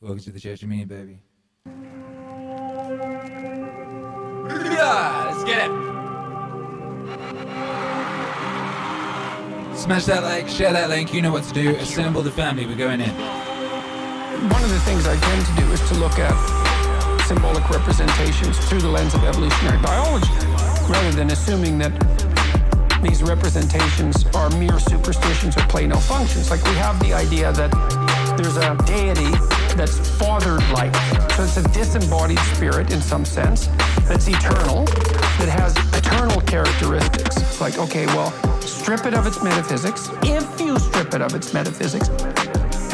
Welcome to the Church of Meaning, baby. Yeah, let's get it. Smash that like, share that link, you know what to do. Assemble the family, we're going in. One of the things I tend to do is to look at symbolic representations through the lens of evolutionary biology, rather than assuming that these representations are mere superstitions or play no functions. Like, we have the idea that there's a deity that's father-like. So it's a disembodied spirit in some sense that's eternal, that has eternal characteristics. It's like, okay, well, strip it of its metaphysics. If you strip it of its metaphysics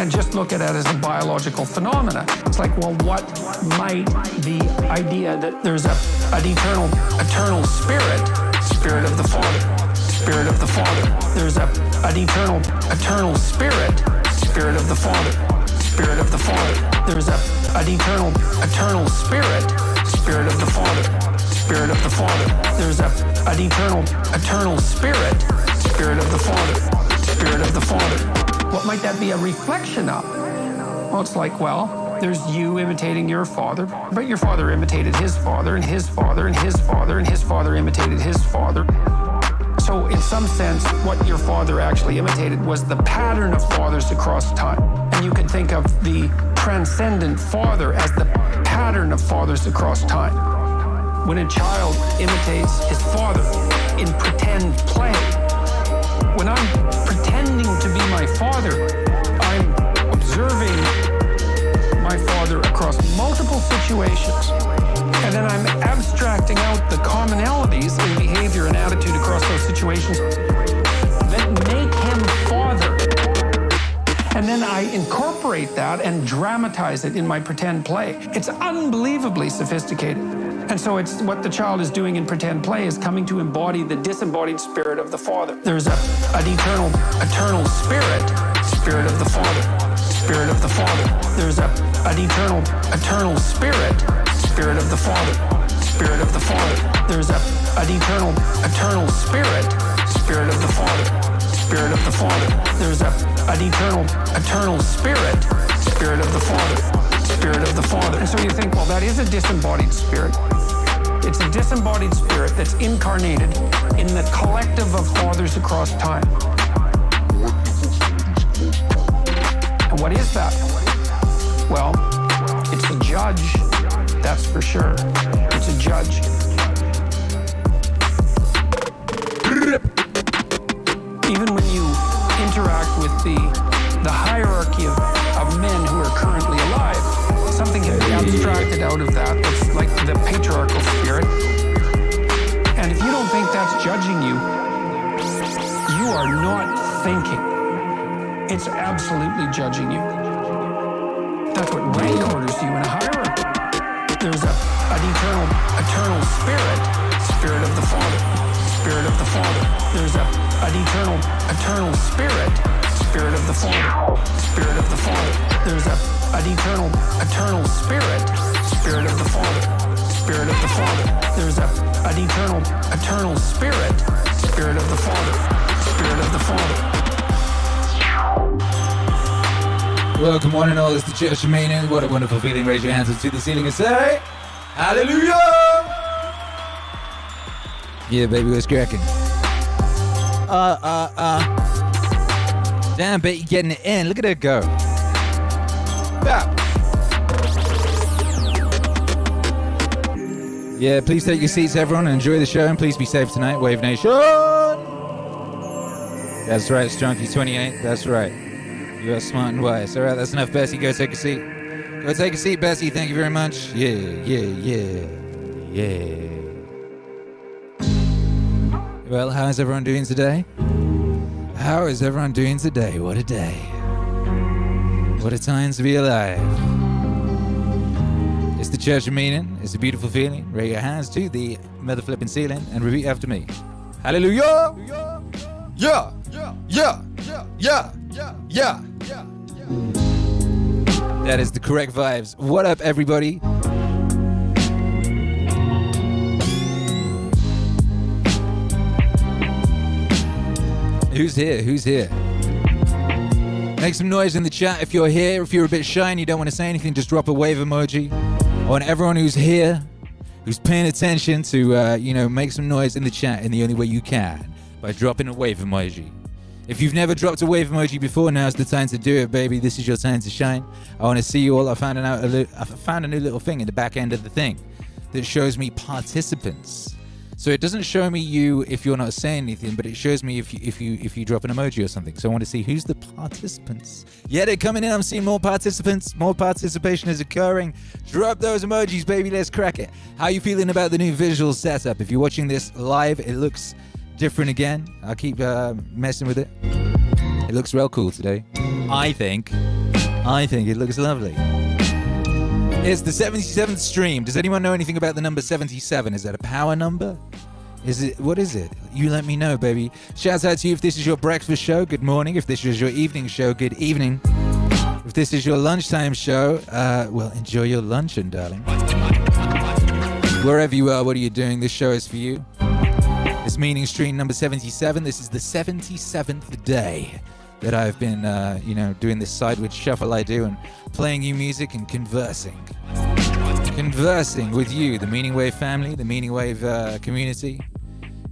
and just look at it as a biological phenomena, it's like, well, what might the idea that there's an eternal spirit of the Father, Spirit of the Father. There's an eternal spirit of the Father, Spirit of the Father. There's an eternal spirit of the Father, Spirit of the Father. There's an eternal spirit of the Father, Spirit of the Father. What might that be a reflection of? Well, it's like, well, there's you imitating your father, but your father imitated his father, and his father, and his father, and his father imitated his father. So in some sense, what your father actually imitated was the pattern of fathers across time. And you can think of the transcendent father as the pattern of fathers across time. When a child imitates his father in pretend play, when I'm pretending to be my father, I'm observing my father across multiple situations. And then I'm abstracting out the commonalities in behavior and attitude across those situations that make him father. And then I incorporate that and dramatize it in my pretend play. It's unbelievably sophisticated. And so it's what the child is doing in pretend play is coming to embody the disembodied spirit of the Father. There's an eternal spirit of the Father, Spirit of the Father. There's an eternal spirit of the Father, Spirit of the Father. There's an eternal spirit of the Father, Spirit of the Father. There's an eternal spirit of the Father, Spirit of the Father. And so you think, well, that is a disembodied spirit. It's a disembodied spirit that's incarnated in the collective of fathers across time. And what is that? Well, it's a judge, that's for sure. It's a judge. Even when you interact with the hierarchy of men who are currently alive, something can be abstracted out of that. It's like the patriarchal spirit. And if you don't think that's judging you, you are not thinking. It's absolutely judging you. That's what rank orders you in a hierarchy. There's an eternal spirit of the Father, Spirit of the Father. There's an eternal spirit of the Father, Spirit of the Father. There's an eternal spirit of the Father, Spirit of the Father. There's an eternal spirit of the Father, Spirit of the Father. Welcome one and all, it's the Church of Meaning. What a wonderful feeling. Raise your hands up to the ceiling and say, Hallelujah! Yeah, baby, what's cracking? Damn, Betty getting it in. Look at her go. Yeah, please take your seats, everyone, and enjoy the show, and please be safe tonight, Wave Nation. That's right, Strunky28, that's right. You are smart and wise. All right, that's enough, Bessie. Go take a seat. Go take a seat, Bessie. Thank you very much. Yeah. Well, how's everyone doing today? How is everyone doing today? What a day. What a time to be alive. It's the Church of Meaning. It's a beautiful feeling. Raise your hands to the mother flipping ceiling and repeat after me. Hallelujah! Yeah! That is the correct vibes. What up, everybody? Who's here? Make some noise in the chat if you're here. If you're a bit shy and you don't want to say anything, just drop a wave emoji. I want everyone who's here, who's paying attention to, make some noise in the chat in the only way you can, by dropping a wave emoji. If you've never dropped a wave emoji before, now's the time to do it, baby. This is your time to shine. I want to see you all. I found a new little thing in the back end of the thing that shows me participants. So it doesn't show me you if you're not saying anything, but it shows me if you drop an emoji or something. So I want to see who's the participants. Yeah, they're coming in. I'm seeing more participants. More participation is occurring. Drop those emojis, baby. Let's crack it. How are you feeling about the new visual setup? If you're watching this live, it looks different again. I'll keep messing with it. It looks real cool today. I think it looks lovely. It's the 77th stream. Does anyone know anything about the number 77? Is that a power number? What is it? You let me know, baby. Shouts out to you if this is your breakfast show. Good morning. If this is your evening show, good evening. If this is your lunchtime show, well, enjoy your luncheon, darling. Wherever you are, what are you doing? This show is for you. It's Meaning Stream number 77. This is the 77th day that I've been, doing this sideways shuffle I do and playing you music and conversing with you, the Meaning Wave family, the Meaning Wave community,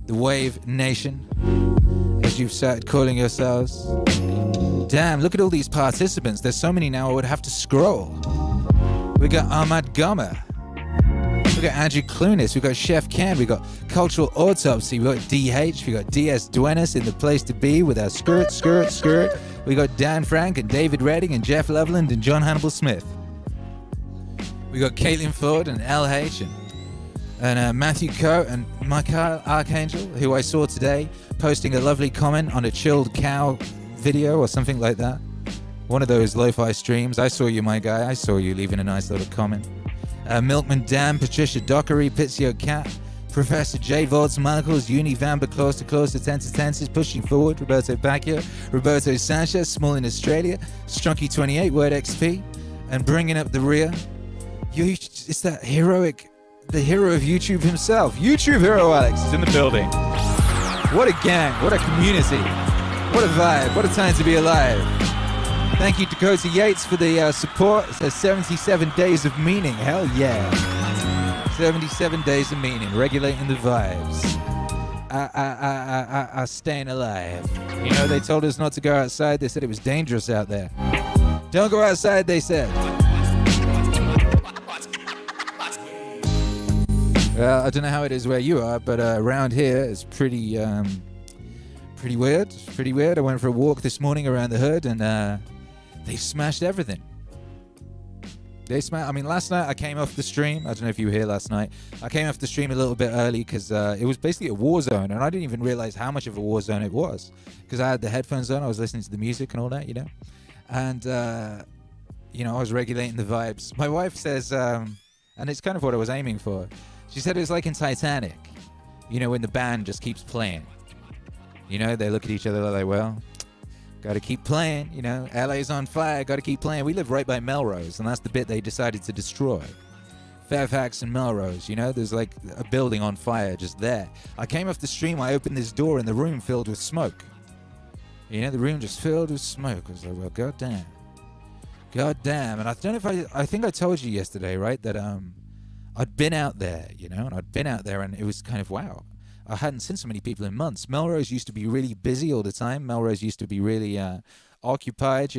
the Wave Nation, as you've started calling yourselves. Damn, look at all these participants. There's so many now I would have to scroll. We got Ahmad Gomer. We got Andrew Clunis, we got Chef Ken, we got Cultural Autopsy, we got DH, we got DS Duenas in the place to be with our skirt. We got Dan Frank and David Redding and Jeff Loveland and John Hannibal Smith. We got Caitlin Ford and LH and Matthew Coe and Michael Archangel, who I saw today posting a lovely comment on a chilled cow video or something like that. One of those lo-fi streams. I saw you, my guy. I saw you leaving a nice little comment. Milkman Dan, Patricia Dockery, Pizio Cat, Professor J. Volts, Michaels, Uni Vamba, Close to Tenses, Pushing Forward, Roberto Bacchio, Roberto Sanchez, Small in Australia, Strunky28, Word XP, and Bringing Up the Rear. It's that the hero of YouTube himself. YouTube hero Alex is in the building. What a gang, what a community, what a vibe, what a time to be alive. Thank you, Dakota Yates, for the support. It says 77 days of meaning. Hell yeah. 77 days of meaning. Regulating the vibes. Staying alive. You know, they told us not to go outside. They said it was dangerous out there. Don't go outside, they said. Well, I don't know how it is where you are, but around here it's pretty weird. It's pretty weird. I went for a walk this morning around the hood and... they smashed everything. Last night I came off the stream. I don't know if you were here last night. I came off the stream a little bit early because it was basically a war zone, and I didn't even realize how much of a war zone it was because I had the headphones on. I was listening to the music and all that, and I was regulating the vibes. My wife says, and it's kind of what I was aiming for. She said it was like in Titanic, when the band just keeps playing. They look at each other like, well, got to keep playing, LA's on fire, got to keep playing. We live right by Melrose, and that's the bit they decided to destroy. Fairfax and Melrose, there's like a building on fire just there. I came off the stream, I opened this door, and the room filled with smoke. The room just filled with smoke. I was like, well, goddamn. And I don't know if I think I told you yesterday, right, that I'd been out there, and it was kind of wow. I hadn't seen so many people in months. Melrose used to be really busy all the time. Melrose used to be really occupied,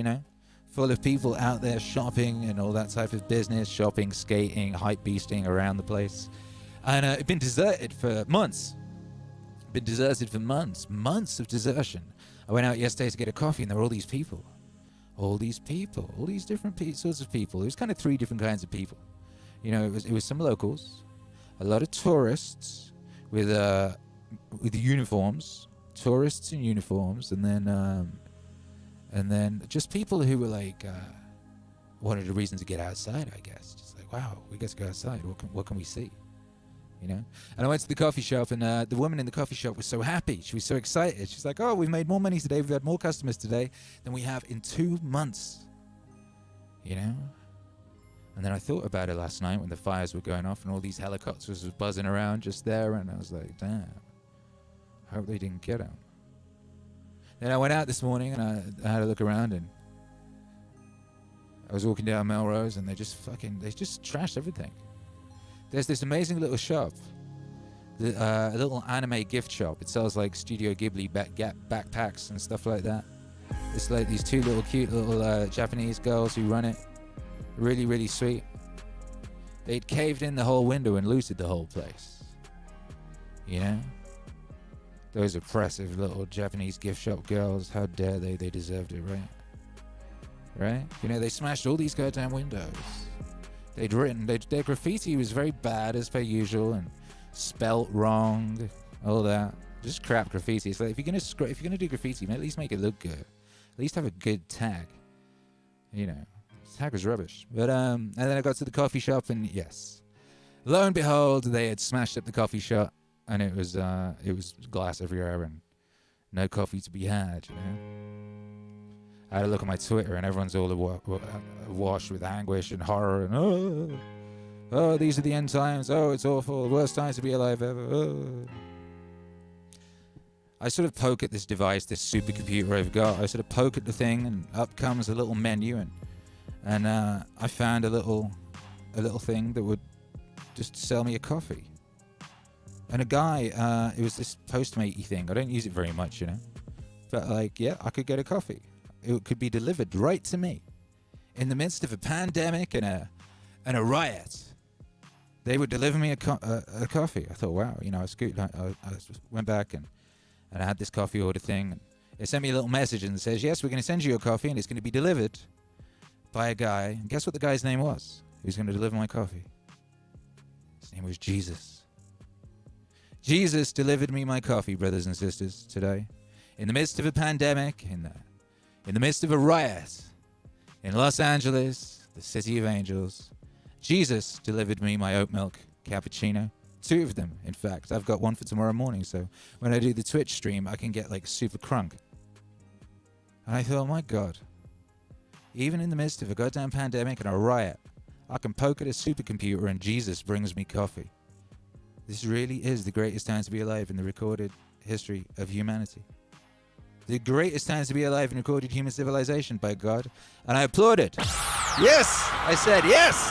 full of people out there shopping and all that type of business, shopping, skating, hype beasting around the place. And it'd been deserted for months. Months of desertion. I went out yesterday to get a coffee, and there were all these different sorts of people. It was kind of three different kinds of people. It was some locals, a lot of tourists, with uniforms, tourists in uniforms, and then just people who were like wanted a reason to get outside, I guess. Just like, wow, we get to go outside. What can we see? And I went to the coffee shop, and the woman in the coffee shop was so happy. She was so excited. She's like, oh, we've made more money today. We've had more customers today than we have in 2 months. And then I thought about it last night when the fires were going off and all these helicopters were buzzing around just there, and I was like, damn, I hope they didn't get them. Then I went out this morning and I had a look around, and I was walking down Melrose and they just trashed everything. There's this amazing little shop, a little anime gift shop. It sells like Studio Ghibli backpacks and stuff like that. It's like these two little cute little Japanese girls who run it. Really, really sweet. They'd caved in the whole window and looted the whole place. You know? Those oppressive little Japanese gift shop girls, how dare they? They deserved it, right? Right? You know, they smashed all these goddamn windows. They'd written, their graffiti was very bad as per usual and spelt wrong, all that. Just crap graffiti. It's like if you're gonna do graffiti, at least make it look good. At least have a good tag. You know, the tag was rubbish. But and then I got to the coffee shop and yes, lo and behold, they had smashed up the coffee shop and it was glass everywhere and no coffee to be had. You know. I had a look at my Twitter and everyone's all awash with anguish and horror and oh, these are the end times. Oh, it's awful. Worst time to be alive ever. Oh. I sort of poke at this device, this supercomputer I've got. I sort of poke at the thing and up comes a little menu and I found a little thing that would just sell me a coffee. And a guy, it was this Postmate-y thing. I don't use it very much, you know. But like, yeah, I could get a coffee. It could be delivered right to me in the midst of a pandemic and a riot. They would deliver me a coffee. I thought, wow, you know, I went back and I had this coffee order thing. And it sent me a little message and it says, yes, we're going to send you a coffee and it's going to be delivered by a guy. And guess what the guy's name was? Who's going to deliver my coffee? His name was Jesus. Jesus delivered me my coffee, brothers and sisters, today. In the midst of a pandemic, in the midst of a riot in Los Angeles, the city of angels, Jesus delivered me my oat milk cappuccino. 2 of them, in fact. I've got one for tomorrow morning, so when I do the Twitch stream, I can get like super crunk. And I thought, oh my God, even in the midst of a goddamn pandemic and a riot, I can poke at a supercomputer and Jesus brings me coffee. This really is the greatest time to be alive in the recorded history of humanity. The greatest time to be alive in recorded human civilization, by God. And I applauded. Yes! I said, yes!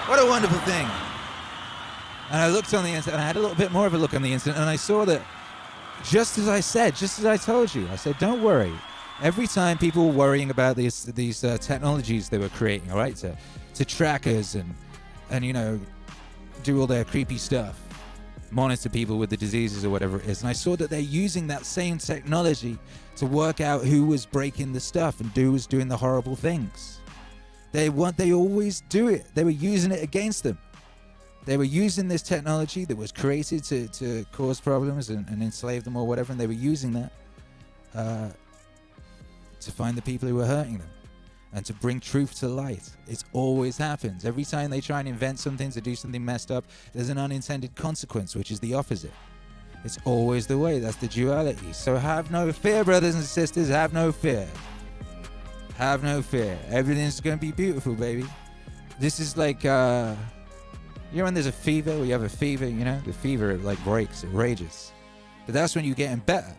What a wonderful thing. And I looked on the internet, and I had a little bit more of a look on the internet, and I saw that just as I said, just as I told you, I said, don't worry. Every time people were worrying about these technologies they were creating, all right, to track us and, you know, do all their creepy stuff, monitor people with the diseases or whatever it is. And I saw that they're using that same technology to work out who was breaking the stuff and who was doing the horrible things. They always do it. They were using it against them. They were using this technology that was created to cause problems and enslave them or whatever, and they were using that to find the people who were hurting them and to bring truth to light. It always happens. Every time they try and invent something to do something messed up, there's an unintended consequence, which is the opposite. It's always the way. That's the duality. So have no fear, brothers and sisters. Have no fear. Have no fear. Everything's going to be beautiful, baby. This is like, you know when there's a fever, where you have a fever, you know? The fever, it like breaks, it rages. But that's when you're getting better.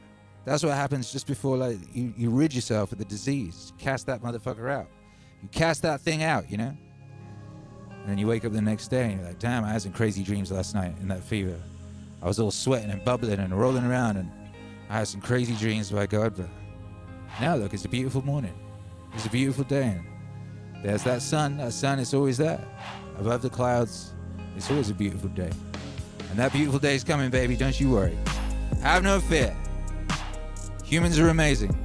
That's what happens just before like you rid yourself of the disease. You cast that motherfucker out. You cast that thing out, you know? And then you wake up the next day and you're like, damn, I had some crazy dreams last night in that fever. I was all sweating and bubbling and rolling around and I had some crazy dreams, by God. But now look, it's a beautiful morning. It's a beautiful day. And there's that sun. That sun is always there. Above the clouds, it's always a beautiful day. And that beautiful day is coming, baby. Don't you worry. Have no fear. Humans are amazing.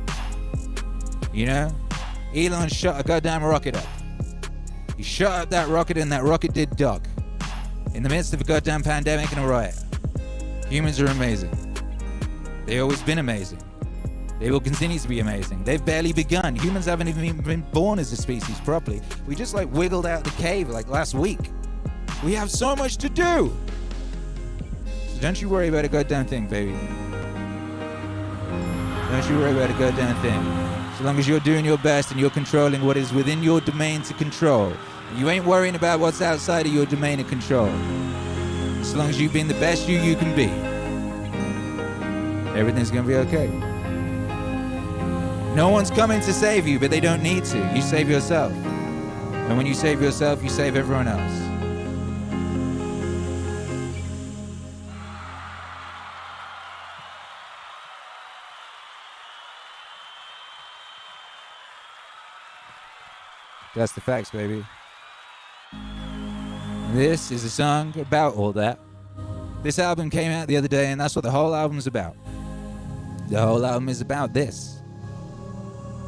You know? Elon shot a goddamn rocket up. He shot up that rocket and that rocket did dock. In the midst of a goddamn pandemic and a riot. Humans are amazing. They've always been amazing. They will continue to be amazing. They've barely begun. Humans haven't even been born as a species properly. We just like wiggled out the cave like last week. We have so much to do. So don't you worry about a goddamn thing, baby. Don't you worry about a goddamn thing. So long as you're doing your best and you're controlling what is within your domain to control. You ain't worrying about what's outside of your domain of control. As long as you've been the best you can be. Everything's gonna be okay. No one's coming to save you, but they don't need to. You save yourself. And when you save yourself, you save everyone else. That's the facts, baby. This is a song about all that. This album came out the other day, and that's what the whole album's about. The whole album is about this.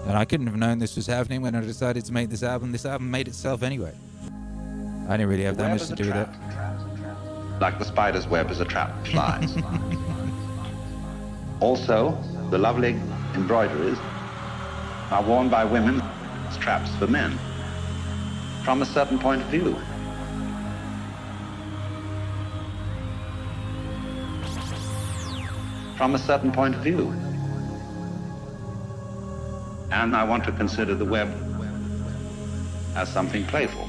And I couldn't have known this was happening when I decided to make this album. This album made itself anyway. I didn't really have that much to do with it. Like the spider's web is a trap for flies. Also, the lovely embroideries are worn by women as traps for men, from a certain point of view. From a certain point of view. And I want to consider the web as something playful.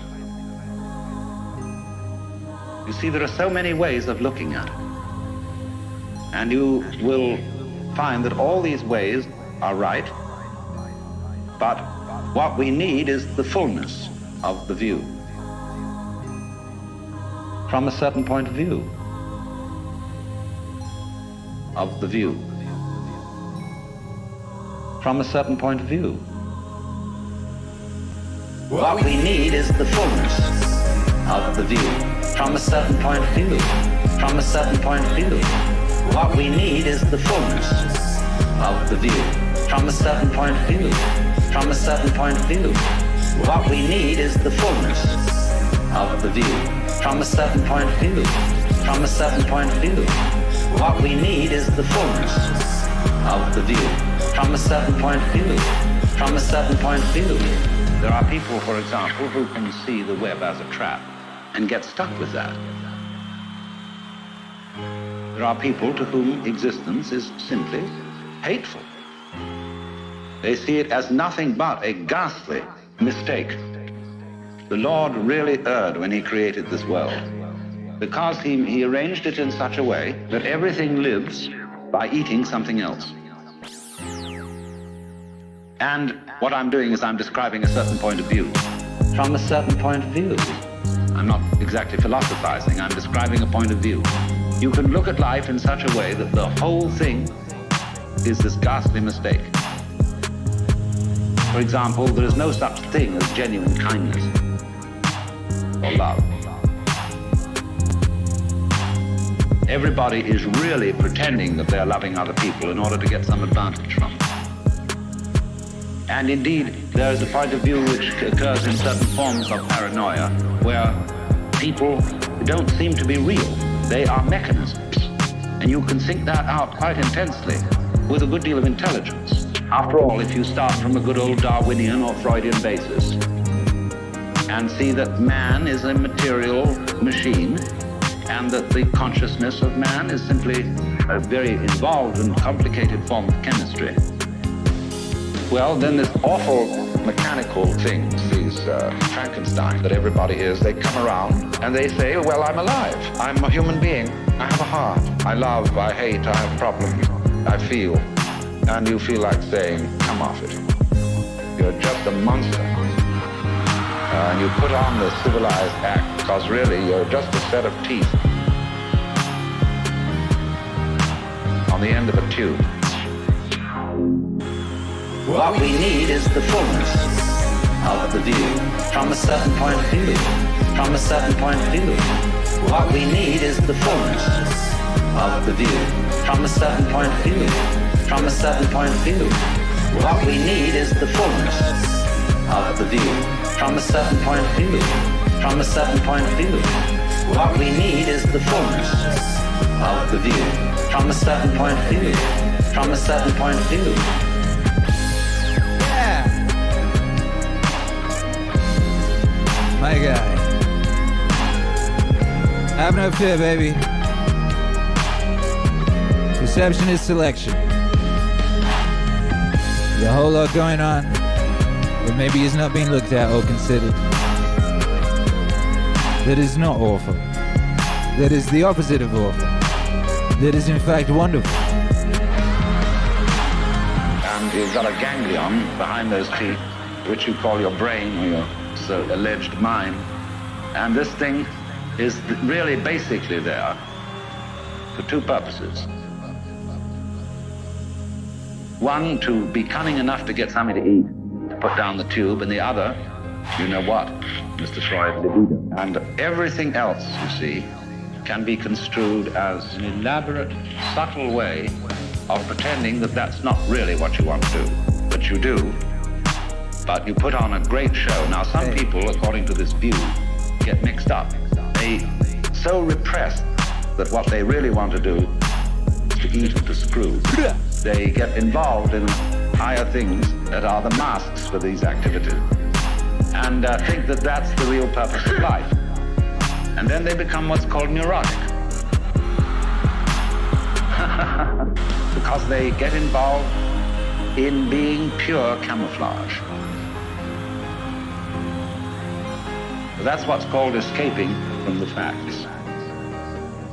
You see, there are so many ways of looking at it. And you will find that all these ways are right, but what we need is the fullness of the view. From a certain point of view. Of the view. From a certain point of view. What we need is the fullness of the view. From a certain point of view. From a certain point of view. What we need is the fullness of the view. From a certain point of view. From a certain point of view. What we need is the fullness of the view. From a certain point of view. From a certain point of view. What we need is the fullness of the view. From a certain point of view. From a certain point of view. There are people, for example, who can see the web as a trap and get stuck with that. There are people to whom existence is simply hateful. They see it as nothing but a ghastly mistake. The Lord really erred when he created this world, because he arranged it in such a way that everything lives by eating something else. And what I'm doing is I'm describing a certain point of view. From a certain point of view. I'm not exactly philosophizing, I'm describing a point of view. You can look at life in such a way that the whole thing is this ghastly mistake. For example, there is no such thing as genuine kindness or love. Everybody is really pretending that they're loving other people in order to get some advantage from them. And indeed, there is a point of view which occurs in certain forms of paranoia, where people don't seem to be real. They are mechanisms. And you can think that out quite intensely with a good deal of intelligence. After all, if you start from a good old Darwinian or Freudian basis and see that man is a material machine and that the consciousness of man is simply a very involved and complicated form of chemistry, well, then this awful mechanical things, these Frankenstein that everybody is, they come around and they say, well, I'm alive. I'm a human being. I have a heart. I love, I hate, I have problems. I feel. And you feel like saying, come off it. You're just a monster. And you put on the civilized act because really you're just a set of teeth on the end of a tube. What we need is the fullness of the view. From a certain point of view. From a certain point of view. What we need is the fullness of the view. From a certain point of view. From a certain point of view. What we need is the fullness of the view. From a certain point of view. From a certain point of view. What we need is the fullness of the view. From a certain point of view. From a certain point of view. My guy. Have no fear, baby. Perception is selection. There's a whole lot going on that maybe is not being looked at or considered. That is not awful. That is the opposite of awful. That is in fact wonderful. And you've got a ganglion behind those teeth, which you call your brain or your this alleged mine. And this thing is really basically there for two purposes. One, to be cunning enough to get something to eat, to put down the tube, and the other, you know what, Mr. Freud, libido. And everything else, you see, can be construed as an elaborate, subtle way of pretending that that's not really what you want to do. But you do. But you put on a great show. Now, some people, according to this view, get mixed up. They so repress that what they really want to do is to eat and to screw. They get involved in higher things that are the masks for these activities and think that that's the real purpose of life. And then they become what's called neurotic. Because they get involved in being pure camouflage. That's what's called escaping from the facts.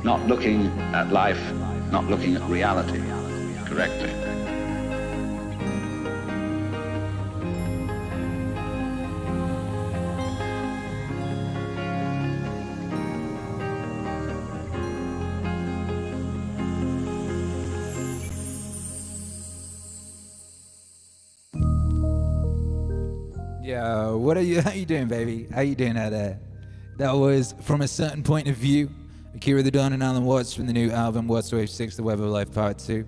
Not looking at life, not looking at reality correctly. Yo, how you doing, baby? How you doing out there? That was From a Certain Point of View, Akira the Don and Alan Watts from the new album Watts Wave 6, The Web of Life Part 2.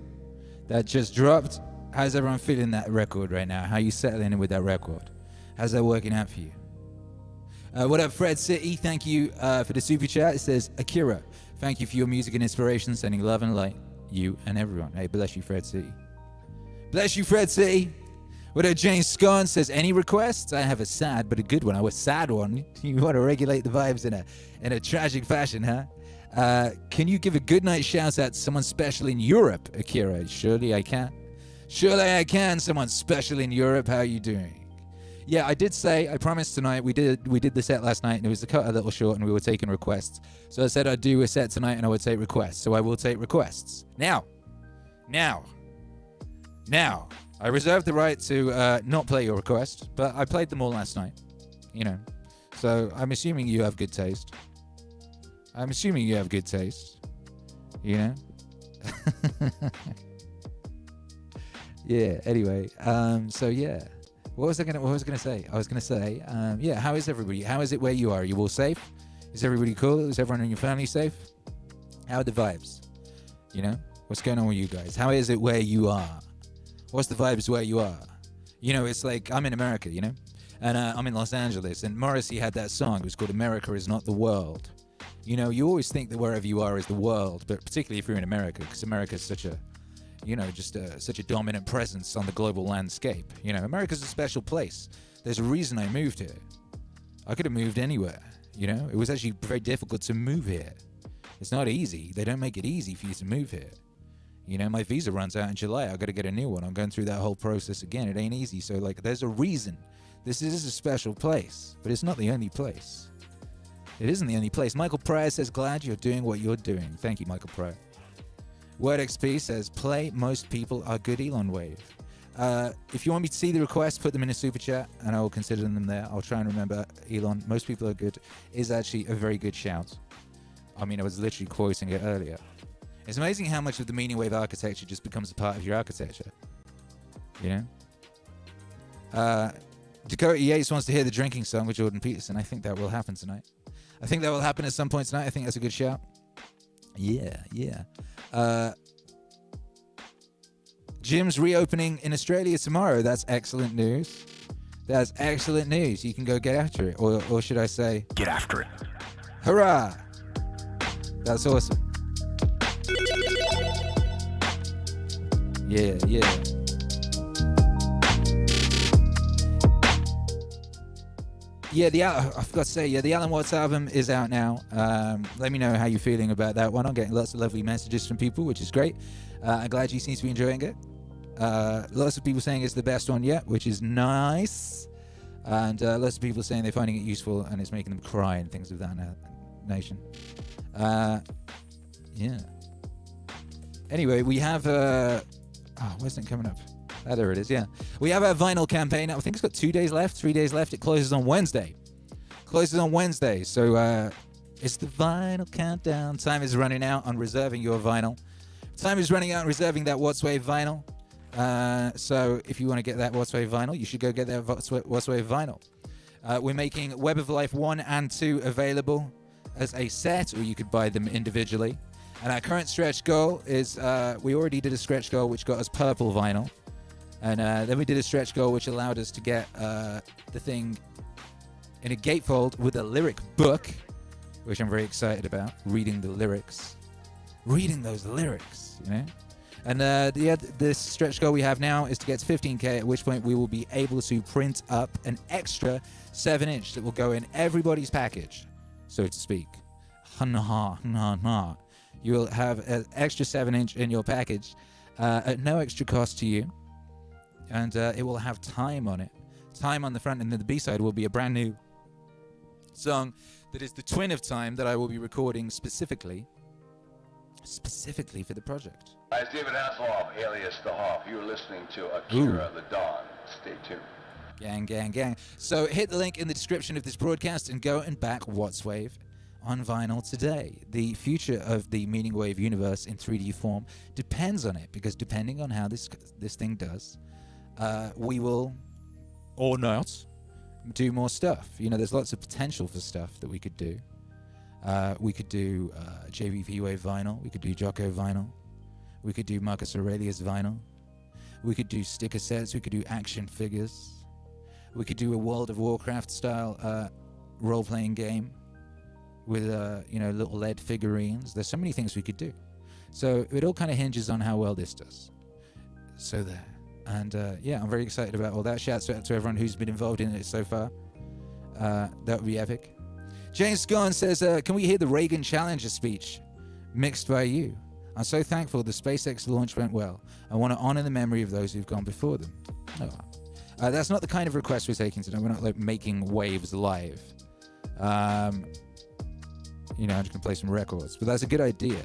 That just dropped. How's everyone feeling that record right now? How are you settling in with that record? How's that working out for you? What up, Fred City? Thank you for the super chat. It says, Akira, thank you for your music and inspiration, sending love and light, you and everyone. Hey, bless you, Fred City. Bless you, Fred City. What up, James Scone says, any requests? I have a sad but a good one. A sad one. You want to regulate the vibes in a tragic fashion, huh? Can you give a good night shout out to someone special in Europe, Akira? Surely I can. Surely I can. Someone special in Europe. How are you doing? Yeah, I did say, I promised tonight, we did the set last night and it was cut a little short and we were taking requests. So I said I'd do a set tonight and I would take requests. So I will take requests. Now, I reserve the right to not play your request, but I played them all last night, you know. So I'm assuming you have good taste. You know. Yeah. Anyway. So yeah. What was I gonna say? I was gonna say. Yeah. How is everybody? How is it where you are? Are you all safe? Is everybody cool? Is everyone in your family safe? How are the vibes? You know. What's going on with you guys? How is it where you are? What's the vibes where you are? You know, it's like I'm in America, you know, and I'm in Los Angeles, and Morrissey had that song. It was called "America Is Not the World." You know, you always think that wherever you are is the world, but particularly if you're in America, because America is such a, you know, just such a dominant presence on the global landscape. You know, America's a special place. There's a reason I moved here. I could have moved anywhere. You know, it was actually very difficult to move here. It's not easy. They don't make it easy for you to move here. You know, my visa runs out in July. I got to get a new one. I'm going through that whole process again. It ain't easy. So, like, there's a reason. This is a special place, but it's not the only place. It isn't the only place. Michael Pryor says, glad you're doing what you're doing. Thank you, Michael Pryor. Word XP says, play Most People Are Good Elon Wave. If you want me to see the requests, put them in a super chat, and I will consider them there. I'll try and remember Elon. Most People Are Good is actually a very good shout. I mean, I was literally quoting it earlier. It's amazing how much of the meaning wave architecture just becomes a part of your architecture. You know? Dakota Yates wants to hear the drinking song with Jordan Peterson. I think that will happen tonight. I think that will happen at some point tonight. I think that's a good shout. Yeah. Gym's reopening in Australia tomorrow. That's excellent news. That's excellent news. You can go get after it. Or should I say... Get after it. Hurrah! That's awesome. Yeah. Yeah, I forgot to say, the Alan Watts album is out now. Let me know how you're feeling about that one. I'm getting lots of lovely messages from people, which is great. I'm glad you seem to be enjoying it. Lots of people saying it's the best one yet, which is nice. And lots of people saying they're finding it useful and it's making them cry and things of that nation. Yeah. Anyway, we have... where's it coming up? There it is, yeah. We have our vinyl campaign. I think it's got 3 days left. It closes on Wednesday. Closes on Wednesday. So it's the vinyl countdown. Time is running out on reserving your vinyl. Time is running out on reserving that What's Wave vinyl. So if you want to get that What's Wave vinyl, you should go get that What's Wave vinyl. We're making Web of Life 1 and 2 available as a set, or you could buy them individually. And our current stretch goal is, we already did a stretch goal which got us purple vinyl. And then we did a stretch goal which allowed us to get the thing in a gatefold with a lyric book, which I'm very excited about, reading the lyrics. Reading those lyrics, you know? And this stretch goal we have now is to get to 15K, at which point we will be able to print up an extra 7-inch that will go in everybody's package, so to speak. You will have an extra 7-inch in your package at no extra cost to you. And it will have time on it. Time on the front, and then the B-side will be a brand new song that is the twin of Time that I will be recording specifically for the project. Hi, it's David Hasselhoff, alias The Hoff. You're listening to Akira, The Dawn. Stay tuned. Gang, gang, gang. So hit the link in the description of this broadcast and go and back What's Wave on vinyl today. The future of the Meaning Wave universe in 3D form depends on it, because depending on how this thing does, we will, or not, do more stuff. You know, there's lots of potential for stuff that we could do. We could do JVP Wave vinyl. We could do Jocko vinyl. We could do Marcus Aurelius vinyl. We could do sticker sets. We could do action figures. We could do a World of Warcraft style role-playing game with little LED figurines. There's so many things we could do. So it all kind of hinges on how well this does. So there. And I'm very excited about all that. Shouts out to everyone who's been involved in it so far. That would be epic. James Scone says, can we hear the Reagan Challenger speech mixed by you? I'm so thankful the SpaceX launch went well. I want to honor the memory of those who've gone before them. Oh. That's not the kind of request we're taking today. We're not like making waves live. I'm just going to play some records. But that's a good idea.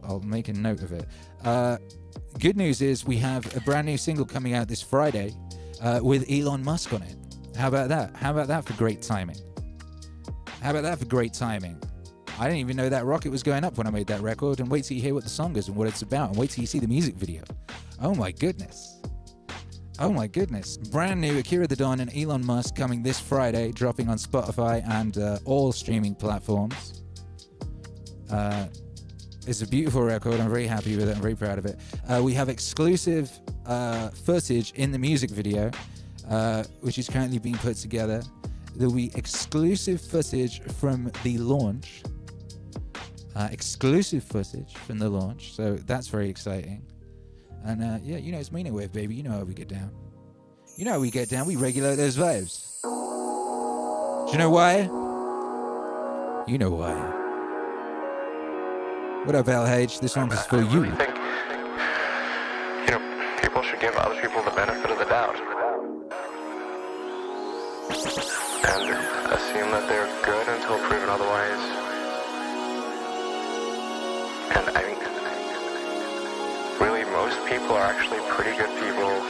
I'll make a note of it. Good news is we have a brand new single coming out this Friday with Elon Musk on it. How about that? How about that for great timing? I didn't even know that rocket was going up when I made that record, and wait till you hear what the song is and what it's about, and wait till you see the music video. Oh my goodness. Brand new Akira the Don and Elon Musk coming this Friday, dropping on Spotify and all streaming platforms. It's a beautiful record. I'm very happy with it. I'm very proud of it. We have exclusive footage in the music video, which is currently being put together. There will be exclusive footage from the launch. So that's very exciting. And it's Meaning Wave, baby. You know how we get down. We regulate those vibes. Do you know why? You know why. What up, LH? This one is for you. I think, people should give other people the benefit of the doubt. And assume that they're good until proven otherwise. And I think, really, most people are actually pretty good people.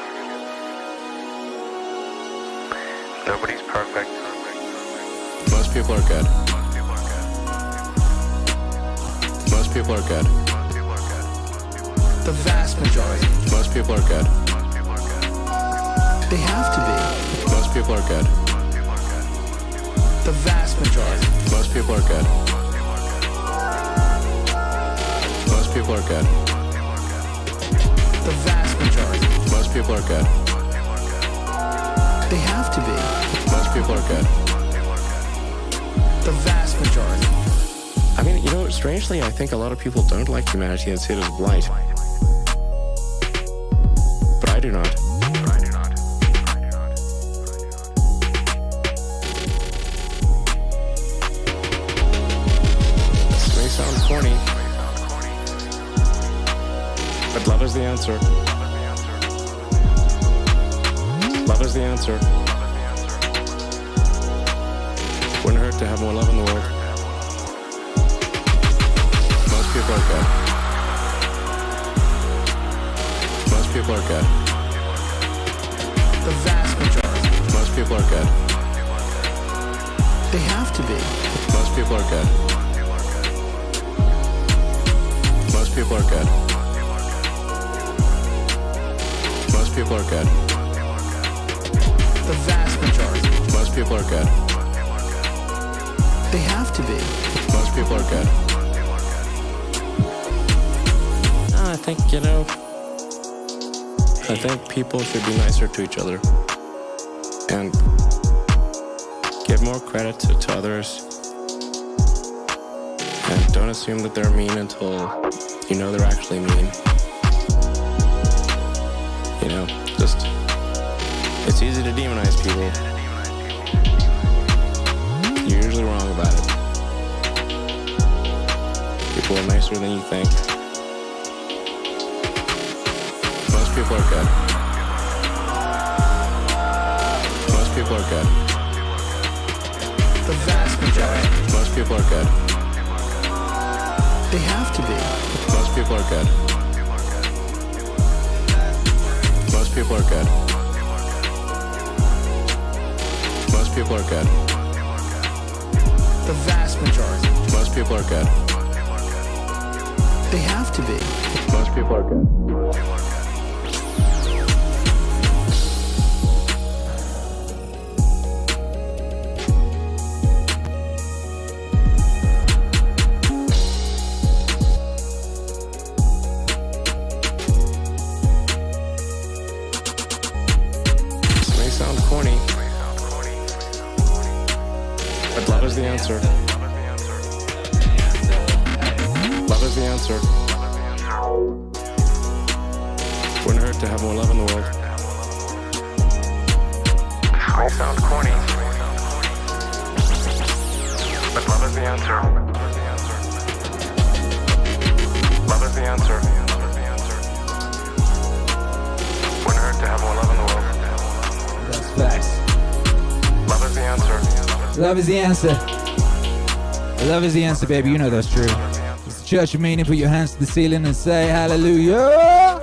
Nobody's perfect. Most people are good. Most people are good. The vast majority. Most people are good. They have to be. Most people are good. The vast majority. Most people are good. Most people are good. The vast majority. Most people are good. They have to be. Most people are good. The vast majority. I mean, strangely, I think a lot of people don't like humanity and see it as blight. But I do not. This may sound corny, but love is the answer. Love is the answer. Wouldn't hurt to have more love in the world. Most people are good. Most people are good. The vast majority. Most people are good. They have to be. Most people are good. Most people are good. Most people are good. The vast majority. Most people are good. They have to be. Most people are good. I think, I think people should be nicer to each other and give more credit to others. And don't assume that they're mean until you know they're actually mean. It's easy to demonize people. You're usually wrong about it. People are nicer than you think. Most people are good. Most people are good. The vast majority. Most people are good. They have to be. Most people are good. Most people are good. Most people are good. The vast majority. Most people are good. They have to be. Most people are good. This may sound corny, but love is the answer. Love is the answer. Wouldn't hurt to have more love in the world. This may sound corny, but love is the answer. Love is the answer. Wouldn't hurt to have more love in the world. That's facts. Love is the answer. Love is the answer. Love is the answer, baby. You know that's true. It's the Church of Meaning. Put your hands to the ceiling and say hallelujah.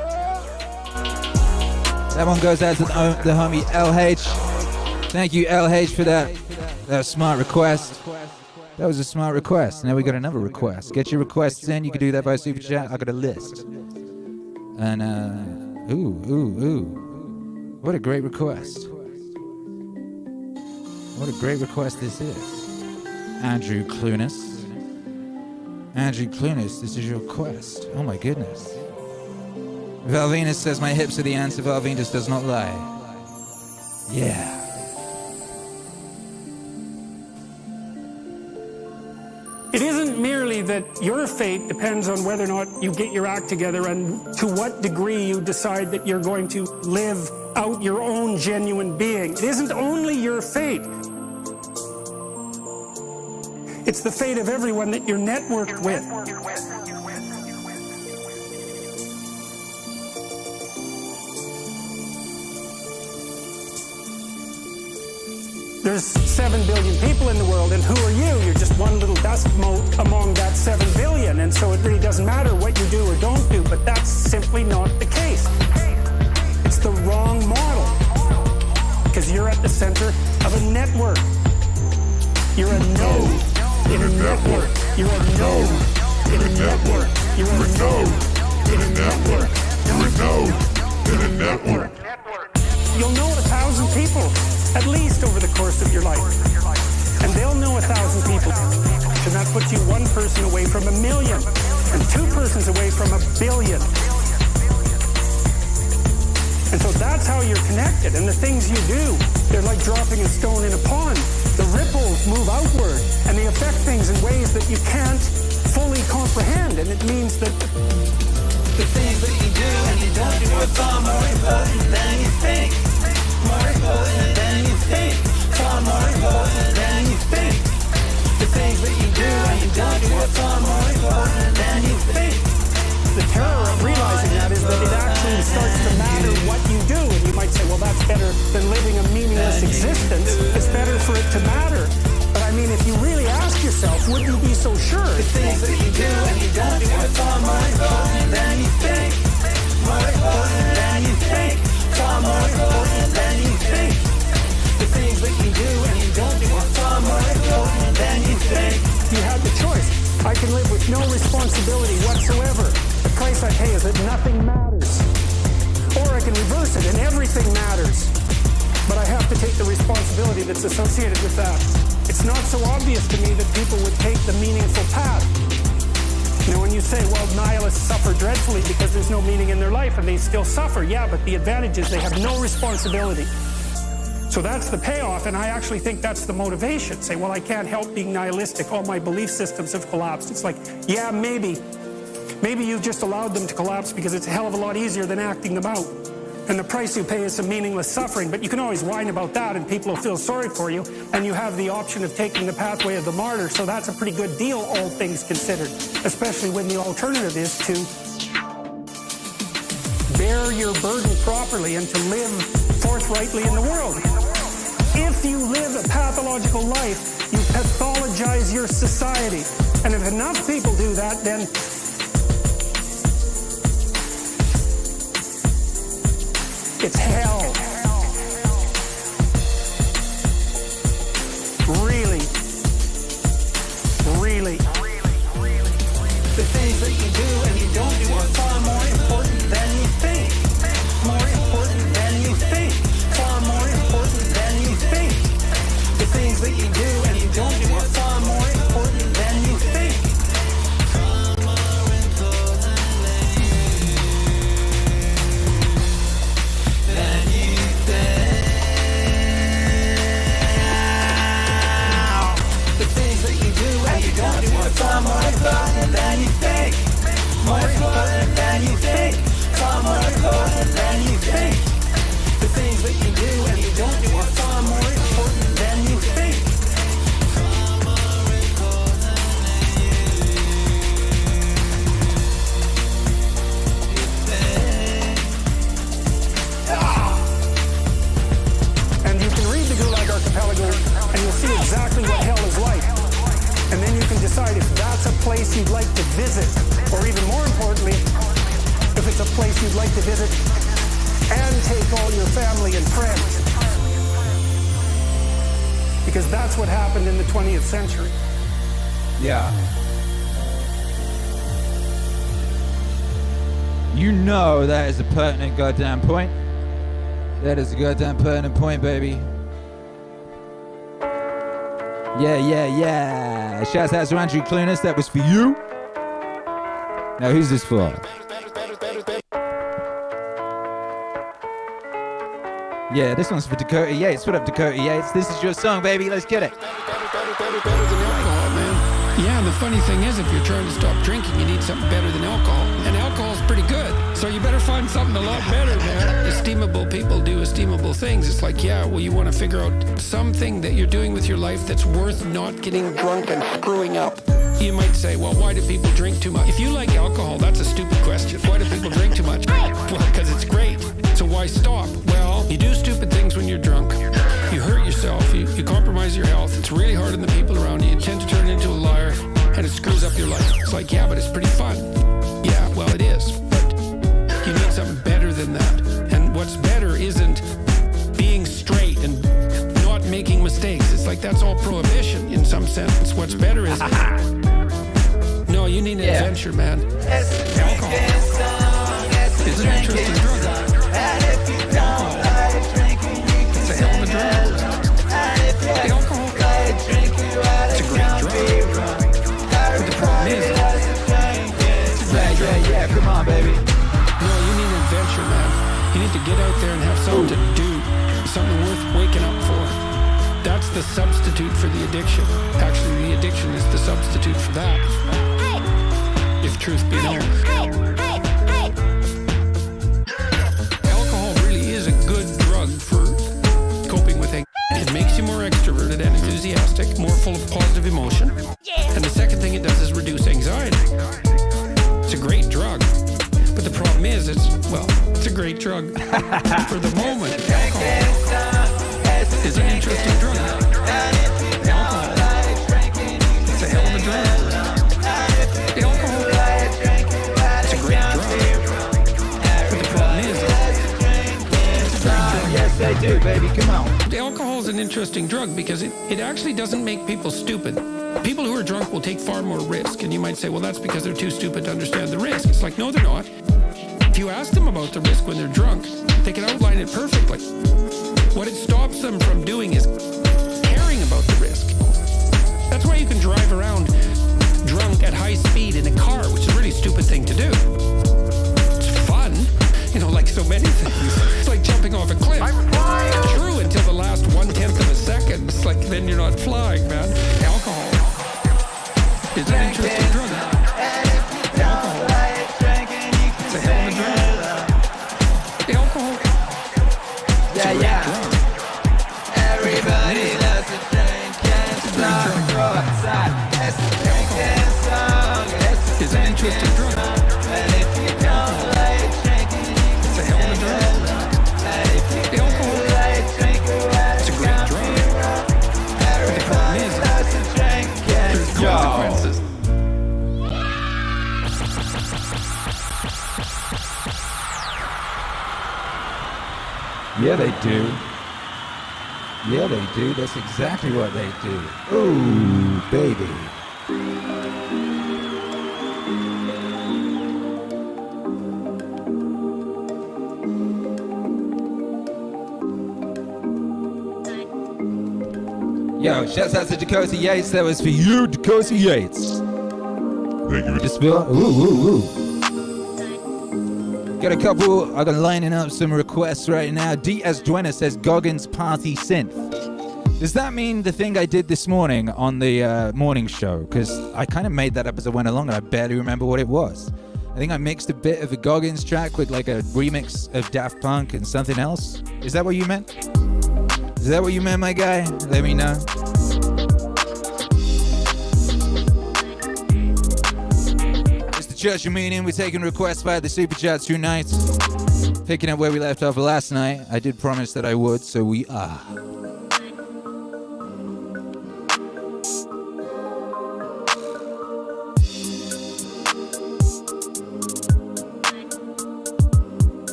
That one goes out to the homie LH. Thank you, LH, for that smart request. That was a smart request. Now we got another request. Get your requests in. You can do that by super chat. I got a list. And what a great request. What a great request this is. Andrew Clunas. Andrew Clunas, this is your quest. Oh my goodness. Valvinus says my hips are the answer. Valvinus does not lie. Yeah. It isn't merely that your fate depends on whether or not you get your act together and to what degree you decide that you're going to live out your own genuine being. It isn't only your fate. It's the fate of everyone that you're networked with. There's 7 billion people in the world, and who are you? You're just one little dust mote among that 7 billion, and so it really doesn't matter what you do or don't do, but that's simply not the case. It's the wrong model, because you're at the center of a network. You're a node in a network. You're a node in a network. You're a node in a network. You're a node in a network. You'll know 1,000 people, at least over the course of your life. And they'll know 1,000 people. And that puts you one person away from 1 million, and 2 persons away from 1 billion. And so that's how you're connected. And the things you do, they're like dropping a stone in a pond. The ripples move outward, and they affect things in ways that you can't fully comprehend. And it means that the things that you do and you don't do are far more important than you think. More important than you think. Far more important than you think. The things that you do and you don't do are far more important than you think. The terror of realizing that is that it actually starts to matter what you do. And you might say, well, that's better than living a meaningless existence. It's better for it to matter. But I mean, if you really ask yourself, would you be so sure? The things that you do and you don't do are far more important than you think. More important than you think. Far more important than you think. The things that you do and you don't do are far more important responsibility whatsoever. The price I pay is that nothing matters. Or I can reverse it and everything matters. But I have to take the responsibility that's associated with that. It's not so obvious to me that people would take the meaningful path. You know, when you say, well, nihilists suffer dreadfully because there's no meaning in their life and they still suffer, yeah, but the advantage is they have no responsibility. So that's the payoff, and I actually think that's the motivation. Say, well, I can't help being nihilistic. All my belief systems have collapsed. It's like, yeah, maybe. Maybe you've just allowed them to collapse because it's a hell of a lot easier than acting them out. And the price you pay is some meaningless suffering, but you can always whine about that and people will feel sorry for you, and you have the option of taking the pathway of the martyr, so that's a pretty good deal, all things considered, especially when the alternative is to bear your burden properly and to live forthrightly in the world. If you live a pathological life, you pathologize your society, and if enough people do that, then it's hell. Really. Really. The things that you do and you don't do are far more important than you think. More important than you think. Far more important than you think. The things that you do and you don't do are far more important than you think. Far more important than you think. More important than you think. Far more important than you think. The things that you do and you don't do are far more important than you think. And you can read the Gulag Archipelago and you'll see exactly what hell is like. And then you can decide if that's a place you'd like to visit, or even more importantly, if it's a place you'd like to visit and take all your family and friends. Because that's what happened in the 20th century. Yeah. You know that is a pertinent goddamn point. That is a goddamn pertinent point, baby. Yeah. Shouts out to Andrew Clunas. That was for you. Now, who's this for? Yeah, this one's for Dakota Yates. What up, Dakota Yates? This is your song, baby. Let's get it. Better than alcohol, man. Yeah, and the funny thing is, if you're trying to stop drinking, you need something better than alcohol. And alcohol's pretty good. So you better find something a lot better, man. Esteemable people do esteemable things. It's like, yeah, well, you want to figure out something that you're doing with your life that's worth not getting drunk and screwing up. You might say, well, why do people drink too much? If you like alcohol, that's a stupid question. Why do people drink too much? Well, because it's great. So why stop? Well, you do stupid things when you're drunk. You hurt yourself. You compromise your health. It's really hard on the people around you. You tend to turn into a liar, and it screws up your life. It's like, yeah, but it's pretty fun. Yeah, well, it is. But you need something better than that. And what's better isn't being straight and not making mistakes. It's like that's all prohibition in some sense. What's better is no, you need an adventure, man. Alcohol is an interesting drug. Alcohol. It's a hell of a drug. Alcohol. It's a great drug. But the problem is, Yeah, come on, baby. no, you need an adventure, man. You need to get out there and have something to do, something worth waking up for. That's the substitute for the addiction. Actually, the addiction is the substitute for that. If truth be known. Alcohol really is a good drug for coping with anxiety. It makes you more extroverted and enthusiastic, more full of positive emotion. And the second thing it does is reduce anxiety. It's a great drug. But the problem is, it's a great drug for the moment. Alcohol is an interesting drug. Alcohol. It's a hell of a drug. Alcohol. It's a great drug. But the problem is, it's a great drug. Yes, they do, baby. Come on. Alcohol's is an interesting drug because it actually doesn't make people stupid. People who are drunk will take far more risk, and you might say, well, that's because they're too stupid to understand the risk. It's like, no, they're not. If you ask them about the risk when they're drunk, they can outline it perfectly. What it stops them from doing is caring about the risk. That's why you can drive around drunk at high speed in a car, which is a really stupid thing to do. It's fun, like so many things. It's like jumping off a cliff. True until the last 1/10 of a second. It's like then you're not flying, man. Alcohol is an interesting drug. Alcohol. It's a hell of a drug. Alcohol. It's a great drug. Everybody loves to drink and smoke. Go outside. Let's drink and song. It's an interesting drug. And if you don't like drinking, it's a hell of a drug. and if you Alcohol. like drinking, It's a great drug. everybody loves to drink and There's consequences. Yeah, they do. Yeah, they do. That's exactly what they do. Ooh, baby. Yo, shouts out to Dakota Yates. That was for you, Dakota Yates. Thank you. Just feel. Ooh. Got a couple. I'm lining up some requests right now. DS Duena says Goggins Party Synth. Does that mean the thing I did this morning on the morning show? Because I kind of made that up as I went along and I barely remember what it was. I think I mixed a bit of a Goggins track with like a remix of Daft Punk and something else. Is that what you meant? Is that what you meant, my guy? Let me know. It's the Church of Meaning. We're taking requests via the Super Chats tonight. Picking up where we left off last night. I did promise that I would, so we are.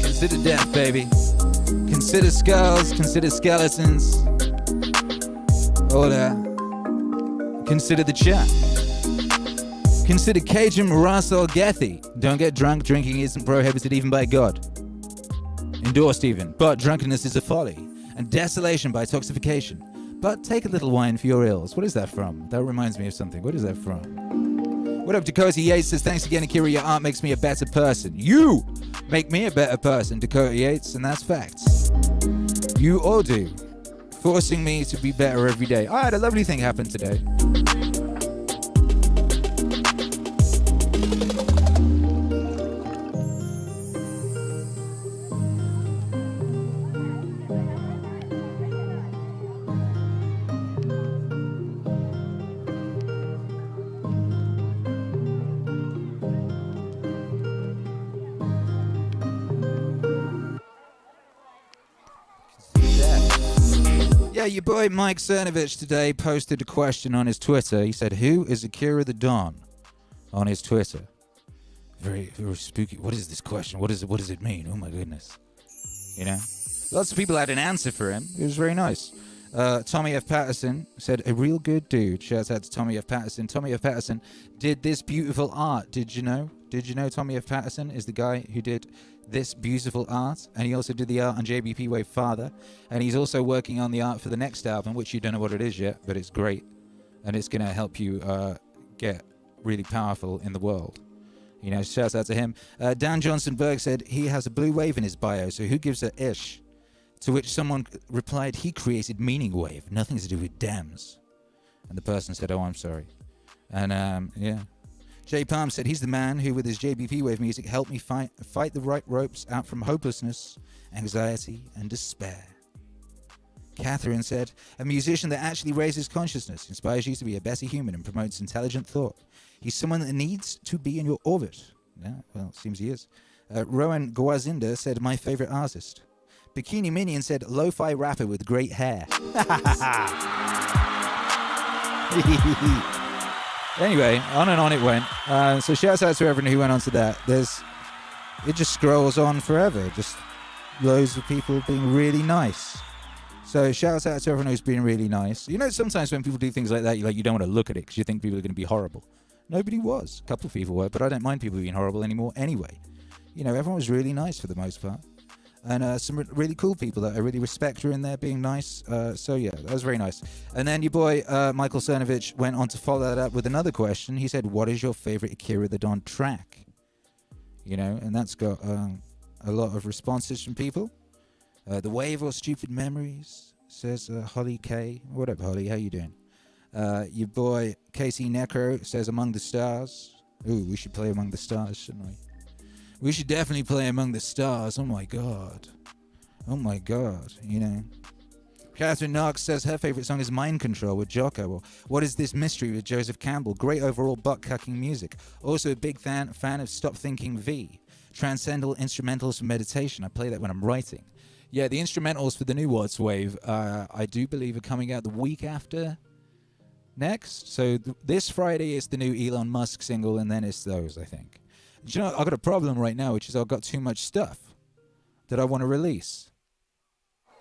Consider death, baby. Consider skulls, consider skeletons. Order. Consider the chat. Consider Cajun Russell Gethy. Don't get drunk. Drinking isn't prohibited even by God. Endorsed even. But drunkenness is a folly. And desolation by toxification. But take a little wine for your ills. What is that from? That reminds me of something. What is that from? What up, Dakota Yates says, thanks again, Akira. Your art makes me a better person. You make me a better person, Dakota Yates, and that's facts. You all do. Forcing me to be better every day. I had a lovely thing happen today. Yeah, your boy Mike Cernovich today posted a question on his Twitter. He said, who is Akira the Don? On his Twitter. Very, very spooky. What is this question? What does it mean? Oh my goodness. You know? Lots of people had an answer for him. It was very nice. Tommy F. Patterson said, a real good dude. Shouts out to Tommy F. Patterson. Tommy F. Patterson did this beautiful art. Did you know? Did you know Tommy F. Patterson is the guy who did this beautiful art? And he also did the art on JBP Wave Father. And he's also working on the art for the next album, which you don't know what it is yet, but it's great. And it's going to help you get really powerful in the world. You know, shouts out to him. Dan Johnson Berg said he has a blue wave in his bio, so who gives a ish? To which someone replied, he created MEANINGWAVE, nothing to do with dams. And the person said, oh, I'm sorry. And yeah. Jay Palm said he's the man who, with his JBP Wave music, helped me fight the right ropes out from hopelessness, anxiety, and despair. Catherine said, a musician that actually raises consciousness, inspires you to be a better human, and promotes intelligent thought. He's someone that needs to be in your orbit. Yeah, well, it seems he is. Rowan Gwazinda said, my favorite artist. Bikini Minion said, lo-fi rapper with great hair. Anyway, on and on it went. So shouts out to everyone who went on to that. It just scrolls on forever. Just loads of people being really nice. So shouts out to everyone who's being really nice. You know, sometimes when people do things like that, you don't want to look at it because you think people are going to be horrible. Nobody was. A couple of people were, but I don't mind people being horrible anymore anyway. You know, everyone was really nice for the most part. And some really cool people that I really respect are in there being nice. So yeah, that was very nice. And then your boy, Michael Cernovich, went on to follow that up with another question. He said, what is your favorite Akira the Don track? You know, and that's got a lot of responses from people. The Wave or Stupid Memories, says Holly K. What up, Holly? How you doing? Your boy, Casey Necro, says Among the Stars. Ooh, we should play Among the Stars, shouldn't we? We should definitely play Among the Stars. Oh my god. Oh my god, you know. Catherine Knox says her favorite song is Mind Control with Jocko. Or What Is This Mystery with Joseph Campbell. Great overall butt-cucking music. Also a big fan of Stop Thinking V. Transcendental instrumentals for meditation. I play that when I'm writing. Yeah, the instrumentals for the new Watts Wave, I do believe are coming out the week after next. So this Friday is the new Elon Musk single, and then it's those, I think. Do you know, I've got a problem right now, which is I've got too much stuff that I want to release.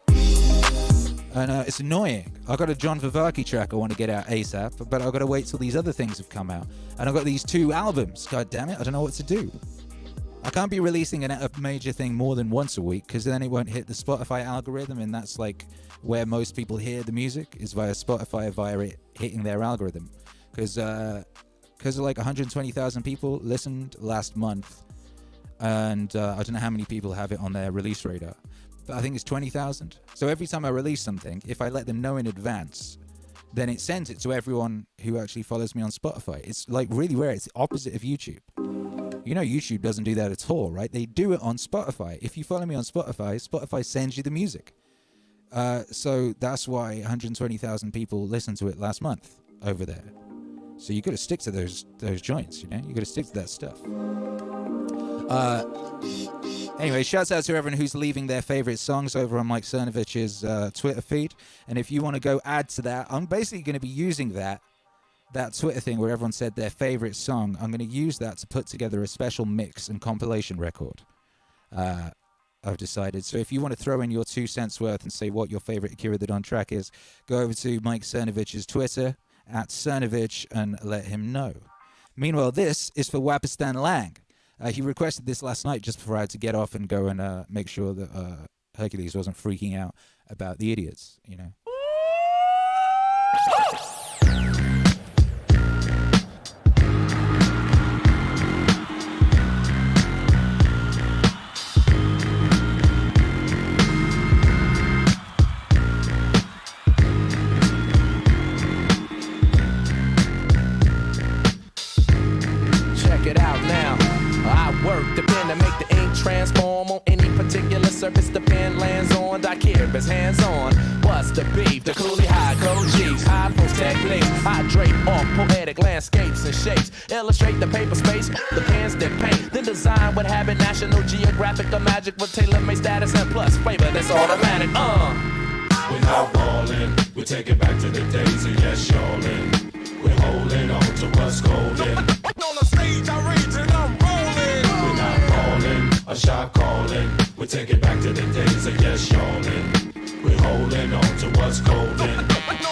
And it's annoying. I've got a John Vivaki track I want to get out ASAP, but I've got to wait till these other things have come out. And I've got these 2 albums. God damn it, I don't know what to do. I can't be releasing a major thing more than once a week, because then it won't hit the Spotify algorithm, and that's like where most people hear the music, is via Spotify, via it hitting their algorithm. Because like 120,000 people listened last month, and I don't know how many people have it on their release radar, but I think it's 20,000. So every time I release something, if I let them know in advance, then it sends it to everyone who actually follows me on Spotify. It's like really rare. It's the opposite of YouTube. You know, YouTube doesn't do that at all, right? They do it on Spotify. If you follow me on Spotify, Spotify sends you the music. So that's why 120,000 people listened to it last month over there. So you got to stick to those joints, you know? You got to stick to that stuff. Anyway, shouts out to everyone who's leaving their favorite songs over on Mike Cernovich's Twitter feed. And if you want to go add to that, I'm basically going to be using that Twitter thing where everyone said their favorite song. I'm going to use that to put together a special mix and compilation record. I've decided. So if you want to throw in your 2 cents worth and say what your favorite Akira the Don track is, go over to Mike Cernovich's Twitter @Cernovich and let him know. Meanwhile, this is for Wapistan Lang. He requested this last night just before I had to get off and go and make sure that Hercules wasn't freaking out about the idiots, you know. The pen to make the ink transform on any particular surface the pen lands on. Akira's hands on. What's the beef? The coolie high code G's. I protect links. I drape off poetic landscapes and shapes. Illustrate the paper space, the pens that paint. Then design what habit National Geographic or magic with tailor-made status and plus flavor that's automatic. We're not ballin', we take it back to the days of yes, y'allin'. We're holding on to what's golden. On the stage I rage and I'm rolling. We're not ballin', a shot callin'. We take it back to the days of yes, y'allin'. We're holding on to what's golden. On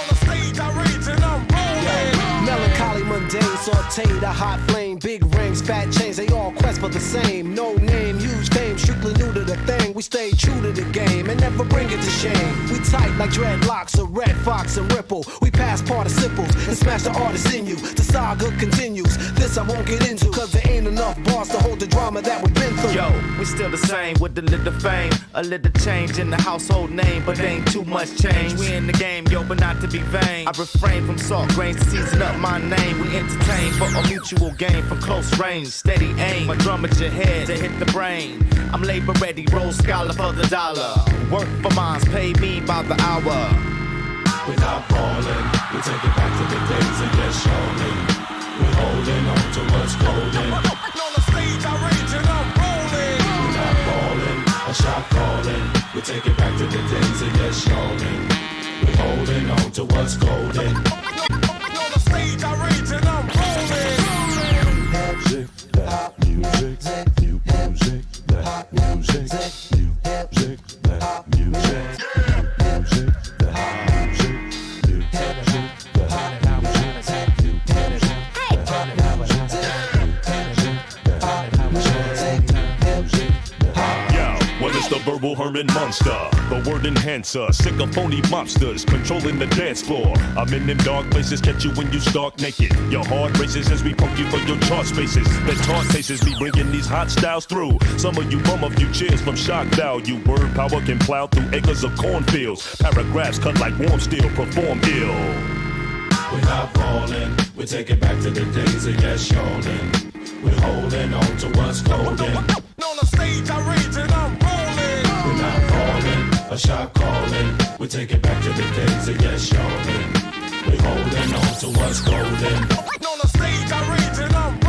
the stage I rage and I'm rolling. Melancholy, mundane, sauteed, a hot flame, big rings, fat chains, they all quest for the same. No name, huge fame, strictly new to the thing. We stay true to the game and never bring it to shame. We tight like dreadlocks, a red fox and ripple. We pass participles and smash the artist in you. The saga continues. This I won't get into, cause there ain't enough bars to hold the drama that we've been through. Yo, we still the same with a little fame, a little change in the household name, but ain't too much change. We in the game, yo, but not to be vain. I refrain from salt grains to season up my name. We entertain for a mutual gain from close range, steady aim. My drum at your head to hit the brain. I'm labor ready, roll scholar for the dollar. Work for mines, pay me by the hour. We're not ballin', we take it back to the days of yes, y'allin'. We're holding on to what's golden. stage, I rage and I'm rolling. We're not balling, a shot calling. We take it back to the days of yes, yawning. We're holding on to what's golden. On the stage, I rage and I'm rolling. Music, that music, new music, that music, new music, that music, music, that music, new music, that Well, it's the verbal Herman monster, the word enhancer, sick of phony mobsters, controlling the dance floor. I'm in them dark places, catch you when you stark naked. Your heart races as we poke you for your chart spaces. The taunt faces me bringing these hot styles through. Some of you bum a few cheers from shock value. Word power can plow through acres of cornfields. Paragraphs cut like warm steel, perform ill. We're not balling, we take it back to the days of yes, yawning. We're holding on to what's golden. On the stage, I rage and I'm rolling. We're not balling, a shot calling. We take it back to the days of yes, yawning. We're holding on to what's golden. On the stage, I rage and I'm rolling.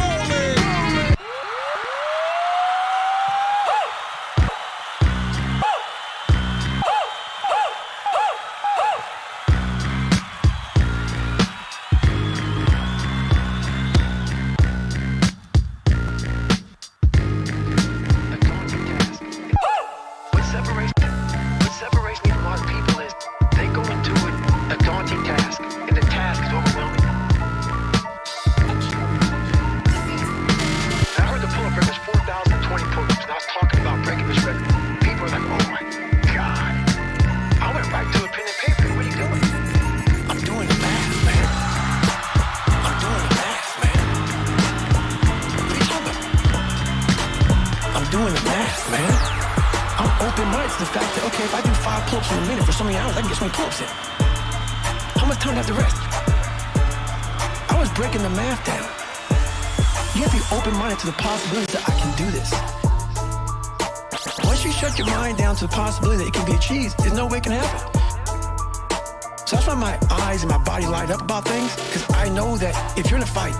To the possibility that I can do this. Once you shut your mind down to the possibility that it can be achieved, there's no way it can happen. So that's why my eyes and my body light up about things, because I know that if you're in a fight,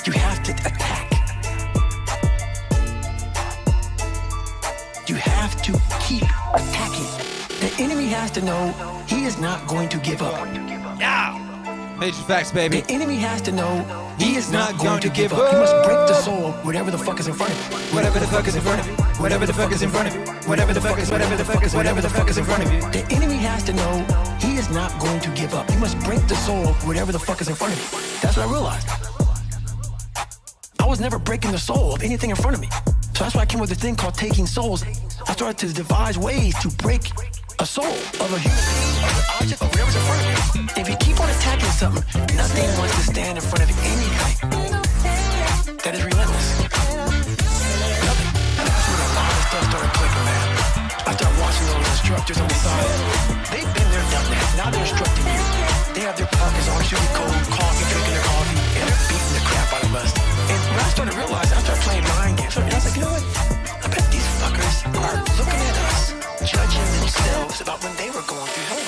you have to attack. You have to keep attacking. The enemy has to know he is not going to give up. Yeah. Major facts, baby. The enemy has to know he is not going to give up. He must break the soul of whatever the fuck is in front of him. Whatever the fuck is in front of you. Whatever the fuck is in front of you. Whatever the fuck is in front of you. The enemy has to know he is not going to give up. He must break the soul of whatever the fuck is in front of him. That's what I realized. I was never breaking the soul of anything in front of me. So that's why I came with this thing called taking souls. I started to devise ways to break a soul of a human being, of an object, of whatever's in front of me. If you keep on attacking something, nothing wants to stand in front of anything that is relentless. Nothing. That's when a lot of stuff started clicking, man. I started watching those instructors on the side. They've been there, done that. Now they're instructing you. They have their pockets on, shooting cold coffee, drinking their coffee, and they're beating the crap out of us. And when I started realizing, I started playing mind games. And I was like, you know what? I bet these fuckers are looking at us, judging themselves about when they were going through hell.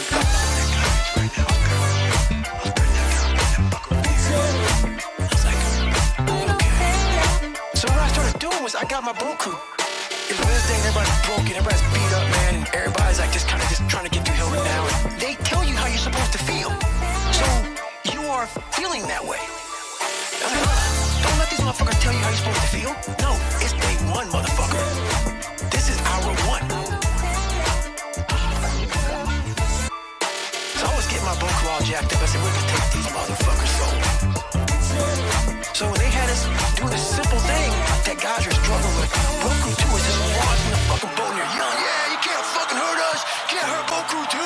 I got my boat crew. It's Wednesday and everybody's broken, everybody's beat up, man, and everybody's like just kind of just trying to get through hell now. And they tell you how you're supposed to feel. So you are feeling that way. I was like, don't let these motherfuckers tell you how you're supposed to feel. No, it's day one, motherfucker. This is hour one. So I was getting my boat crew all jacked up. I said, we're gonna take these motherfuckers' souls. So when they had us doing this simple thing that guys are struggling with, Boku 2 is just launching the fucking boat and you're yelling, yeah, you can't fucking hurt us, can't hurt Boku 2.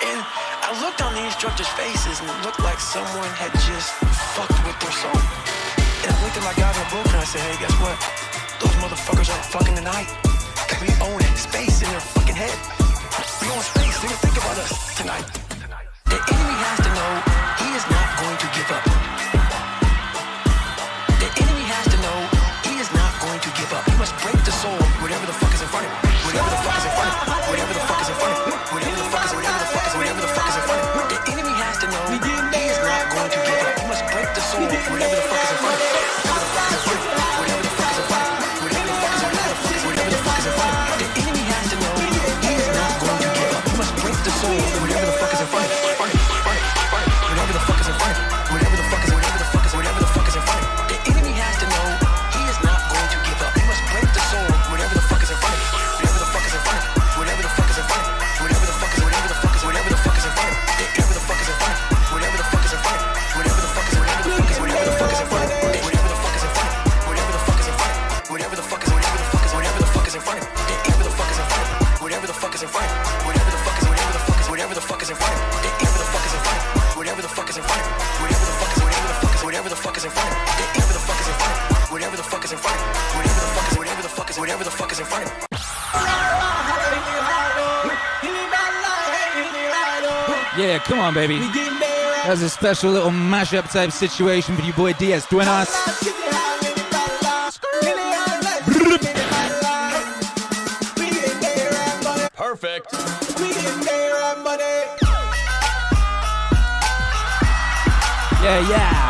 And I looked on the instructors' faces and it looked like someone had just fucked with their soul. And I looked at my guys in the boat and I said, hey, guess what? Those motherfuckers aren't fucking tonight. Cause we own space in their fucking head. We own space, they can think about us tonight. The enemy has to know he is not going to give up. He must break the soul, whatever the fuck is in front of him. Whatever the fuck is in front of him. Whatever the fuck is in front of him. Whatever the fuck is in front of him. The enemy has to know he is not going to give up. He must break the soul, whatever the fuck is in front of him. Whatever the fuck is in front of him. Whatever the fuck is in front of him. Yeah, come on, baby. That's a special little mashup type situation for you boy DS. Buenas. Perfect. Yeah, yeah.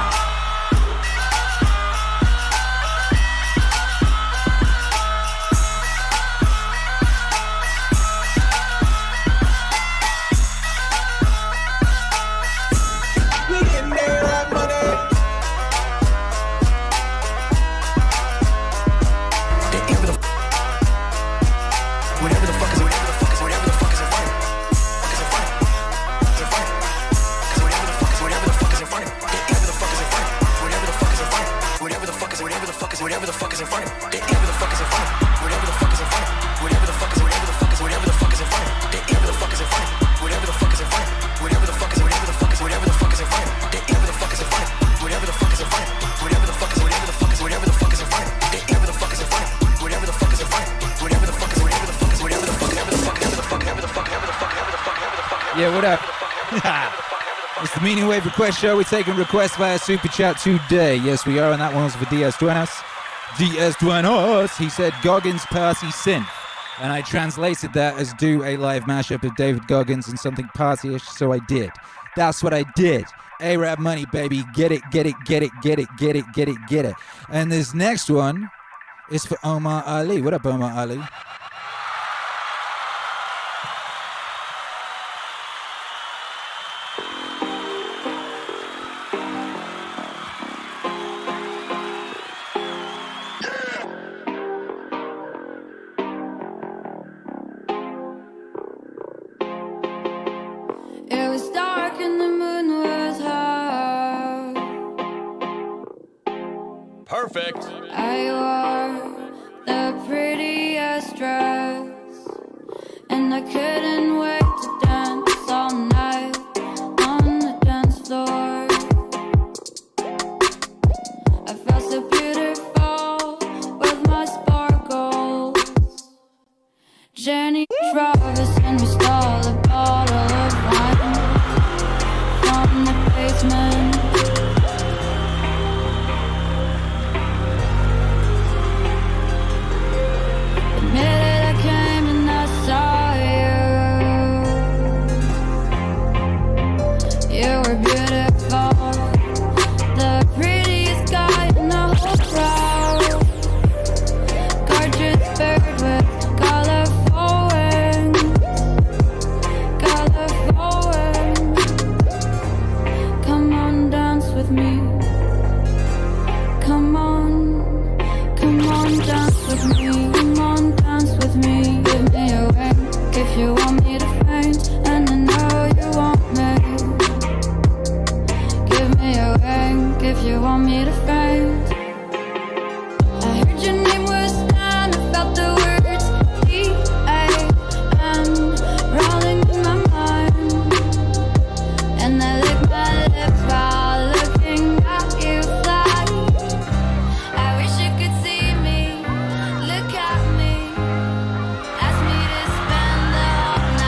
Yeah, what up? It's the Meaning Wave Request Show. We're taking requests via Super Chat today. Yes, we are, and that one was for DS Duenas. DS Duenas, he said Goggins Party Synth. And I translated that as do a live mashup of David Goggins and something partyish, so I did. That's what I did. A-Rap money, baby. Get it, get it, get it, get it, get it, get it, get it. And this next one is for Omar Ali. What up, Omar Ali? Perfect. I wore the prettiest dress, and I couldn't wait to dance all night on the dance floor. I felt so beautiful with my sparkles. Jenny Travis and we stole a bottle of wine from the basement. If you want me to faint, and I know you want me, give me a wink. If you want me to faint, I heard your name was down, I felt the words D-A-M rolling in my mind, and I licked my lips while looking at you fly. I wish you could see me, look at me, ask me to spend the whole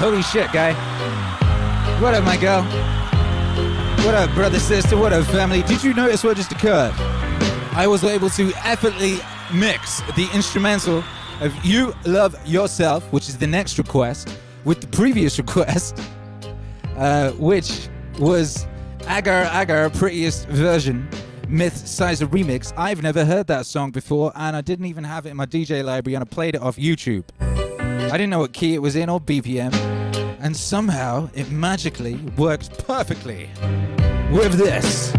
Holy shit, guy. What up, my girl? What up, brother, sister? What up, family? Did you notice what just occurred? I was able to effortlessly mix the instrumental of You Love Yourself, which is the next request, with the previous request, which was Agar Agar, Prettiest Version, Myth Sizer Remix. I've never heard that song before, and I didn't even have it in my DJ library, and I played it off YouTube. I didn't know what key it was in or BPM, and somehow it magically worked perfectly with this.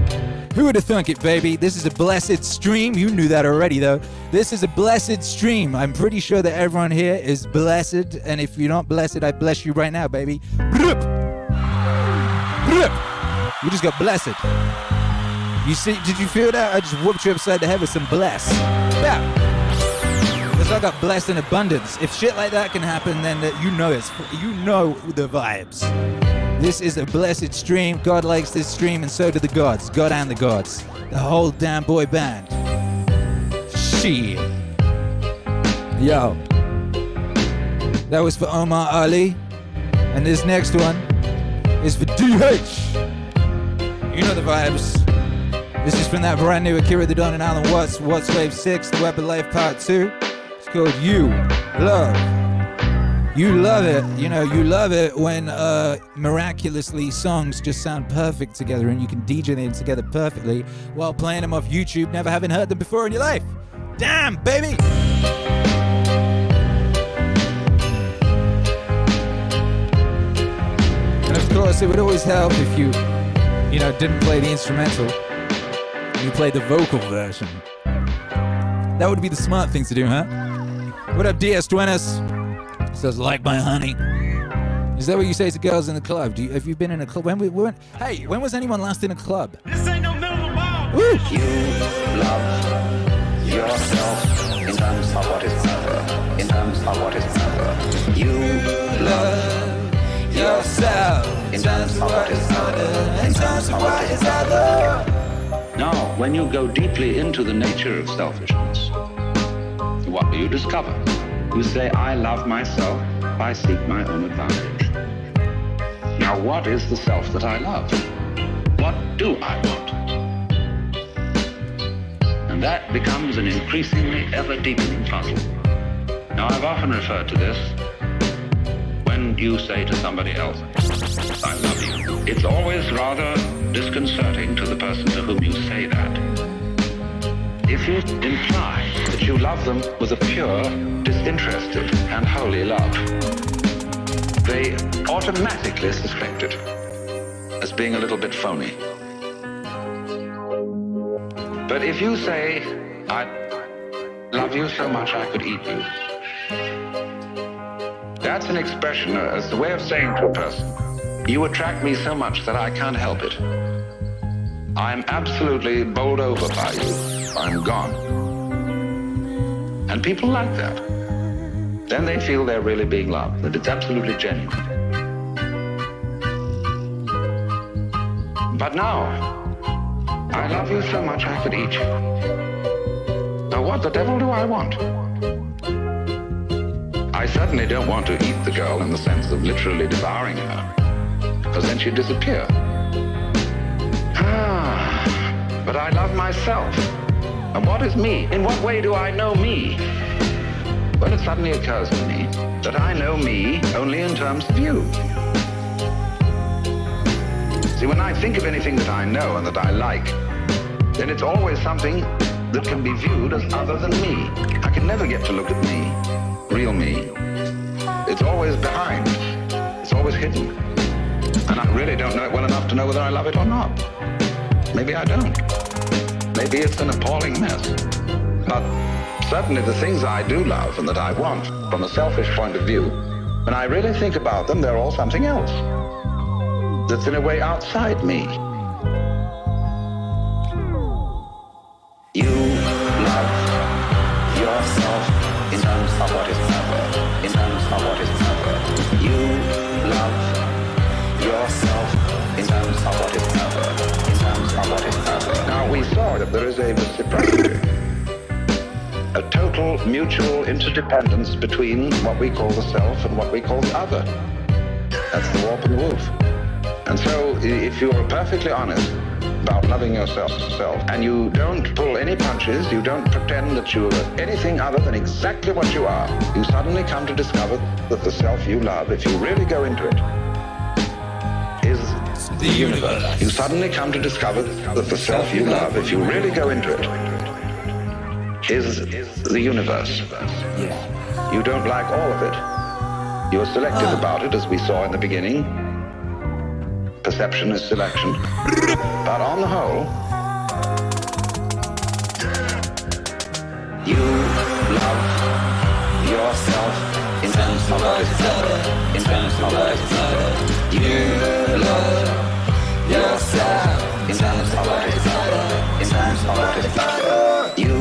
Who would have thunk it, baby? This is a blessed stream. You knew that already, though. This is a blessed stream. I'm pretty sure that everyone here is blessed, and if you're not blessed, I bless you right now, baby. You just got blessed. You see? Did you feel that? I just whooped you upside the head with some bless. Yeah. Because I got blessed in abundance. If shit like that can happen, then you know the vibes. This is a blessed stream. God likes this stream, and so do the gods. God and the gods. The whole damn boy band. Shit. Yo. That was for Omar Ali. And this next one is for DH. You know the vibes. This is from that brand new Akira the Don and Alan Watts Wave 6, The Web of Life Part 2. It's called You Love. You love it. You know, you love it when miraculously songs just sound perfect together and you can DJ them together perfectly while playing them off YouTube, never having heard them before in your life. Damn, baby! And of course, it would always help if you didn't play the instrumental. You played the vocal version. That would be the smart thing to do, huh? What up, DS Duenas? Says, like my honey. Is that what you say to girls in the club? Have you been in a club? When was anyone last in a club? This ain't no middle of the bar. You love yourself in terms of what is other. In terms of what is other. You love yourself in terms of what is other. In terms of what is other. Now, when you go deeply into the nature of selfishness, what do you discover? You say, I love myself, I seek my own advantage. Now, what is the self that I love? What do I want? And that becomes an increasingly ever-deepening puzzle. Now, I've often referred to this when you say to somebody else, I love you. It's always rather disconcerting to the person to whom you say that. If you imply that you love them with a pure, disinterested, and holy love, they automatically suspect it as being a little bit phony. But if you say, I love you so much I could eat you, that's an expression, as the way of saying to a person, you attract me so much that I can't help it. I'm absolutely bowled over by you. I'm gone. And people like that. Then they feel they're really being loved, that it's absolutely genuine. But now, I love you so much I could eat you. Now what the devil do I want? I certainly don't want to eat the girl in the sense of literally devouring her, because then she'd disappear. But I love myself. And what is me? In what way do I know me? Well, it suddenly occurs to me that I know me only in terms of you. See, when I think of anything that I know and that I like, then it's always something that can be viewed as other than me. I can never get to look at me, real me. It's always behind. It's always hidden. And I really don't know it well enough to know whether I love it or not. Maybe I don't. Maybe it's an appalling mess. But certainly the things I do love and that I want from a selfish point of view, when I really think about them, they're all something else that's in a way outside me. You love yourself in terms of what is other. In terms of what is other. You love yourself in terms of what is other. Now we saw that there is a reciprocity, a total mutual interdependence between what we call the self and what we call the other. That's the warp and the woof. And so if you're perfectly honest about loving yourself, and you don't pull any punches, you don't pretend that you're anything other than exactly what you are, you suddenly come to discover that the self you love, if you really go into it, is the universe. You suddenly come to discover that the self you love, if you really go into it, is the universe. Yeah. You don't like all of it. You're selective about it, as we saw in the beginning. Perception is selection. But on the whole, you love yourself in terms of what is better. In terms of what is better. You love yourself in terms of what is better. In terms of what is better. You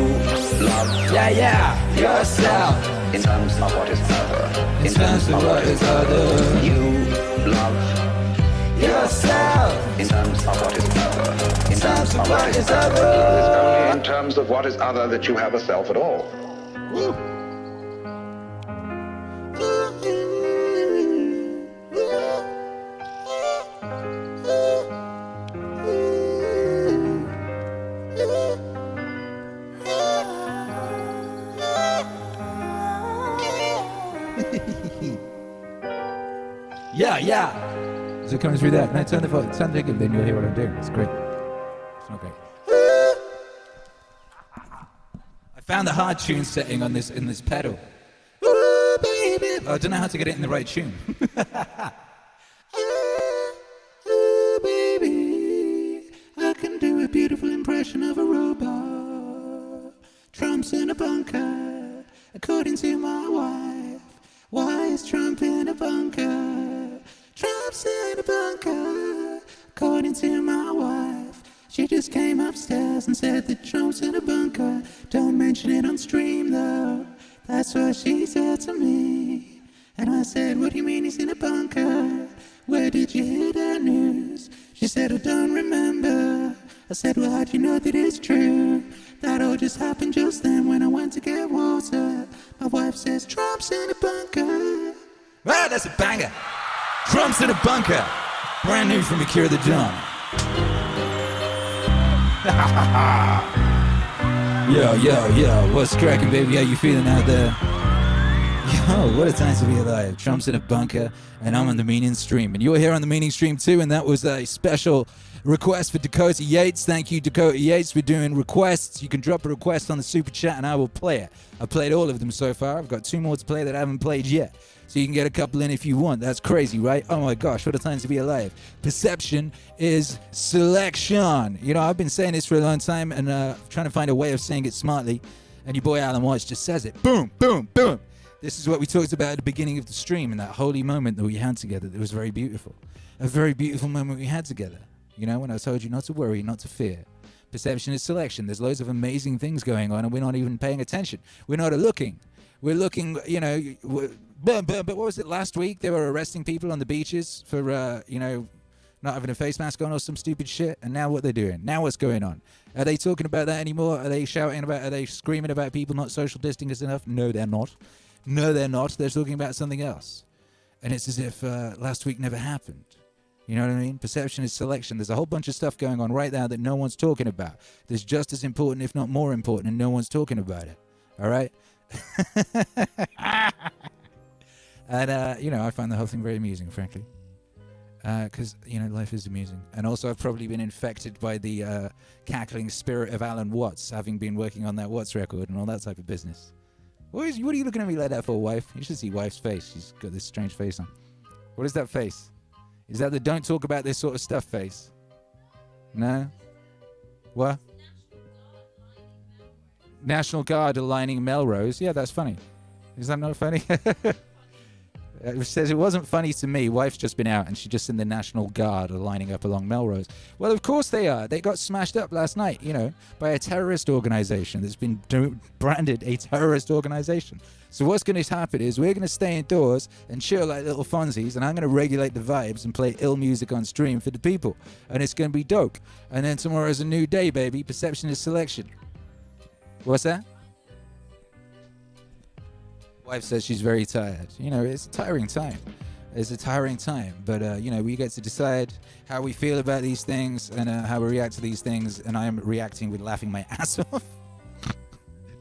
love yourself in terms of what is better. In terms of what is better. You love yourself in terms of what is other. In terms of what is other. It's only in terms of what is other that you have a self at all. Woo. Yeah. Is it coming through that? No, turn the volume. Sound good, then you'll hear what I'm doing. It's great. It's not great. I found the hard tune setting on this in this pedal. Ooh, baby. I don't know how to get it in the right tune. Ooh, baby, I can do a beautiful impression of a robot. Trump's in a bunker, according to my wife. Why is Trump in a bunker? Trump's in a bunker, according to my wife. She just came upstairs and said that Trump's in a bunker. Don't mention it on stream though, that's what she said to me. And I said, what do you mean he's in a bunker? Where did you hear that news? She said, I don't remember. I said, well, how'd you know that it's true? That all just happened just then when I went to get water. My wife says, Trump's in a bunker. Ah, that's a banger. Trump's in a bunker. Brand new from Akira the Don. Yo. What's cracking, baby? How you feeling out there? Yo, what a time to be alive. Trump's in a bunker, and I'm on the Meaning Stream. And you're here on the Meaning Stream too, and that was a special request for Dakota Yates. Thank you, Dakota Yates, for doing requests. You can drop a request on the super chat, and I will play it. I've played all of them so far. I've got 2 more to play that I haven't played yet. So you can get a couple in if you want. That's crazy, right? Oh my gosh, what a time to be alive. Perception is selection. You know, I've been saying this for a long time and trying to find a way of saying it smartly. And your boy Alan Watts just says it. Boom, boom, boom. This is what we talked about at the beginning of the stream, and that holy moment that we had together that was very beautiful. A very beautiful moment we had together. You know, when I told you not to worry, not to fear. Perception is selection. There's loads of amazing things going on, and we're not even paying attention. We're not looking. We're looking, you know, but what was it last week? They were arresting people on the beaches for, you know, not having a face mask on or some stupid shit. And now what they're doing? Now what's going on? Are they talking about that anymore? Are they shouting about, are they screaming about people not social distancing enough? No, they're not. No, they're not. They're talking about something else. And it's as if last week never happened. You know what I mean? Perception is selection. There's a whole bunch of stuff going on right now that no one's talking about. There's just as important, if not more important, and no one's talking about it. All right? And, you know, I find the whole thing very amusing, frankly. Because, you know, life is amusing. And also I've probably been infected by the cackling spirit of Alan Watts, having been working on that Watts record and all that type of business. What are you looking at me like that for, wife? You should see wife's face. She's got this strange face on. What is that face? Is that the don't talk about this sort of stuff face? No? What? National Guard aligning Melrose. Yeah, that's funny. Is that not funny? It says it wasn't funny to me. Wife's just been out and she's just in the National Guard lining up along Melrose. Well, of course they are. They got smashed up last night, you know, by a terrorist organization that's been branded a terrorist organization. So what's going to happen is we're going to stay indoors and chill like little Fonzies, and I'm going to regulate the vibes and play ill music on stream for the people. And it's going to be dope. And then tomorrow's a new day, baby. Perception is selection. What's that? Wife says she's very tired. You know, it's a tiring time. It's a tiring time, but we get to decide how we feel about these things and how we react to these things. And I'm reacting with laughing my ass off.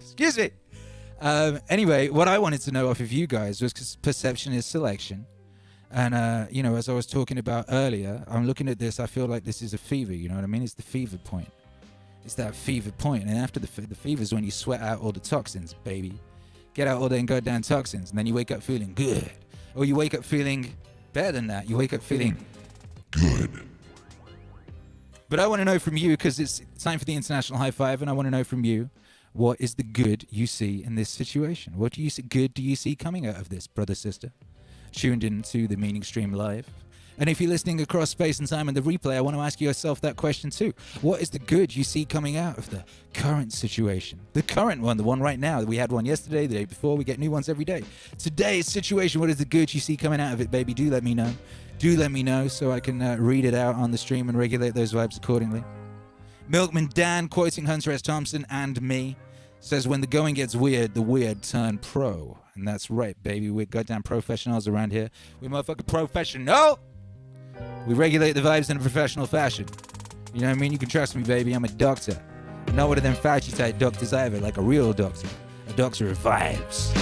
Excuse me. Anyway, what I wanted to know off of you guys was, because perception is selection. And, as I was talking about earlier, I'm looking at this, I feel like this is a fever, you know what I mean? It's the fever point. It's that fever point. And after the fever is when you sweat out all the toxins, baby. Get out all the goddamn toxins. And then you wake up feeling good. Or you wake up feeling better than that. You wake up feeling good. But I want to know from you, because it's time for the International High Five, and I want to know from you, what is the good you see in this situation? What good do you see coming out of this, brother, sister? Tuned into the Meaning Stream Live. And if you're listening across space and time in the replay, I want to ask yourself that question too. What is the good you see coming out of the current situation? The current one, the one right now. We had one yesterday, the day before. We get new ones every day. Today's situation, what is the good you see coming out of it, baby? Do let me know. Do let me know so I can read it out on the stream and regulate those vibes accordingly. Milkman Dan, quoting Hunter S. Thompson and me, says, when the going gets weird, the weird turn pro. And that's right, baby. We're goddamn professionals around here. We're motherfucking professional. We regulate the vibes in a professional fashion. You know what I mean? You can trust me, baby. I'm a doctor. Not one of them Fauci type doctors either, like a real doctor. A doctor of vibes.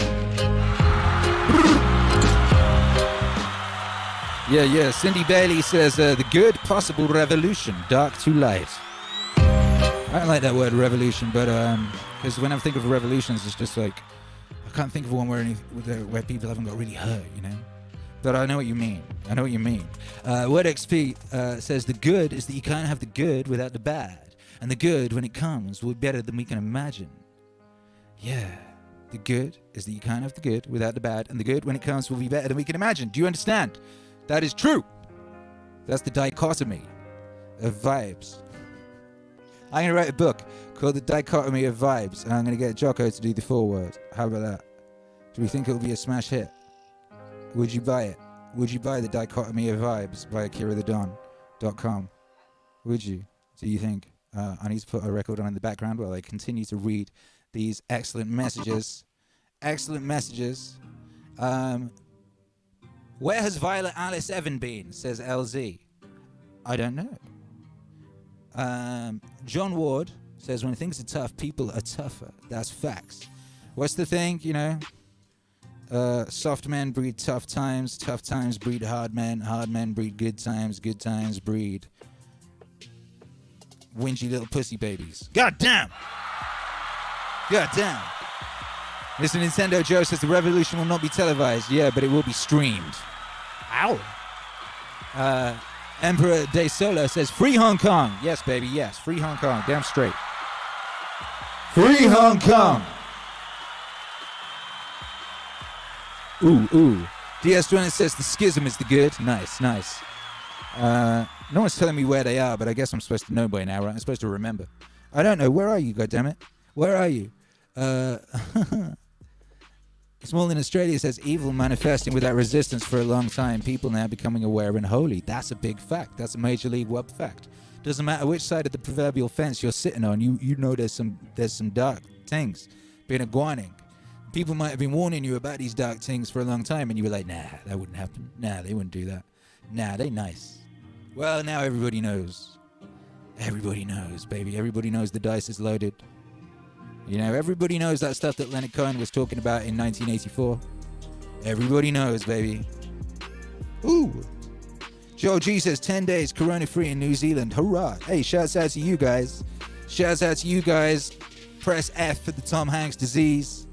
Yeah. Cindy Bailey says, the good possible revolution, dark to light. I don't like that word revolution, but because when I think of revolutions, it's just like, I can't think of one where people haven't got really hurt, you know? But I know what you mean. Word XP says the good is that you can't have the good without the bad. And the good, when it comes, will be better than we can imagine. Yeah. The good is that you can't have the good without the bad. And the good, when it comes, will be better than we can imagine. Do you understand? That is true. That's the dichotomy of vibes. I'm going to write a book called The Dichotomy of Vibes. And I'm going to get Jocko to do the foreword. How about that? Do we think it'll be a smash hit? Would you buy it? Would you buy The Dichotomy of Vibes by AkiraTheDon.com? Would you? Do you think? I need to put a record on in the background while I continue to read these excellent messages. Excellent messages. Where has Violet Alice Evan been? Says LZ. I don't know. John Ward says, when things are tough, people are tougher. That's facts. What's the thing, you know? Soft men breed tough times breed hard men breed good times breed whingy little pussy babies. God damn. Mr. Nintendo Joe says the revolution will not be televised. Yeah, but it will be streamed. Ow. Emperor De Sola says free Hong Kong. Yes, baby, yes. Free Hong Kong. Damn straight. Free Hong Kong. Ooh. DS20 says the schism is the good. Nice. No one's telling me where they are, but I guess I'm supposed to know by now, right? I'm supposed to remember. I don't know. Where are you, goddammit? Where are you? Small in Australia says evil manifesting without resistance for a long time. People now becoming aware and holy. That's a big fact. That's a major league wub fact. Doesn't matter which side of the proverbial fence you're sitting on. You know there's some dark things been iguaning. People might have been warning you about these dark things for a long time, and you were like, nah, that wouldn't happen. Nah, they wouldn't do that. Nah, they nice. Well, now everybody knows. Everybody knows, baby. Everybody knows the dice is loaded. You know, everybody knows that stuff that Leonard Cohen was talking about in 1984. Everybody knows, baby. Ooh. Joe G says 10 days corona-free in New Zealand. Hurrah. Hey, shouts out to you guys. Press F for the Tom Hanks disease.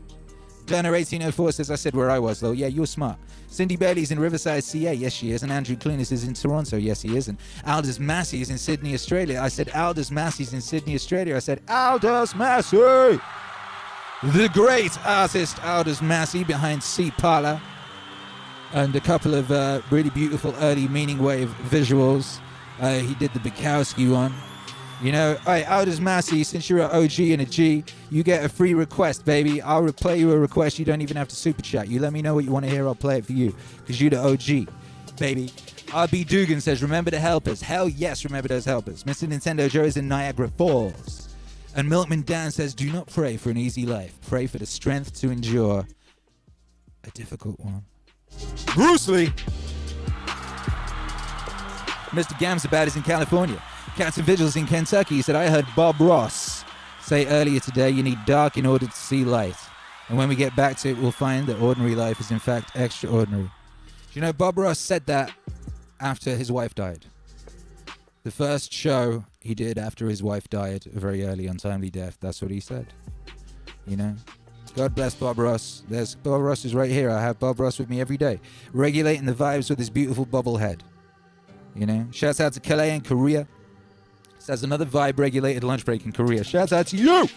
Gunner 1804 says, I said where I was, though. Yeah, you're smart. Cindy Bailey's in Riverside, CA. Yes, she is. And Andrew Clunas is in Toronto. Yes, he is. And Aldous Massey is in Sydney, Australia. I said Aldous Massey's in Sydney, Australia. I said Aldous Massey. The great artist Aldous Massey behind C Parlor. And a couple of really beautiful early MEANINGWAVE visuals. He did the Bukowski one. You know, hey, Aldous Massey, since you're an OG and a G, you get a free request, baby. I'll play you a request. You don't even have to super chat. You let me know what you want to hear. I'll play it for you because you're the OG, baby. RB Dugan says, remember to help us. Hell yes, remember those helpers. Mr. Nintendo Joe is in Niagara Falls. And Milkman Dan says, do not pray for an easy life. Pray for the strength to endure a difficult one. Bruce Lee. Mr. Gamzabat is in California. Captain Vigil's in Kentucky. He said, I heard Bob Ross say earlier today, you need dark in order to see light. And when we get back to it, we'll find that ordinary life is in fact extraordinary. Do you know, Bob Ross said that after his wife died. The first show he did after his wife died, a very early untimely death, that's what he said. You know? God bless Bob Ross. There's Bob Ross is right here. I have Bob Ross with me every day, regulating the vibes with his beautiful bubble head. You know? Shouts out to Calais in Korea. Says another vibe-regulated lunch break in Korea. Shouts out to you!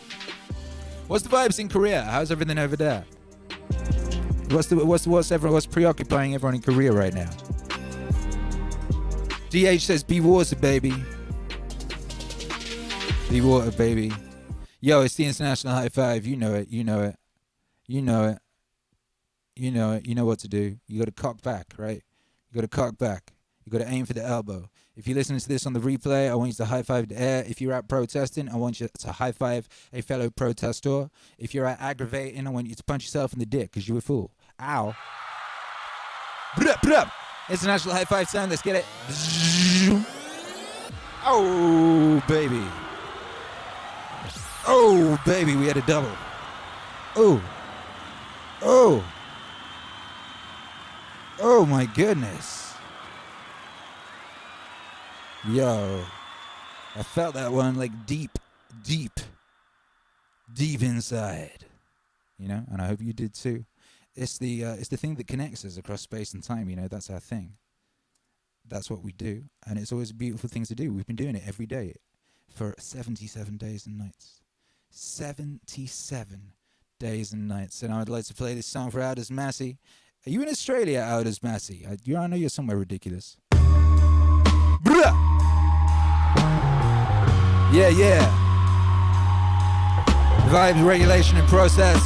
What's the vibes in Korea? How's everything over there? What's preoccupying everyone in Korea right now? DH says, be water, baby. Be water, baby. Yo, it's the International High Five. You know it. You know it. You know it. You know it. You know what to do. You got to cock back, right? You got to cock back. You got to aim for the elbow. If you're listening to this on the replay, I want you to high five the air. If you're out protesting, I want you to high five a fellow protestor. If you're out aggravating, I want you to punch yourself in the dick because you're a fool. Ow. Bruh, bruh. International high five sound. Let's get it. Oh, baby. Oh, baby. We had a double. Oh. Oh. Oh, my goodness. Yo, I felt that one like deep inside, you know, and I hope you did too. It's the thing that connects us across space and time, you know. That's our thing. That's what we do, and it's always a beautiful thing to do. We've been doing it every day for 77 days and nights. 77 days and nights, and I'd like to play this song for Aldous Massey. Are you in Australia, Aldous Massey? I know you're somewhere ridiculous. Bruh! Yeah, yeah. Vibes, regulation, and process.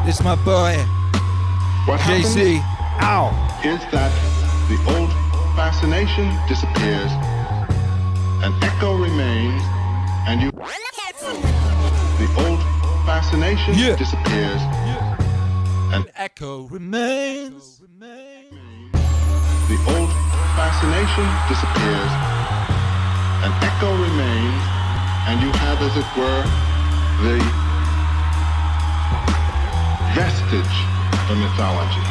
This is my boy, what JC. Ow. Is that the old fascination disappears, an echo remains, and you. The old fascination disappears, an echo remains. The old fascination disappears, an echo remains, and you have, as it were, the vestige of mythology.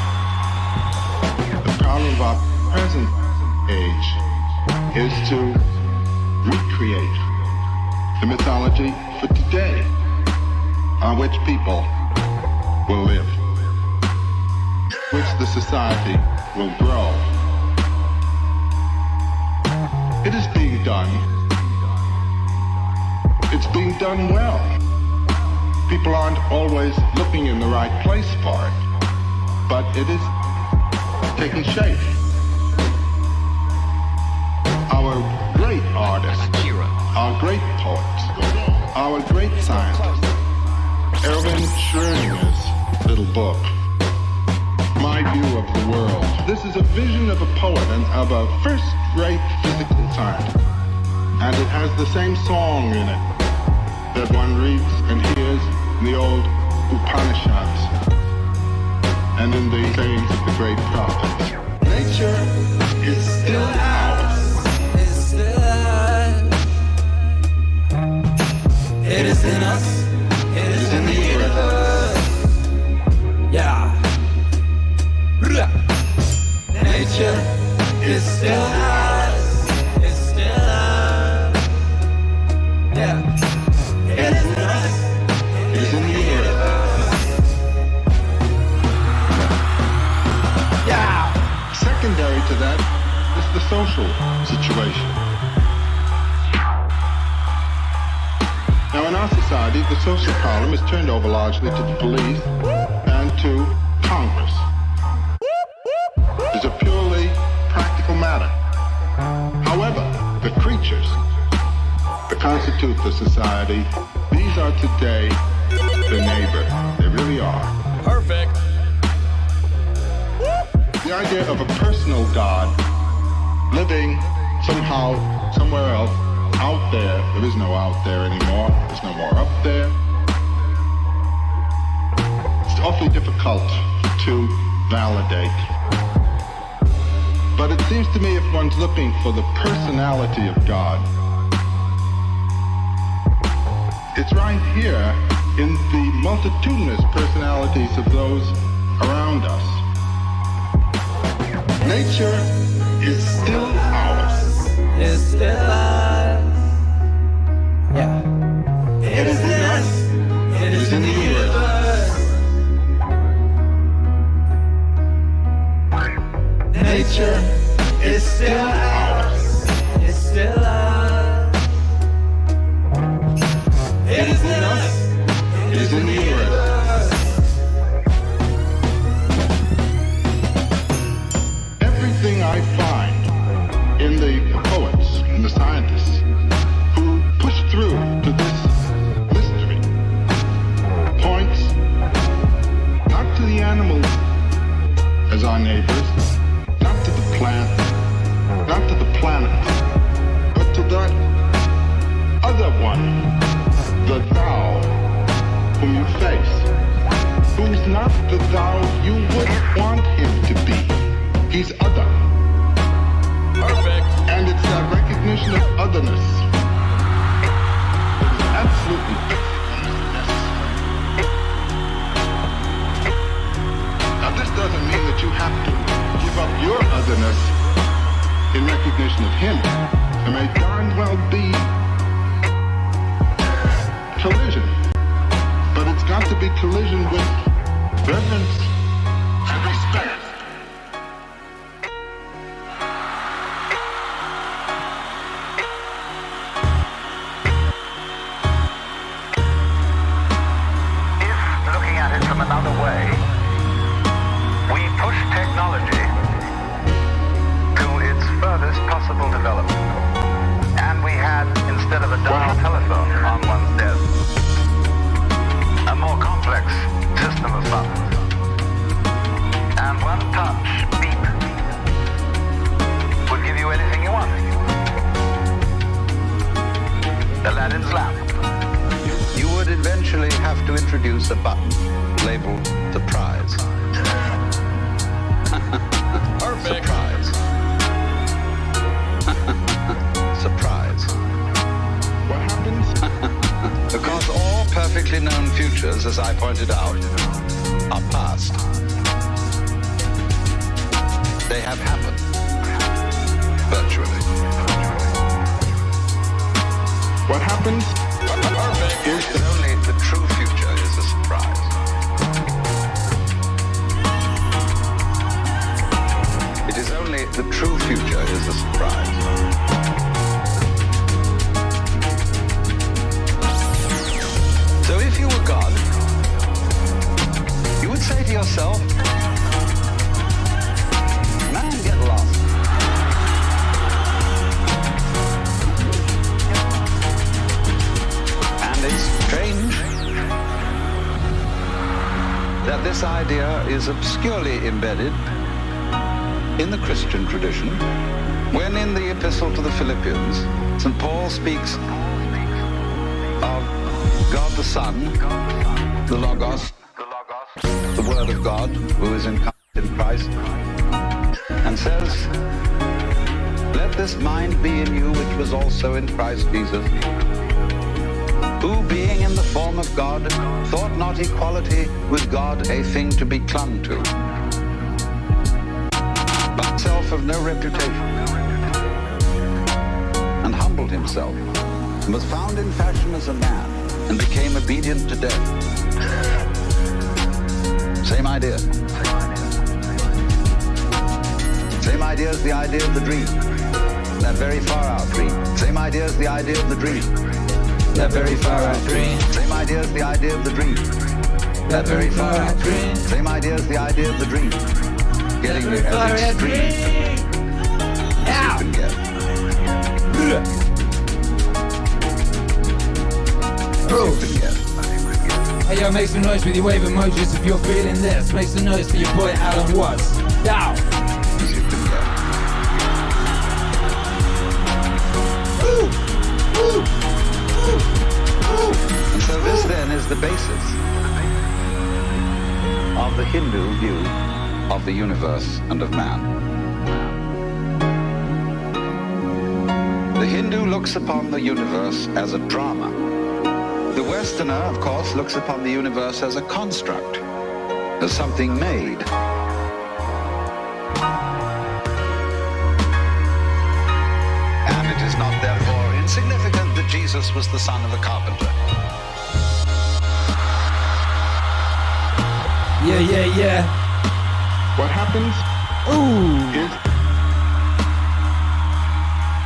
The problem of our present age is to recreate the mythology for today, on which people will live, which the society will grow. It is being done. It's being done well. People aren't always looking in the right place for it, but it is taking shape. Our great artists, Akira, our great poets, our great scientists, Erwin Schrödinger's little book, My View of the World. This is a vision of a poet and of a first-rate physical scientist. And it has the same song in it that one reads and hears in the old Upanishads and in the sayings of the great prophets. Nature is still ours. It's still ours. It is in us. It is in the universe. Yeah. Nature is still ours. It's still ours. Yeah. It is in us. It is in the universe. Yeah. Secondary to that is the social situation. Now in our society, the social problem is turned over largely to the police and to Congress. It's a purely practical matter. However, the creatures that constitute the society, these are today the neighbor. They really are. Perfect. The idea of a personal God living somehow, somewhere else, out there. There is no out there anymore. There's no more up there. It's awfully difficult to validate. But it seems to me if one's looking for the personality of God, it's right here in the multitudinous personalities of those around us. Nature is still ours. It's still ours. Yeah. It is in us. It is in the universe. Nature is still ours. It's still ours. It is in us. It is in the universe. Everything I find in the poets and the scientists who push through to this mystery points not to the animals as our neighbors, not to the plant, not to the planet, but to that other one, the thou whom you face, who's not the thou you would want him to be. He's other. Perfect. And it's that recognition of otherness that is absolutely necessary. Now this doesn't mean that you have to give up your otherness in recognition of him. There may darn well be collision, but it's got to be collision with reverence and respect. Looking at it from another way, we push technology to its furthest possible development. And we had, instead of a dial telephone on one's desk, a more complex system of buttons. And one touch, beep, would give you anything you want. Aladdin's lamp. You would eventually have to introduce a button labeled surprise. Perfect. Surprise. Surprise. What happens? Because all perfectly known futures, as I pointed out, are past. They have happened. Virtually. What happens? It is only the true future is a surprise. It is only the true future is a surprise. So if you were God, you would say to yourself, man, get lost. And it's strange that this idea is obscurely embedded in the Christian tradition, when in the Epistle to the Philippians, St. Paul speaks of God the Son, the Logos, the Word of God, who is incarnate in Christ, and says, let this mind be in you which was also in Christ Jesus, who being in the form of God, thought not equality with God a thing to be clung to, but self of no reputation, and humbled himself, and was found in fashion as a man, and became obedient to death. Same idea. Same idea as the idea of the dream. That very far out dream. Same idea as the idea of the dream. That very far out dream. Same idea as the idea of the dream. That very far out dream. Same idea as the idea of the dream. Getting you as extreme as you can get. Hey yo, make some noise with your wave emojis if you're feeling this. Make some noise for your boy Alan Watts. Down. And so this then is the basis of the Hindu view of the universe and of man. Hindu looks upon the universe as a drama. The Westerner, of course, looks upon the universe as a construct, as something made. And it is not therefore insignificant that Jesus was the son of a carpenter. Yeah, yeah, yeah. What happens? Ooh.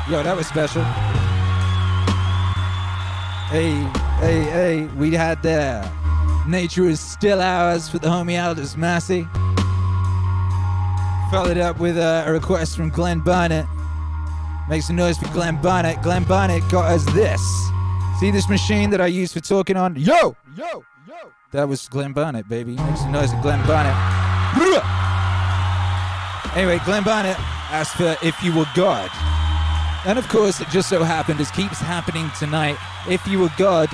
Yo, that was special. Hey, we had there. Nature is Still Ours for the homie Aldous Massey. Followed up with a request from Glenn Barnett. Make some noise for Glenn Barnett. Glenn Barnett got us this. See this machine that I use for talking on? Yo! That was Glenn Barnett, baby. Make some noise for Glenn Barnett. Anyway, Glenn Barnett asked for If You Were God. And of course, it just so happened, as keeps happening tonight, If You Were God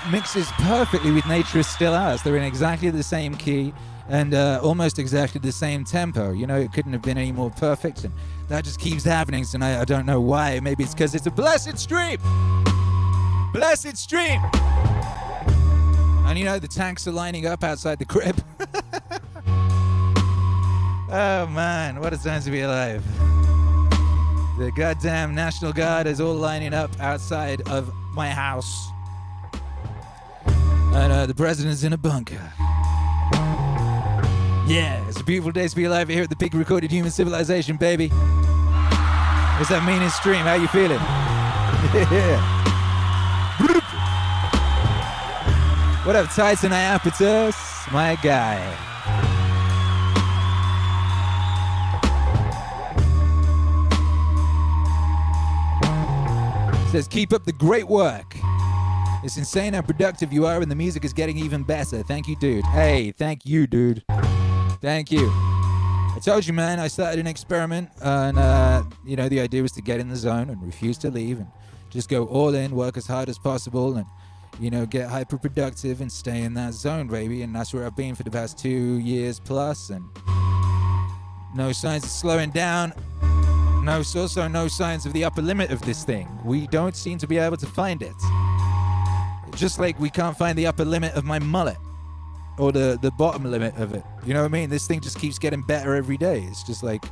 mixes perfectly with Nature is Still Ours. They're in exactly the same key and almost exactly the same tempo. You know, it couldn't have been any more perfect, and that just keeps happening tonight. I don't know why. Maybe it's because it's a blessed stream. Blessed stream. And you know, the tanks are lining up outside the crib. Oh man, what a time to be alive. The goddamn National Guard is all lining up outside of my house. And the president's in a bunker. Yeah, it's a beautiful day to be alive here at the Big Recorded Human Civilization, baby. What's that meaning stream? How you feeling? Yeah. What up, Tyson Iapetus? My guy. Says, keep up the great work. It's insane how productive you are, and the music is getting even better. Thank you, dude. Hey, thank you, dude. Thank you. I told you, man, I started an experiment, and, you know, the idea was to get in the zone and refuse to leave and just go all in, work as hard as possible, and, you know, get hyper productive and stay in that zone, baby. And that's where I've been for the past 2 years plus, and no signs of slowing down. No, also no signs of the upper limit of this thing. We don't seem to be able to find it. Just like we can't find the upper limit of my mullet. Or the bottom limit of it. You know what I mean? This thing just keeps getting better every day. It's just like,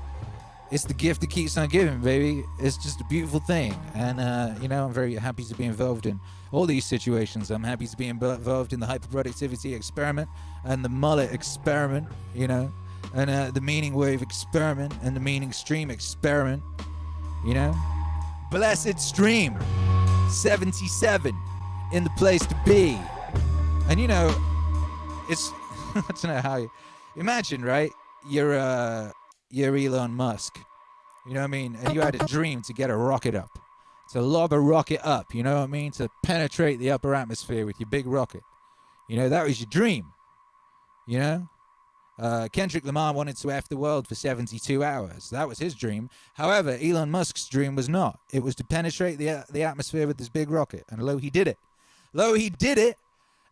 it's the gift that keeps on giving, baby. It's just a beautiful thing. And, you know, I'm very happy to be involved in all these situations. I'm happy to be involved in the hyperproductivity experiment and the mullet experiment, you know. And the meaning wave experiment and the meaning stream experiment, you know. Blessed stream 77 in the place to be. And you know, it's I don't know how you imagine, right? You're Elon Musk, you know what I mean, and you had a dream to get a rocket up, to lob a rocket up, you know what I mean, to penetrate the upper atmosphere with your big rocket. You know, that was your dream, you know. Kendrick Lamar wanted to F the world for 72 hours. That was his dream. However, Elon Musk's dream was not. It was to penetrate the atmosphere with this big rocket. And lo, he did it. Lo, he did it.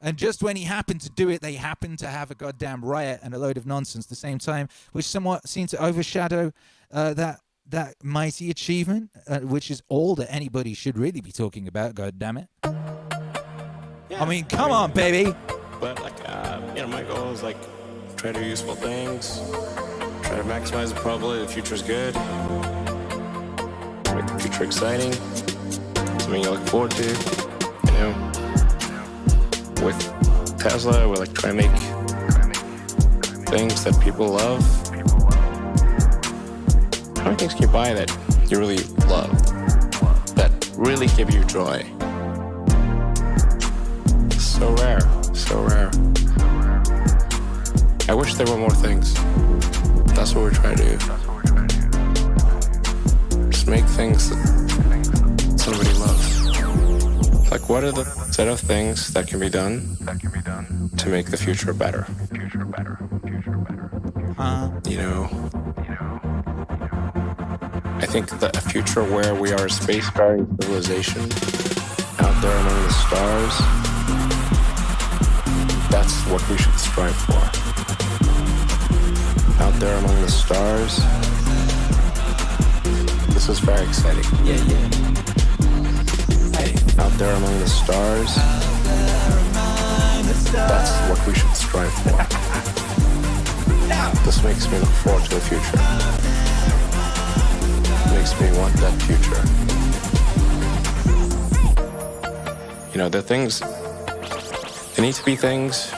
And just when he happened to do it, they happened to have a goddamn riot and a load of nonsense at the same time, which somewhat seemed to overshadow that mighty achievement, which is all that anybody should really be talking about, goddammit. Yeah, I mean, come on, baby. But, like, you know, my goal is, like, try to do useful things, try to maximize the probability the future's good, make the future exciting, something you look forward to, you know. With Tesla, we're like trying to make things that people love. How many things can you buy that you really love, that really give you joy? So rare, so rare. I wish there were more things. That's what we're trying to do. Just make things that somebody loves. Like, what are the set of things that can be done to make the future better? You know, I think that a future where we are a spacefaring civilization out there among the stars, that's what we should strive for. Out there among the stars. This is very exciting. Yeah. Out there among the stars. That's what we should strive for. This makes me look forward to the future. Makes me want that future. You know, there are things, there need to be things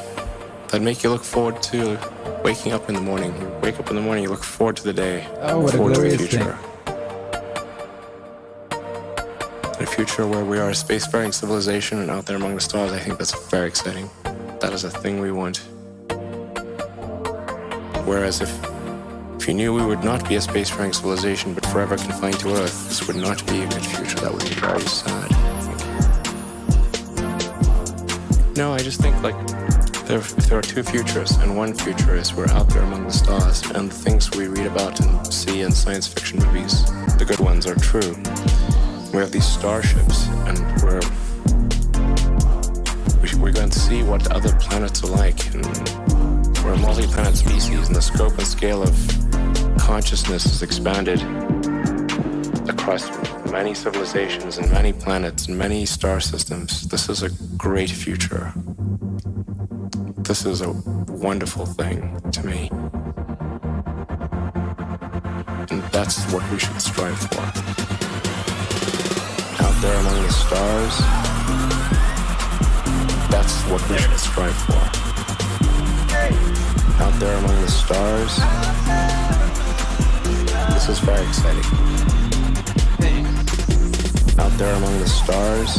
that make you look forward to waking up in the morning. You wake up in the morning, you look forward to the day. Oh, what a forward to the glorious future. A future where we are a spacefaring civilization and out there among the stars, I think that's very exciting. That is a thing we want. Whereas if you knew we would not be a spacefaring civilization but forever confined to Earth, this would not be a good future. That would be very sad. No, I just think like if there are two futures, and one future is we're out there among the stars and the things we read about and see in science fiction movies, the good ones, are true. We have these starships, and we're going to see what other planets are like, and we're a multi-planet species, and the scope and scale of consciousness is expanded across many civilizations and many planets and many star systems. This is a great future. This is a wonderful thing to me. And that's what we should strive for. Out there among the stars, that's what we should strive for. Out there among the stars, this is very exciting. Out there among the stars,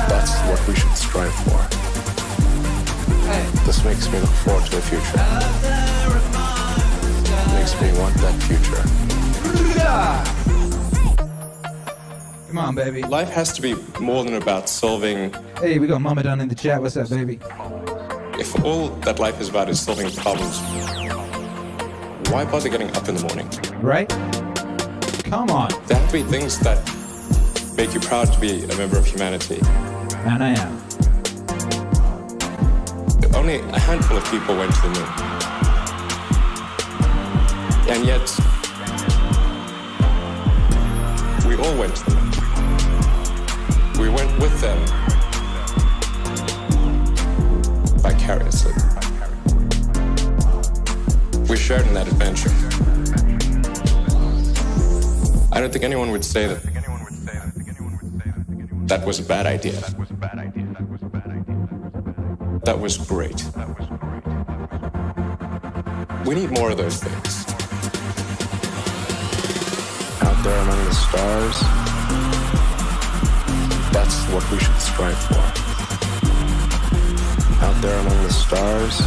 that's what we should strive for. This makes me look forward to the future. Makes me want that future. Come on, baby. Life has to be more than about solving. Hey, we got Mama down in the chat. What's up, baby? If all that life is about is solving problems, why bother getting up in the morning? Right? Come on. There have to be things that make you proud to be a member of humanity. And I am. Only a handful of people went to the moon. And yet, we all went to the moon. We went with them vicariously. We shared in that adventure. I don't think anyone would say that that was a bad idea. That was great. We need more of those things. Out there among the stars, that's what we should strive for. Out there among the stars,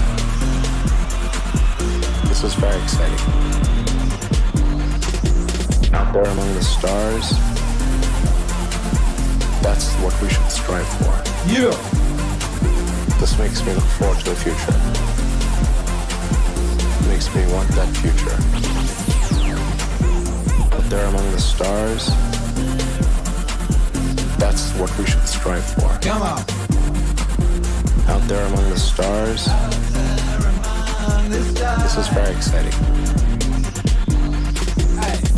this is very exciting. Out there among the stars, that's what we should strive for. Yeah! This makes me look forward to the future. Makes me want that future. Out there among the stars, that's what we should strive for. Come on. Out there among the stars, this is very exciting.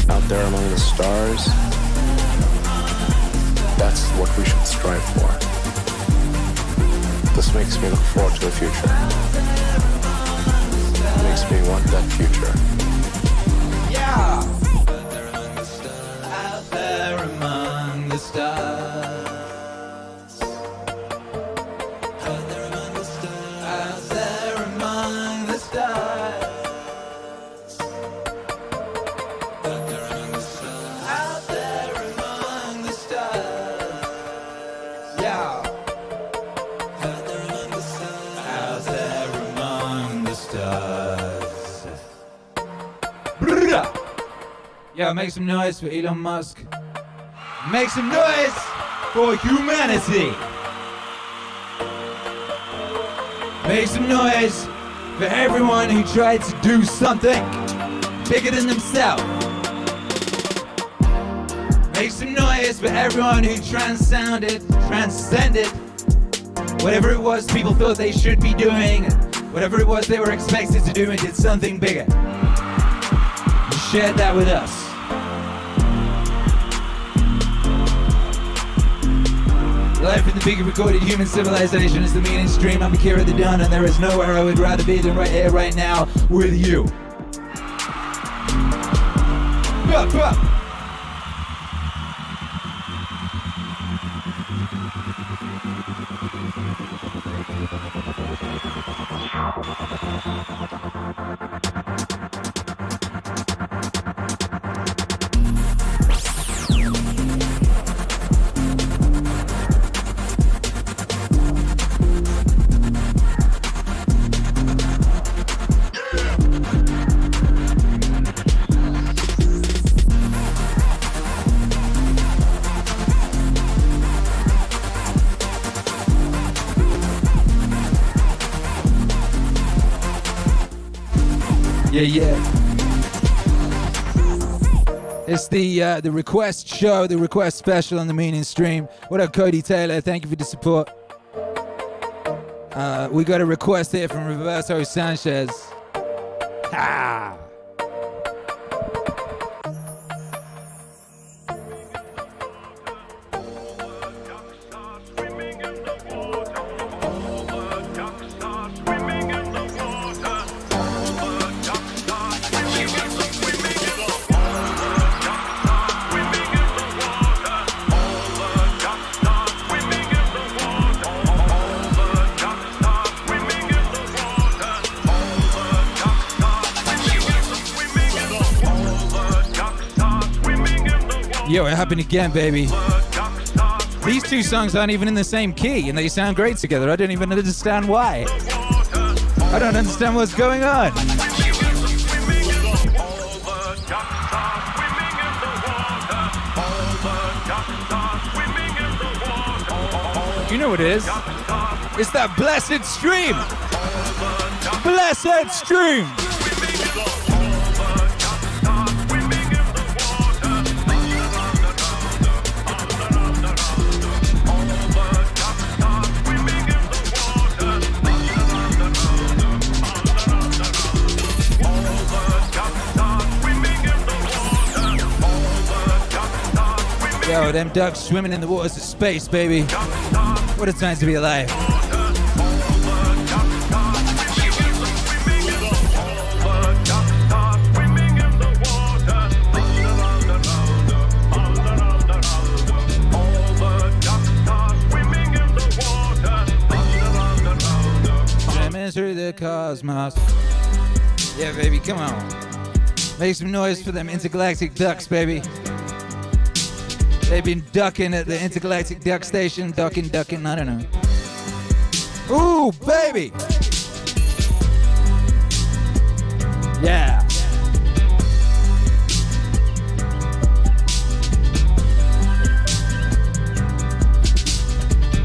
Out there among the stars, that's what we should strive for. This makes me look forward to the future. Makes me want that future. Yeah! Out there among the stars. Out there among the stars. Out there among the stars. Out there among the stars. Out there among the stars. Yeah! Yeah, make some noise for Elon Musk. Make some noise for humanity. Make some noise for everyone who tried to do something bigger than themselves. Make some noise for everyone who transcended whatever it was people thought they should be doing, whatever it was they were expected to do, and did something bigger. You shared that with us. big recorded human civilization. It's the meaning stream. I'm Akira the Don, and there is nowhere I would rather be than right here, right now, with you. Yeah. It's the request show, the request special on the Meaning stream. What up, Cody Taylor? Thank you for the support. We got a request here from Roberto Sanchez. Ha! Yo, it happened again, baby. These two songs aren't even in the same key, and they sound great together. I don't even understand why. I don't understand what's going on. You know what it is? It's that blessed stream. Blessed stream. Yo, them ducks swimming in the waters of space, baby. What a time to be alive. Swimming through the cosmos. Yeah, baby, come on. Make some noise for them intergalactic ducks, baby. They've been ducking at the intergalactic duck station. Ducking, I don't know. Ooh, baby! Yeah.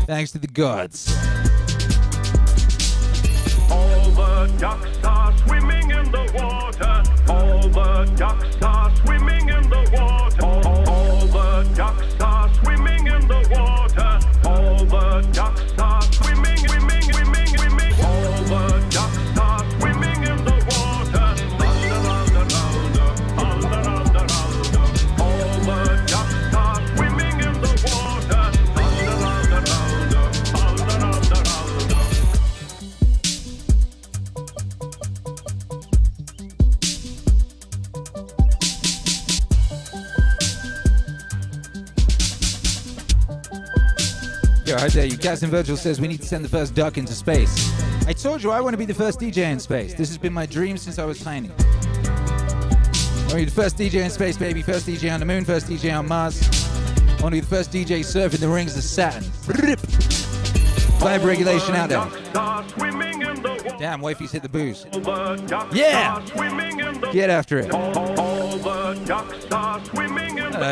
Thanks to the gods. All the ducks are swimming in the water. All the ducks are swimming in the water. All the ducks are swimming in the water. All the ducks are swimming, swimming, swimming, swimming. All the ducks are swimming in the water. All the ducks are swimming in the water. Yo, how dare you? Captain Virgil says we need to send the first duck into space. I told you I want to be the first DJ in space. This has been my dream since I was tiny. I want to be the first DJ in space, baby. First DJ on the moon, first DJ on Mars. I want to be the first DJ surfing the rings of Saturn. Vibe regulation out there. Damn, wifey's hit the booze. Yeah! Get after it.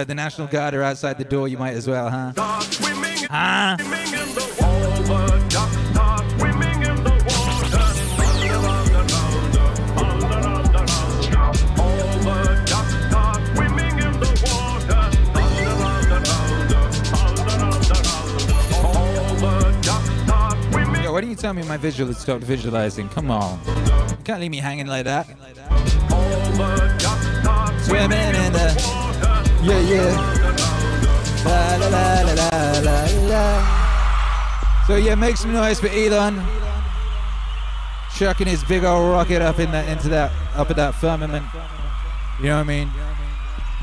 The National Guard are outside the door. You might as well, huh? Huh? Yo, why don't you tell me my visual has stopped visualizing? Come on. You can't leave me hanging like that. Swimming in the... Yeah. La la la la la la la. So yeah, make some noise for Elon. Chucking his big old rocket up in that up at that firmament. You know what I mean?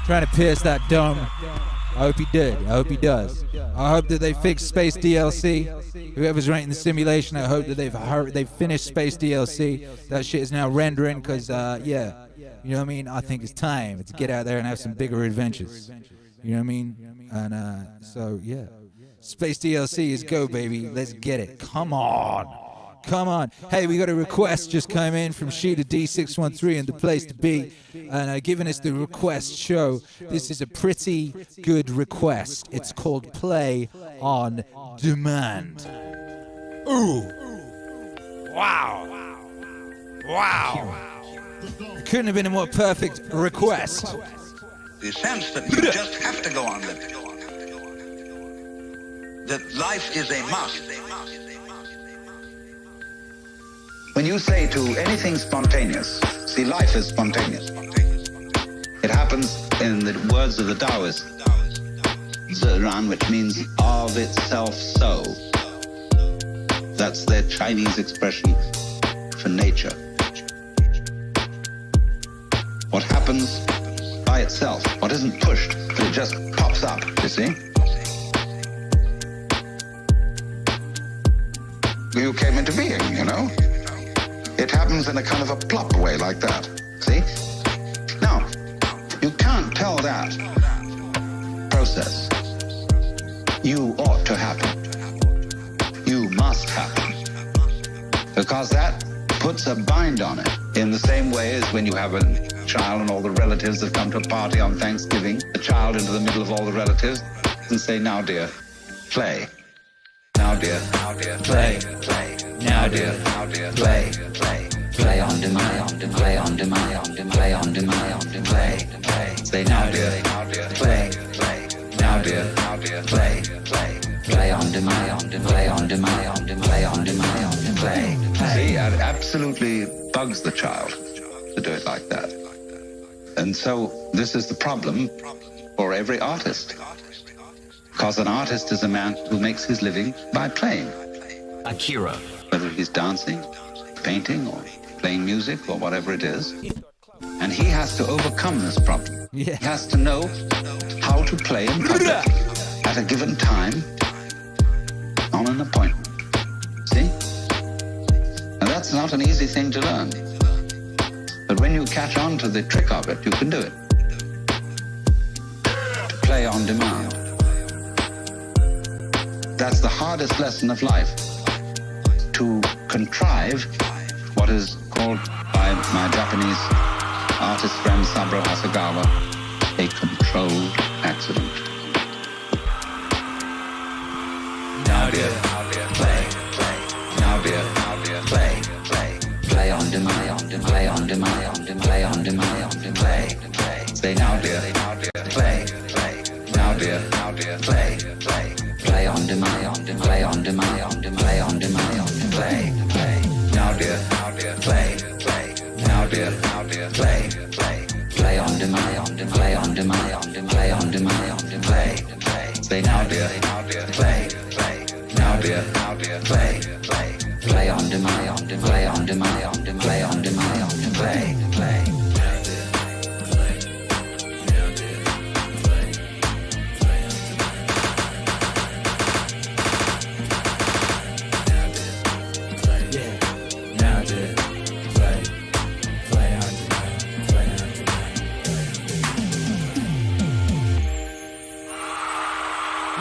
Trying to pierce that dome. I hope he did. I hope he does. I hope that they fix Space DLC. Whoever's writing the simulation, I hope that they've finished Space DLC. That shit is now rendering because, yeah, you know what I mean? I think it's time to get out there and have some bigger adventures. You know what I mean? And so, yeah. Space DLC is go, baby. Let's get it. Come on. Come on. Hey, we got a request just came in from Sheeta D613 and the place to be. And giving us the request show. This is a pretty good request. It's called Play on Demand. Ooh. Wow. Wow. It couldn't have been a more perfect request. The sense that you just have to go on living. That life is a must. When you say to anything spontaneous, see, life is spontaneous. It happens, in the words of the Taoists, Ziran, which means of itself so. That's their Chinese expression for nature. What happens by itself, what isn't pushed, but it just pops up, you see? You came into being, you know? It happens in a kind of a plop way like that. See? Now, you can't tell that process. You ought to happen. You must happen. Because that puts a bind on it. In the same way as when you have a child and all the relatives have come to a party on Thanksgiving, the child into the middle of all the relatives and say, now dear, play. Now dear, play. Now dear, play. Play on demand, play on demand, play on demand, play. Say now dear, play. Now dear, play. Play on demand, play on demand, play on demand, play. See, it absolutely bugs the child to do it like that. And so this is the problem for every artist. Because an artist is a man who makes his living by playing. Akira. Whether he's dancing, painting, or playing music, or whatever it is. And he has to overcome this problem. Yeah. He has to know how to play in public at a given time on an appointment. See? Now that's not an easy thing to learn. But when you catch on to the trick of it, you can do it. To play on demand. That's the hardest lesson of life. To contrive what is called by my Japanese artist friend Saburo Hasegawa a controlled accident. Now dear, play. Now dear, play. Play on demand, play on demand, play on demand, play. Say now dear, play. Now dear, play. Play on demand, play on demand, play on demand, play. Now dear, play. Now dear, play. Play on demand, play on demand, play on demand, play. Say now dear, play. Now dear, play. Play on demand, play on demand, play on demand, play.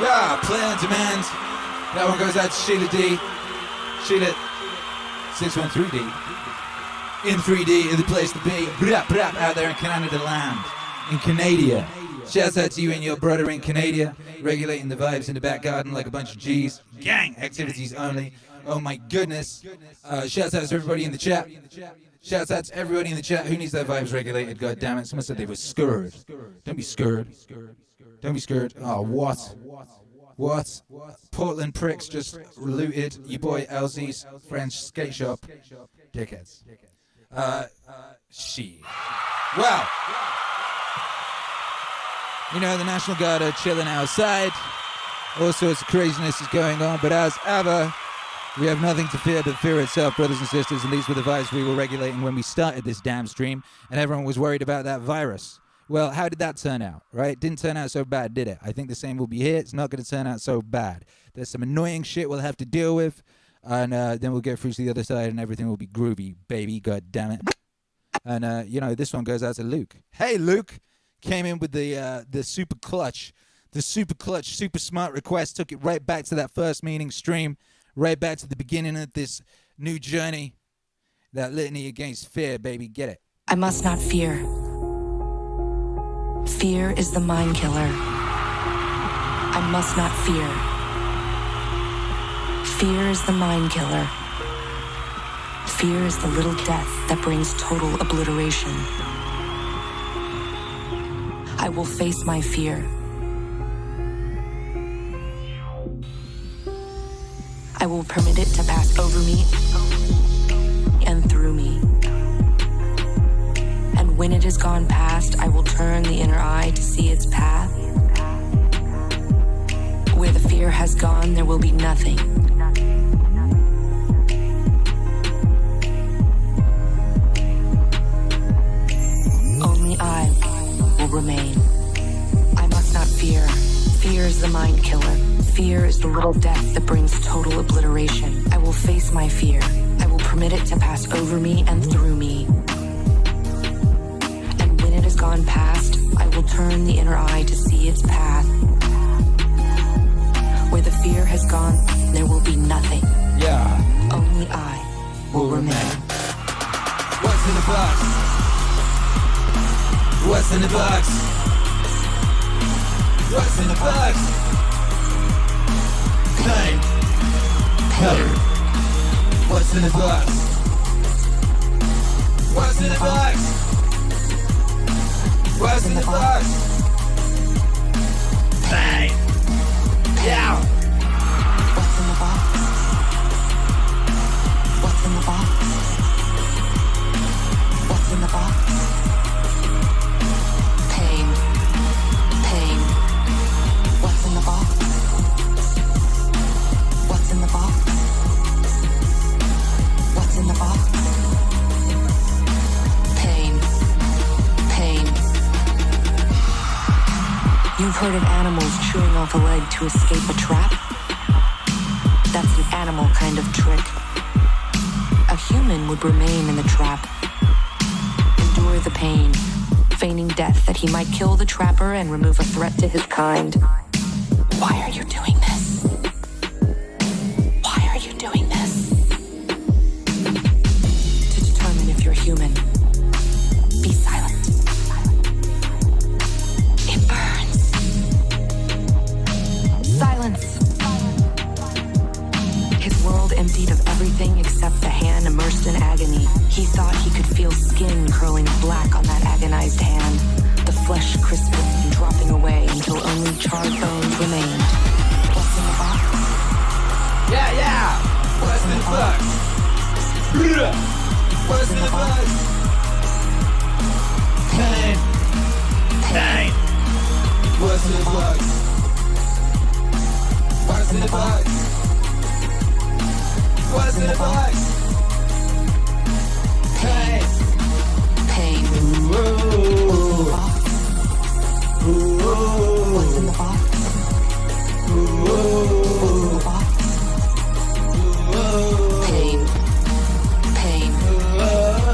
Yeah, play on demand. That one goes out to Sheila D. Sheila 613D. In 3D, in the place to be. Brap, brap, out there in Canada land. In Canada. Shouts out to you and your brother in Canada. Regulating the vibes in the back garden like a bunch of G's. Gang activities only. Oh my goodness. Shouts out to everybody in the chat. Shouts out to everybody in the chat. Who needs their vibes regulated? God damn it. Someone said they were scared. Don't be scared. Don't be scared. Oh, what? What? Portland pricks just looted your boy LZ's French skate shop. Dickheads. Well, you know, the National Guard are chilling outside. All sorts of craziness is going on, but as ever, we have nothing to fear but fear itself, brothers and sisters, and these were the vibes we were regulating when we started this damn stream, and everyone was worried about that virus. Well, how did that turn out, right? Didn't turn out so bad, did it? I think the same will be here. It's not going to turn out so bad. There's some annoying shit we'll have to deal with, and then we'll get through to the other side, and everything will be groovy, baby, god damn it. And, this one goes out to Luke. Hey, Luke! Came in with the super clutch, super smart request, took it right back to that first meaning stream, right back to the beginning of this new journey, that litany against fear, baby, get it. I must not fear. Fear is the mind killer. I must not fear. Fear is the mind killer. Fear is the little death that brings total obliteration. I will face my fear. I will permit it to pass over me and through me. And when it has gone past, I will turn the inner eye to see its path. Where the fear has gone, there will be nothing. Only I will remain. I must not fear. Fear is the mind killer. Fear is the little death that brings total obliteration. I will face my fear. I will permit it to pass over me and through me. And when it has gone past, I will turn the inner eye to see its path. Where the fear has gone, there will be nothing. Yeah. Only I will remain. What's in the box? What's in the box? What's in the box? Pain. Pain. What's in the box? What's in the box? What's in the box? Pain. Yeah. What's in the box? What's in the box? What's in the box? Pain. Pain. What's in the box? What's in the box? What's in the box? Pain. Pain. You've heard of animals chewing off a leg to escape a trap? That's an animal kind of trick. A human would remain in the trap, endure the pain, feigning death that he might kill the trapper and remove a threat to his kind. Why are you doing this? Why are you doing this? To determine if you're human, be silent. It burns. Silence. His world emptied of everything except the hand immersed in agony. He thought he could feel skin curling black on that agonized hand, the flesh crisping and dropping away until only charred bones remained. What's in the box? Yeah, yeah! What's in the box? What's in the box? Pain. Pain. What's in the box? What's in the box? What's in the box? Pain. Pain. Whoa. What's in the box? What's in the box? Pain. Pain. What's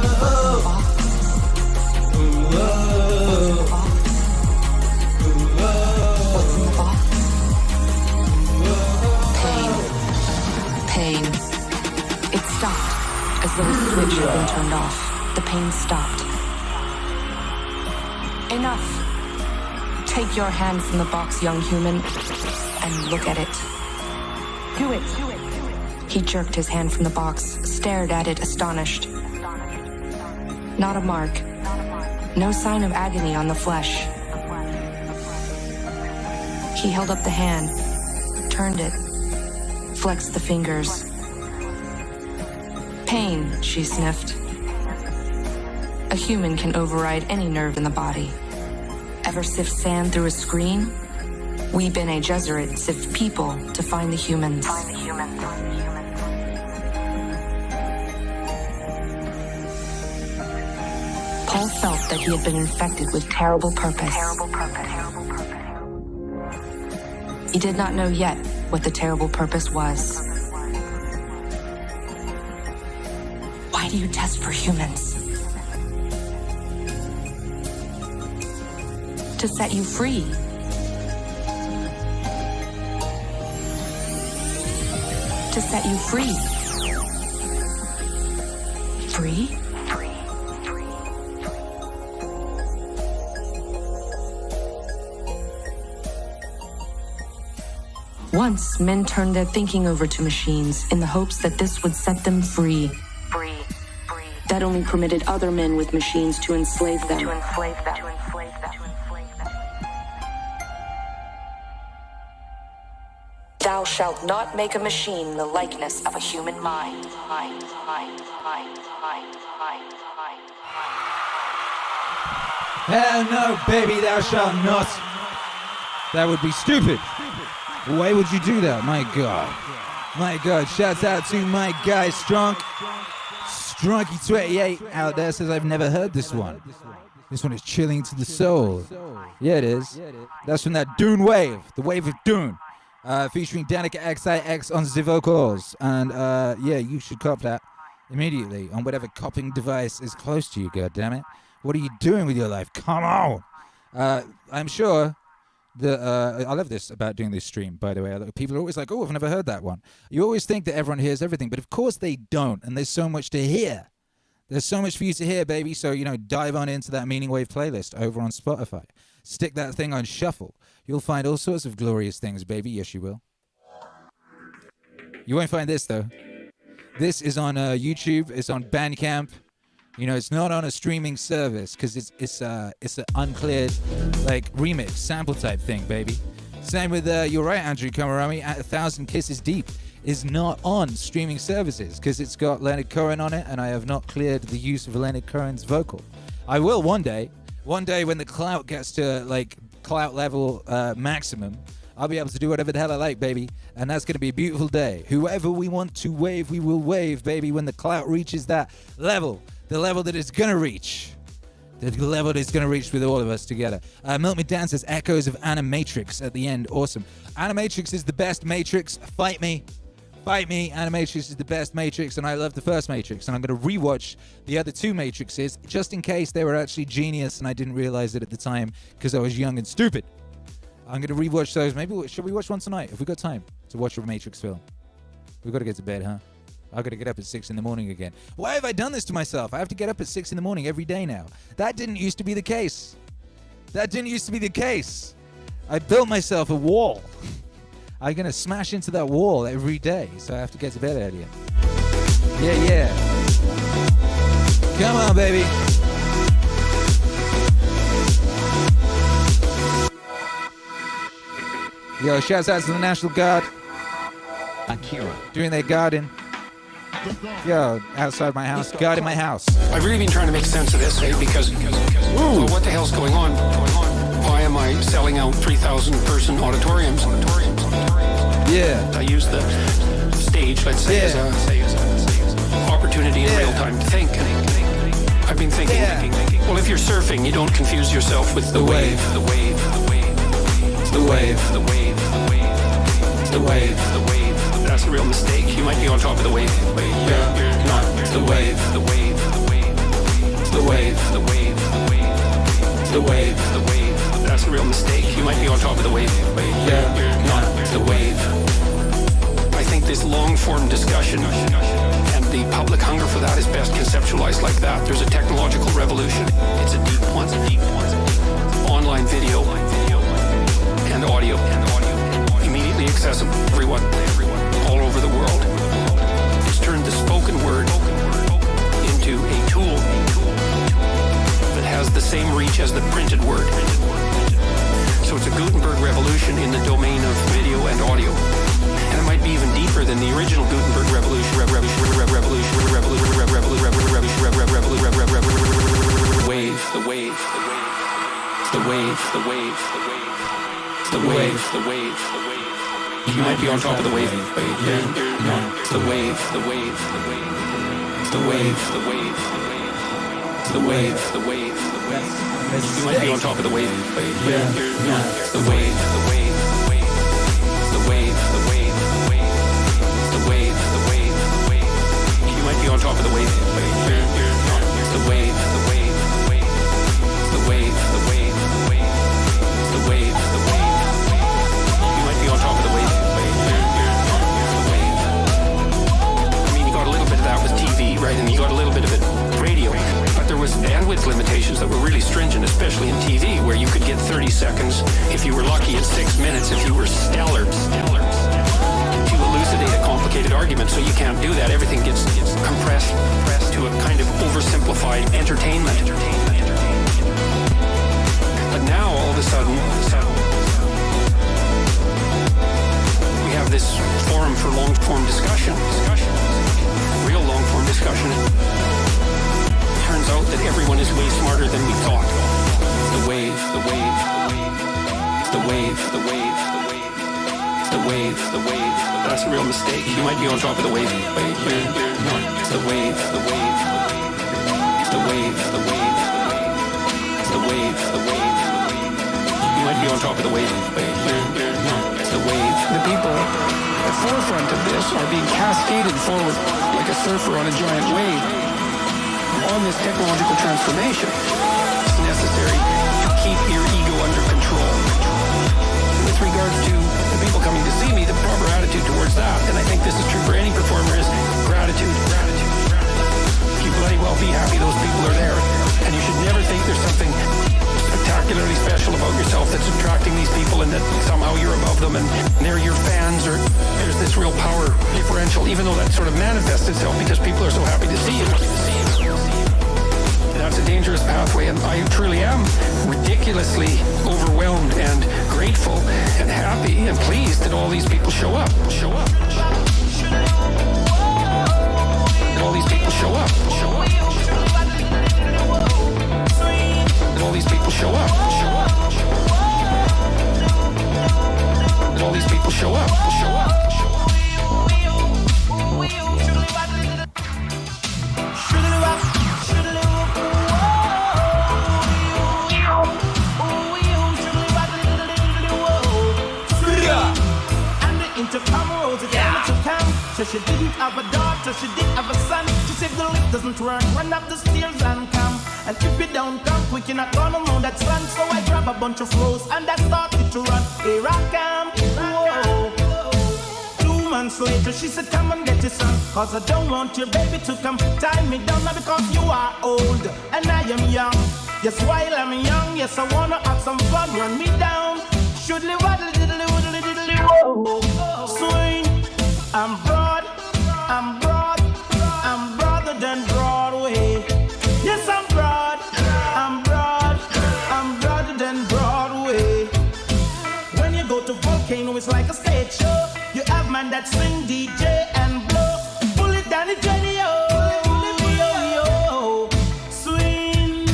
in the box? What's in the box? Pain. Pain. It stopped, as though a switch had been turned off. The pain stopped. Enough. Take your hand from the box, young human, and look at it. Do it. Do it. He jerked his hand from the box, stared at it astonished. Not a mark. No sign of agony on the flesh. He held up the hand, turned it, flexed the fingers. Pain, she sniffed. A human can override any nerve in the body. Ever sift sand through a screen? We Bene Gesserit sift people to find the humans. Paul felt that he had been infected with terrible purpose. He did not know yet what the terrible purpose was. Why do you test for humans? To set you free. To set you free. Free? Once, men turned their thinking over to machines in the hopes that this would set them free. That only permitted other men with machines to enslave them. Thou shalt not make a machine the likeness of a human mind. Hell no, baby, thou shalt not. That would be stupid. Why would you do that? My God. My God. Shouts out to my guy, Strunky28 out there says, I've never heard this one. This one is chilling to the soul. Yeah, it is. That's from that Dune wave, the wave of Dune. Featuring Danica XIX on the vocals. And yeah, you should cop that immediately on whatever copying device is close to you, goddammit. What are you doing with your life? Come on. I'm sure that I love this about doing this stream, by the way. People are always like, oh, I've never heard that one. You always think that everyone hears everything, but of course they don't. And there's so much to hear. There's so much for you to hear, baby. So, you know, dive on into that Meaning Wave playlist over on Spotify. Stick that thing on shuffle. You'll find all sorts of glorious things, baby. Yes, you will. You won't find this, though. This is on YouTube. It's on Bandcamp. You know, it's not on a streaming service because it's an uncleared, like, remix, sample type thing, baby. Same with, you're right, Andrew Kamarami, at 1,000 Kisses Deep is not on streaming services because it's got Leonard Cohen on it, and I have not cleared the use of Leonard Cohen's vocal. I will one day. One day when the clout gets to, like, clout level maximum, I'll be able to do whatever the hell I like, baby. And that's going to be a beautiful day. Whoever we want to wave, we will wave, baby, when the clout reaches that level. The level that it's going to reach. The level that it's going to reach with all of us together. Milk Me Down says echoes of Animatrix at the end. Awesome. Animatrix is the best Matrix. Fight me. Fight me. Animatrix is the best Matrix, and I love the first Matrix. And I'm going to rewatch the other two Matrixes just in case they were actually genius and I didn't realize it at the time because I was young and stupid. I'm going to rewatch those. Maybe should we watch one tonight if we got time to watch a Matrix film? We've got to get to bed, huh? I've got to get up at 6 in the morning again. Why have I done this to myself? I have to get up at 6 in the morning every day now. That didn't used to be the case. That didn't used to be the case. I built myself a wall. I'm going to smash into that wall every day, so I have to get to bed earlier. Yeah. Come on, baby. Yo, shouts out to the National Guard. Akira. Doing their guarding. Yo, outside my house, guarding my house. I've really been trying to make sense of this, because well, what the hell's going on? Why am I selling out 3,000 person auditoriums? Yeah. I use the stage, let's say, as an opportunity in real time to think. I've been thinking, well, if you're surfing, you don't confuse yourself with the wave. The wave. That's a real mistake. You might be on top of the wave, but you're not. The wave. That's a real mistake. You might be on top of the wave, but you're not. The wave. I think this long-form discussion and the public hunger for that is best conceptualized like that. There's a technological revolution. It's a deep one. Online video and audio. Immediately accessible to everyone, all over the world. It's turned the spoken word into a tool that has the same reach as the printed word. So it's a Gutenberg revolution in the domain of video and audio. And it might be even deeper than the original Gutenberg revolution. It's the wave, the wave, the wave. You might be on top of the wave, but you're not. It's the wave, the wave, the wave. It's the wave, the wave, the wave. It's the wave, the wave, the wave. You might be on top of the wave, but you're not. It's the wave, the wave, the wave. It's the wave, the wave, the wave. It's the wave, the wave, the wave. You might be on top of the wave, but you're not. It's the wave, the wave, the wave. It's the wave, the wave, the wave. It's the wave, the wave, the wave. You might be on top of the wave, but you're not. It's the wave. I mean, you got a little bit of that with TV, right? And you got a little bit of it radio. But there was bandwidth limitations that were really stringent, especially in TV, where you could get 30 seconds if you were lucky, at 6 minutes if you were stellar to elucidate a complicated argument. So you can't do that. Everything gets compressed to a kind of oversimplified entertainment. But now all of a sudden we have this forum for long-form discussion, real long-form discussion. Turns out that everyone is way smarter than we thought. The wave, the wave, the wave. It's the wave, the wave, the wave. It's the wave, the wave. That's a real mistake. You might be on top of the wave, but you're not. It's the wave, the wave, the wave. It's the wave, the wave, the wave. It's the wave, the wave, the wave. You might be on top of the wave, but you're not. It's the wave. The people at the forefront of this are being cascaded forward like a surfer on a giant wave. On this technological transformation, it's necessary to keep your ego under control. With regards to the people coming to see me, the proper attitude towards that, and I think this is true for any performer, is gratitude. You bloody well be happy those people are there, and you should never think there's something spectacularly special about yourself that's attracting these people and that somehow you're above them and they're your fans, or there's this real power differential, even though that sort of manifests itself because people are so happy to see you. That's a dangerous pathway, and I truly am ridiculously overwhelmed and grateful and happy and pleased that all these people show up. That all these people show up. That all these people show up. That all these people show up. So she didn't have a daughter, she did have a son. She said the lift doesn't work, run up the stairs and come. And if you don't come quick, you're not gonna know that's run. So I grab a bunch of flows and I started to run. Here I come, whoa. 2 months later, she said, come and get your son. Cause I don't want your baby to come tie me down. Now because you are old and I am young. Yes, while I'm young, yes, I wanna have some fun. Run me down. Shoodly waddle diddly woodly diddly whoa. Swing. I'm broad, I'm broad, I'm broader than Broadway. Yes, I'm broad, I'm broad, I'm broader than Broadway. When you go to Volcano, it's like a stage show. You have man that swing, DJ, and blow. Pull it down the Jenny, oh, yo. Swing,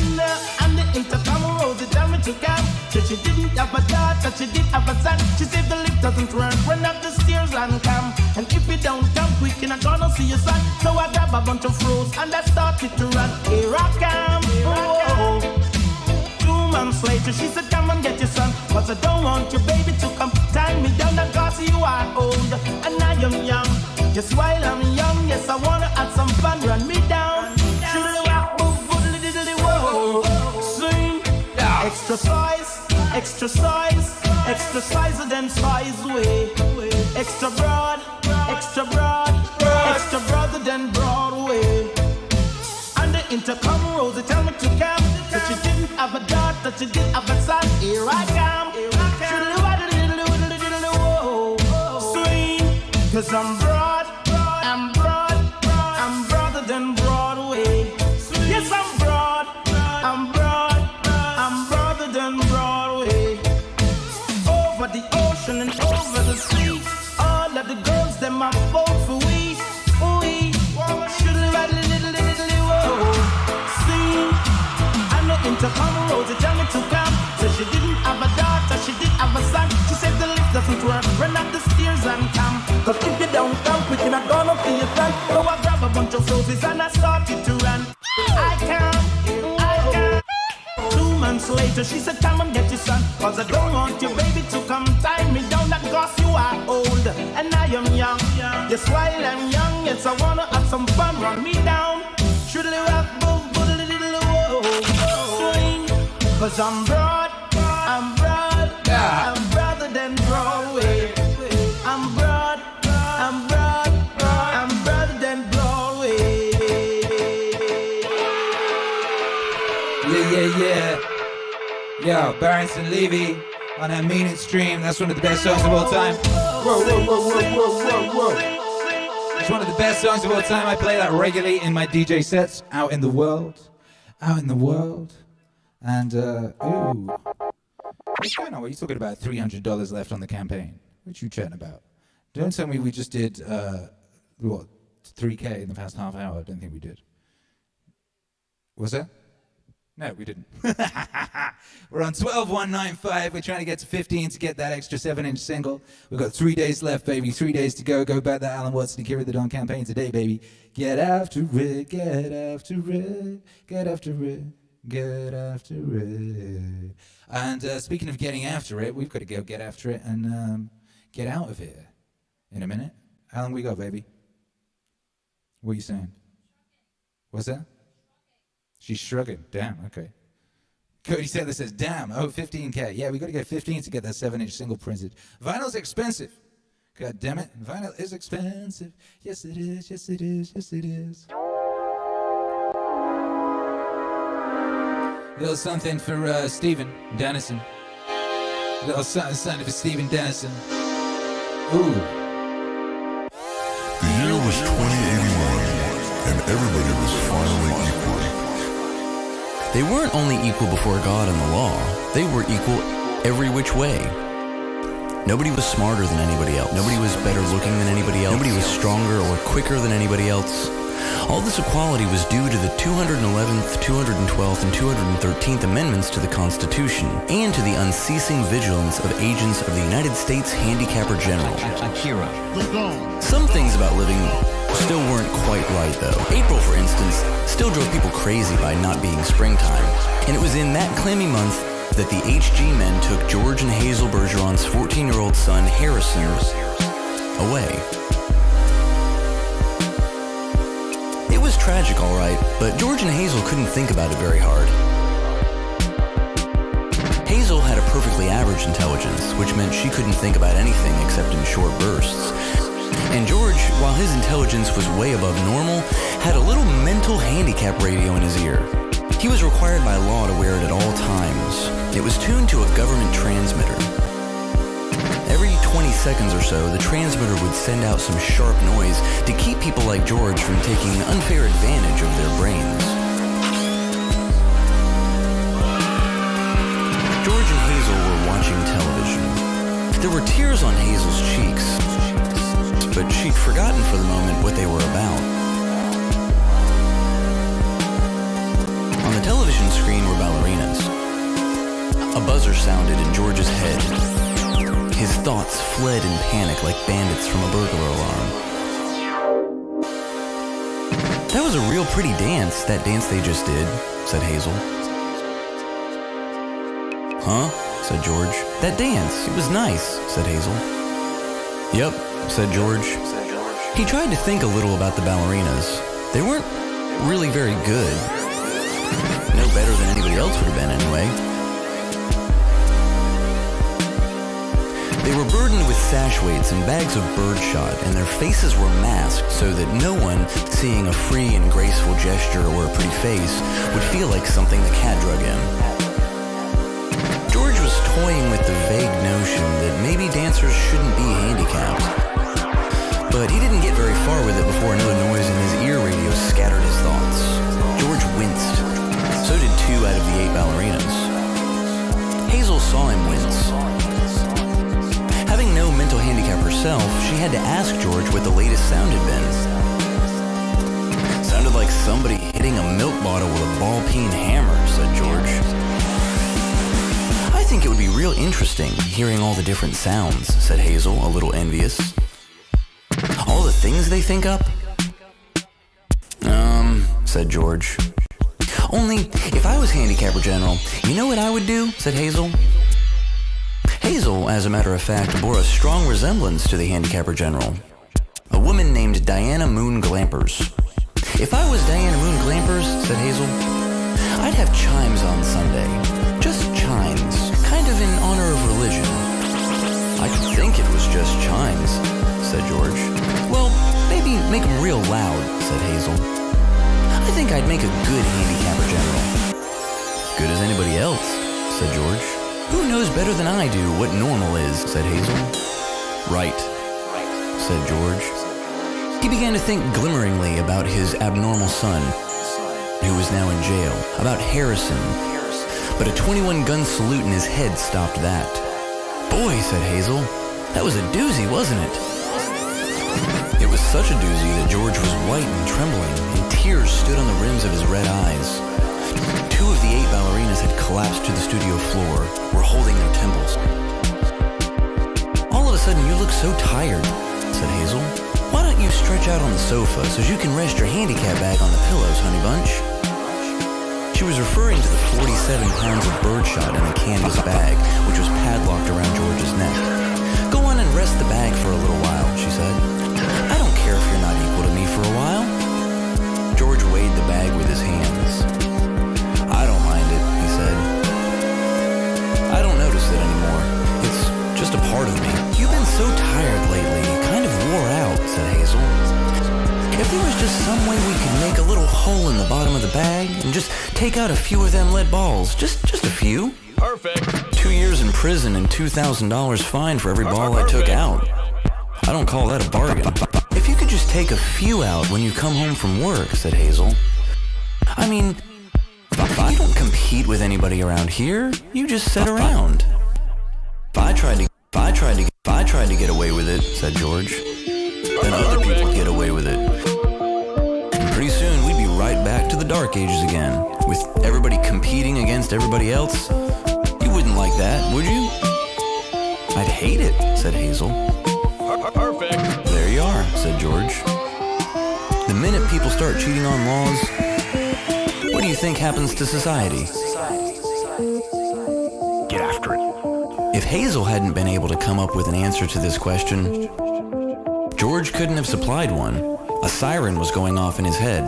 and the intercom rose it down to camp. So she didn't have a daughter, she did have a son. She said the lift doesn't work, run up the stairs and come. And if you don't come quick, you're not gonna see your son. So I grab a bunch of flows and I started to run. Here I come, oh. 2 months later, she said, come and get your son. Cause I don't want your baby to come tie me down. Because you are old and I am young. Just while I'm young, yes, I wanna have some fun. Run me down. Swing, extra size, extra size, extra size than size way. Extra broad, extra broad, extra broader than Broadway. And the intercom rose, they tell me to come. So she didn't have a daughter, she did have a son. Here I come. Swing, cause I'm broad, I'm broad, I'm broader than Broadway. Yes, I'm broad, I'm broad, I'm broader than Broadway. Over the ocean and over the sea, all of the girls, them are both for we. Should ride a little, whoa. See, I know intercom rose, they tell me to come. So she didn't have a daughter, she did have a son. She doesn't work, run up the stairs and come. Cause if you don't come quick, you're not gonna feel your front. So I grab a bunch of roses and I started to run. I can't. 2 months later, she said, come and get your son. Cause I don't want your baby to come tie me down. That cause you are old and I am young. Yes, while I'm young, yes, I wanna have some fun. Run me down. Should rock, boom, boom, little swing. Cause I'm broad, I'm broad, I'm broader than Broadway. I'm broad, I'm broad, I'm broader than Broadway. Yeah. Yo, Barrington Levy on that Meaning stream. That's one of the best songs of all time. Whoa. It's one of the best songs of all time. I play that regularly in my DJ sets out in the world. And, ooh. What's going on? What are you talking about? $300 left on the campaign. What you chatting about? Don't tell me we just did, 3K in the past half hour. I don't think we did. Was that? No, we didn't. We're on 12195. We're trying to get to 15 to get that extra 7-inch single. We've got 3 days left, baby. 3 days to go. Go back that Alan Watts and Akira the Don campaign today, baby. Get after it, get after it, get after it, get after it. And speaking of getting after it, we've got to go get after it and get out of here in a minute. How long we got, baby? What are you saying? What's that? She's shrugging. Damn, okay. Cody Taylor says, damn, 15K. Yeah, we got to get 15 to get that 7-inch single printed. Vinyl's expensive. God damn it. Vinyl is expensive. Yes, it is. Yes, it is. Yes, it is. Little something for Stephen Dennison. Little something for Stephen Dennison. Ooh. The year was 2081, and everybody was finally equal. They weren't only equal before God and the law, they were equal every which way. Nobody was smarter than anybody else. Nobody was better looking than anybody else. Nobody was stronger or quicker than anybody else. All this equality was due to the 211th, 212th, and 213th Amendments to the Constitution, and to the unceasing vigilance of agents of the United States Handicapper General. Akira. Some things about living still weren't quite right, though. April, for instance, still drove people crazy by not being springtime. And it was in that clammy month that the HG men took George and Hazel Bergeron's 14-year-old son, Harrison, away. It was tragic, all right, but George and Hazel couldn't think about it very hard. Hazel had a perfectly average intelligence, which meant she couldn't think about anything except in short bursts. And George, while his intelligence was way above normal, had a little mental handicap radio in his ear. He was required by law to wear it at all times. It was tuned to a government transmitter. Every 20 seconds or so, the transmitter would send out some sharp noise to keep people like George from taking unfair advantage of their brains. George and Hazel were watching television. There were tears on Hazel's cheeks, but she'd forgotten for the moment what they were about. On the television screen were ballerinas. A buzzer sounded in George's head. His thoughts fled in panic like bandits from a burglar alarm. That was a real pretty dance, that dance they just did, said Hazel. Huh? Said George. That dance, it was nice, said Hazel. Yep, said George. He tried to think a little about the ballerinas. They weren't really very good. No better than anybody else would have been anyway. They were burdened with sash weights and bags of birdshot, and their faces were masked so that no one, seeing a free and graceful gesture or a pretty face, would feel like something the cat drug in. George was toying with the vague notion that maybe dancers shouldn't be handicapped. But he didn't get very far with it before another noise in his ear radio scattered his thoughts. George winced. So did 2 out of the 8 ballerinas. Hazel saw him wince. Having no mental handicap herself, she had to ask George what the latest sound had been. Sounded like somebody hitting a milk bottle with a ball-peen hammer, said George. I think think it would be real interesting hearing all the different sounds, said Hazel, a little envious. All the things they think up? Said George. Only, if I was handicapper general, you know what I would do? Said Hazel. Hazel, as a matter of fact, bore a strong resemblance to the handicapper general. A woman named Diana Moon Glampers. If I was Diana Moon Glampers, said Hazel, I'd have chimes on Sunday. Just chimes, kind of in honor of religion. I could think it was just chimes, said George. Well, maybe make them real loud, said Hazel. I think I'd make a good handicapper general. Good as anybody else, said George. Who knows better than I do what normal is, said Hazel. Right, said George. He began to think glimmeringly about his abnormal son, who was now in jail, about Harrison. But a 21-gun salute in his head stopped that. Boy, said Hazel, that was a doozy, wasn't it? It was such a doozy that George was white and trembling, and tears stood on the rims of his red eyes. 2 of the 8 ballerinas had collapsed to the studio floor, were holding their temples. All of a sudden, you look so tired, said Hazel. Why don't you stretch out on the sofa so you can rest your handicap bag on the pillows, honey bunch? She was referring to the 47 pounds of birdshot in the canvas bag, which was padlocked around George's neck. Go on and rest the bag for a little while, she said. I don't care if you're not equal to me for a while. George weighed the bag with his hands. I don't mind it, he said. I don't notice it anymore. It's just a part of me. You've been so tired lately, kind of wore out, said Hazel. If there was just some way we could make a little hole in the bottom of the bag and just take out a few of them lead balls, just a few. Perfect. 2 years in prison and $2,000 fine for every ball I took out. I don't call that a bargain. If you could just take a few out when you come home from work, said Hazel. I mean, you don't compete with anybody around here. You just sit around. If I tried to get away with it, said George, then other people get away with it. And pretty soon we'd be right back to the dark ages again, with everybody competing against everybody else. You wouldn't like that, would you? I'd hate it, said Hazel. Perfect. There you are, said George. The minute people start cheating on laws, what do you think happens to society? Get after it. If Hazel hadn't been able to come up with an answer to this question, George couldn't have supplied one. A siren was going off in his head.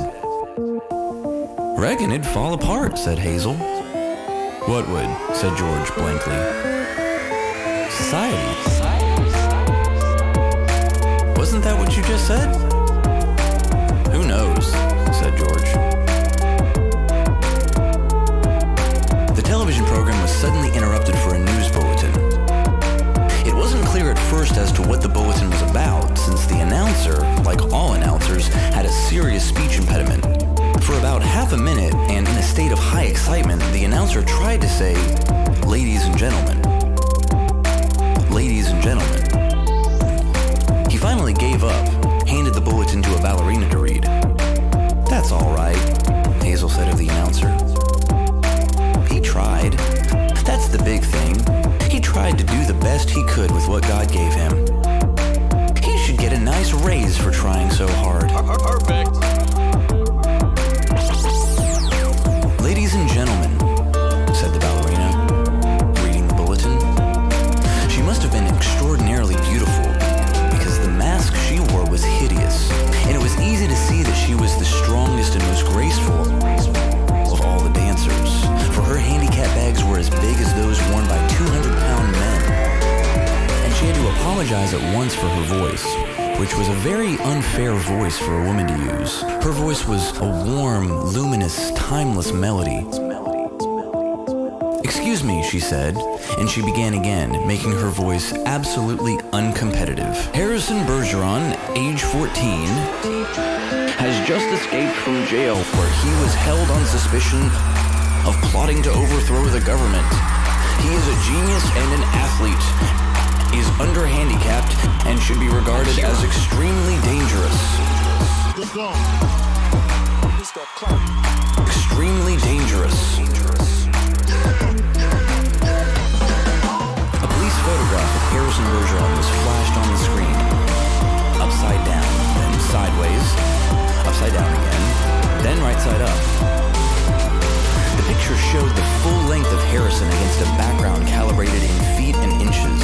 Reckon it'd fall apart, said Hazel. What would? Said George blankly. Society. Wasn't that what you just said? Who knows, said George. The television program was suddenly interrupted for a news bulletin. It wasn't clear at first as to what the bulletin was about, since the announcer, like all announcers, had a serious speech impediment. For about half a minute, and in a state of high excitement, the announcer tried to say, "Ladies and gentlemen. Ladies and gentlemen." He finally gave up, handed the bulletin to a ballerina to read. "That's all right," Hazel said of the announcer. He tried. That's the big thing. He tried to do the best he could with what God gave him. He should get a nice raise for trying so hard. Perfect. "Ladies and gentlemen," said the ballerina, reading the bulletin. She must have been extraordinarily beautiful, because the mask she wore was hideous, and it was easy to see that she was the strongest and most graceful of all the dancers, for her handicap bags were as big as those worn by 200-pound men. And she had to apologize at once for her voice, which was a very unfair voice for a woman to use. Her voice was a warm, luminous, timeless melody. "Excuse me," she said, and she began again, making her voice absolutely uncompetitive. "Harrison Bergeron, age 14, has just escaped from jail where he was held on suspicion of plotting to overthrow the government. He is a genius and an athlete, is under-handicapped, and should be regarded as extremely dangerous." Extremely dangerous. Harrison Bergeron was flashed on the screen. Upside down, then sideways, upside down again, then right side up. The picture showed the full length of Harrison against a background calibrated in feet and inches.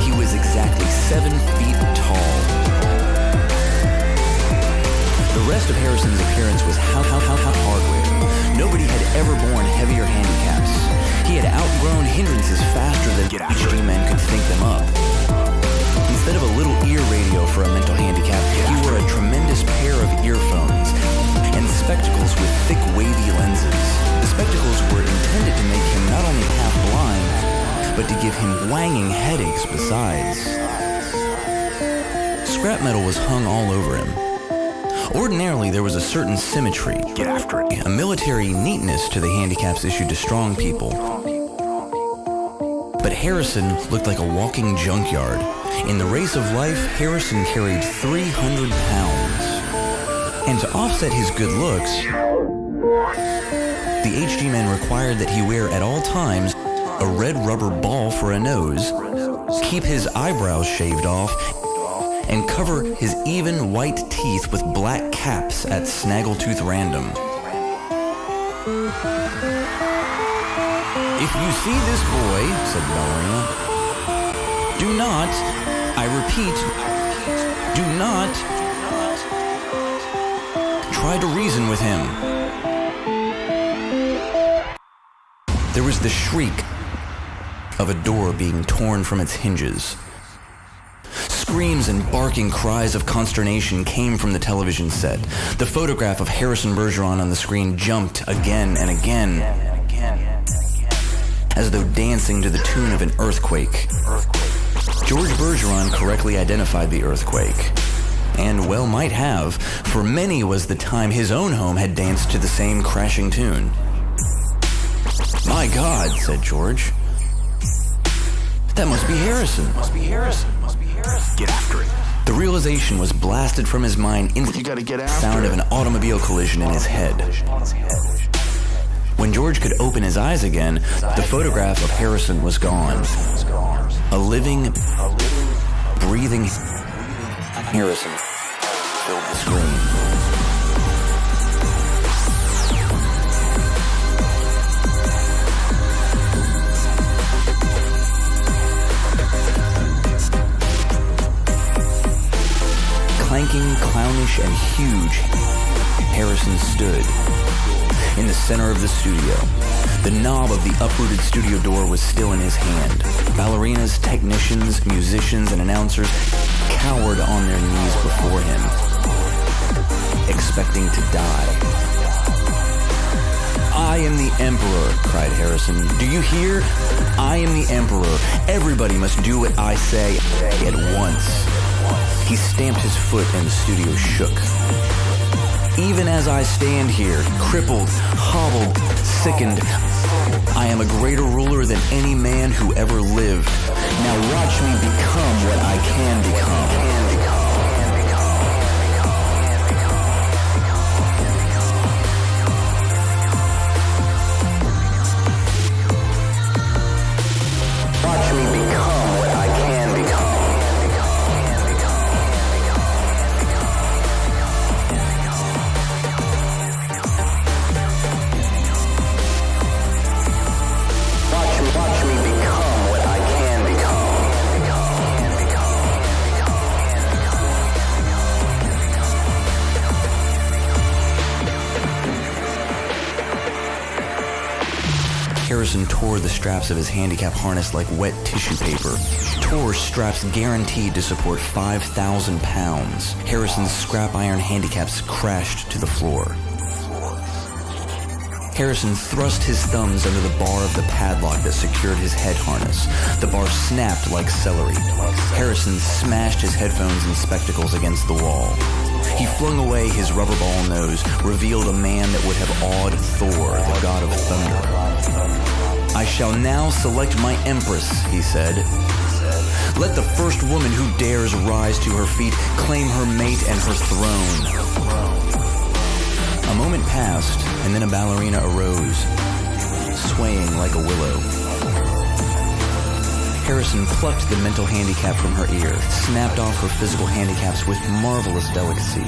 He was exactly 7 feet tall. The rest of Harrison's appearance was hardware. Nobody had ever borne heavier handicaps. He had outgrown hindrances faster than HD men could think them up. Instead of a little ear radio for a mental handicap, he wore a tremendous pair of earphones and spectacles with thick, wavy lenses. The spectacles were intended to make him not only half blind, but to give him whanging headaches besides. Scrap metal was hung all over him. Ordinarily, there was a certain symmetry, a military neatness to the handicaps issued to strong people. But Harrison looked like a walking junkyard. In the race of life, Harrison carried 300 pounds. And to offset his good looks, the HD men required that he wear at all times a red rubber ball for a nose, keep his eyebrows shaved off, and cover his even white teeth with black caps at snaggletooth random. If you see this boy, said the ballerina, do not, I repeat, do not try to reason with him. There was the shriek of a door being torn from its hinges. Screams and barking cries of consternation came from the television set. The photograph of Harrison Bergeron on the screen jumped again and again, as though dancing to the tune of an earthquake. George Bergeron correctly identified the earthquake, and well might have, for many was the time his own home had danced to the same crashing tune. My God, said George. That must be Harrison. Get after it. The realization was blasted from his mind into the sound of an automobile collision in his head. When George could open his eyes again, the photograph of Harrison was gone. A living, breathing Harrison filled the screen. Clanking, clownish, and huge, Harrison stood in the center of the studio. The knob of the uprooted studio door was still in his hand. Ballerinas, technicians, musicians, and announcers cowered on their knees before him, expecting to die. I am the Emperor, cried Harrison. Do you hear? I am the Emperor. Everybody must do what I say at once. He stamped his foot and the studio shook. Even as I stand here, crippled, hobbled, sickened, I am a greater ruler than any man who ever lived. Now watch me become what I can become. Watch me become what I can become. Watch me become what I can become. Harrison tore the straps of his handicap harness like wet tissue paper. Tore straps guaranteed to support 5,000 pounds. Harrison's scrap iron handicaps crashed to the floor. Harrison thrust his thumbs under the bar of the padlock that secured his head harness. The bar snapped like celery. Harrison smashed his headphones and spectacles against the wall. He flung away his rubber ball nose, revealed a man that would have awed Thor, the god of thunder. I shall now select my empress, he said. Let the first woman who dares rise to her feet claim her mate and her throne. A moment passed, and then a ballerina arose, swaying like a willow. Harrison plucked the mental handicap from her ear, snapped off her physical handicaps with marvelous delicacy.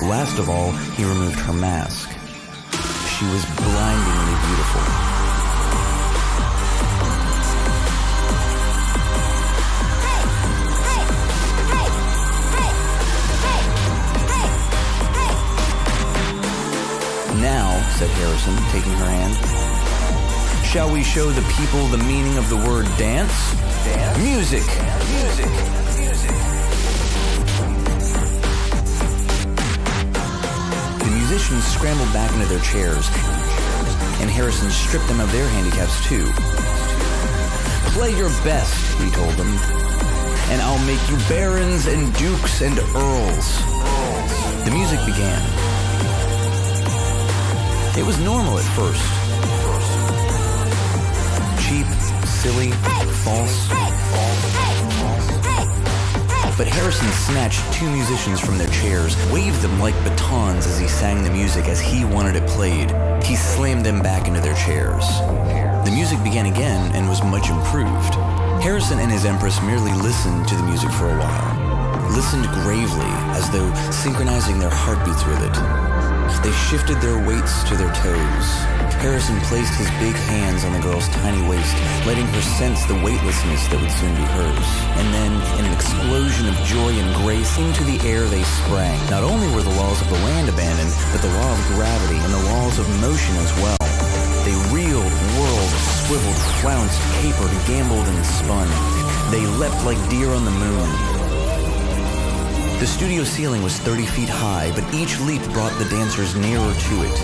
Last of all, he removed her mask. She was blindingly beautiful. Now, said Harrison, taking her hand, shall we show the people the meaning of the word dance? Music! Music! The musicians scrambled back into their chairs, and Harrison stripped them of their handicaps too. Play your best, he told them, and I'll make you barons and dukes and earls. The music began. It was normal at first. Cheap, silly, false. But Harrison snatched two musicians from their chairs, waved them like batons as he sang the music as he wanted it played. He slammed them back into their chairs. The music began again and was much improved. Harrison and his empress merely listened to the music for a while, listened gravely as though synchronizing their heartbeats with it. They shifted their weights to their toes. Harrison placed his big hands on the girl's tiny waist, letting her sense the weightlessness that would soon be hers. And then, in an explosion of joy and grace, into the air they sprang. Not only were the laws of the land abandoned, but the law of gravity and the laws of motion as well. They reeled, whirled, swiveled, flounced, capered, gambled, and spun. They leapt like deer on the moon. The studio ceiling was 30 feet high, but each leap brought the dancers nearer to it.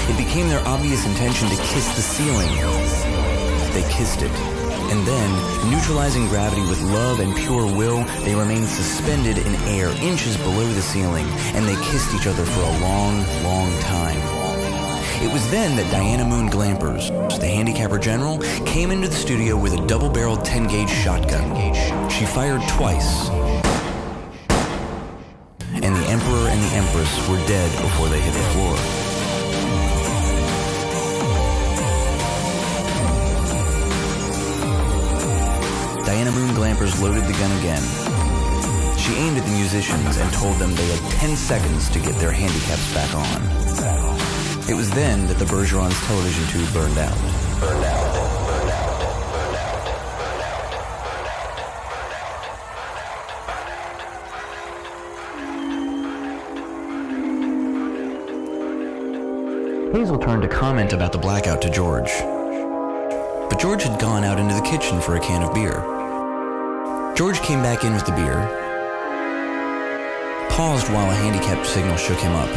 It became their obvious intention to kiss the ceiling. They kissed it. And then, neutralizing gravity with love and pure will, they remained suspended in air inches below the ceiling, and they kissed each other for a long, long time. It was then that Diana Moon Glampers, the handicapper general, came into the studio with a double-barreled 10-gauge shotgun. She fired twice, and the Emperor and the Empress were dead before they hit the floor. Diana Moon Glampers loaded the gun again. She aimed at the musicians and told them they had 10 seconds to get their handicaps back on. It was then that the Bergeron's television tube burned out. Burned out. Burned out. Burned out. Burned out. Hazel turned to comment about the blackout to George. But George had gone out into the kitchen for a can of beer. George came back in with the beer, paused while a handicapped signal shook him up,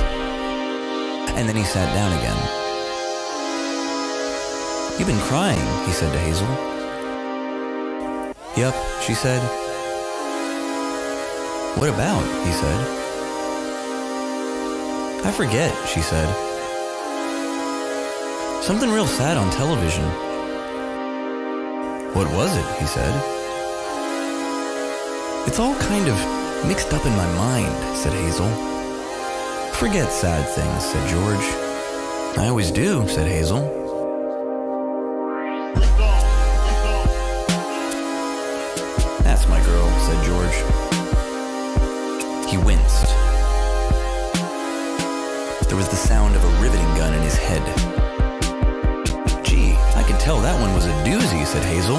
and then he sat down again. "You've been crying," he said to Hazel. "Yup," she said. "What about?" he said. "I forget," she said. "Something real sad on television." "What was it?" he said. "It's all kind of mixed up in my mind," said Hazel. "Forget sad things," said George. "I always do," said Hazel. "That's my girl," said George. He winced. There was the sound of a riveting gun in his head. "Gee, I could tell that one was a doozy," said Hazel.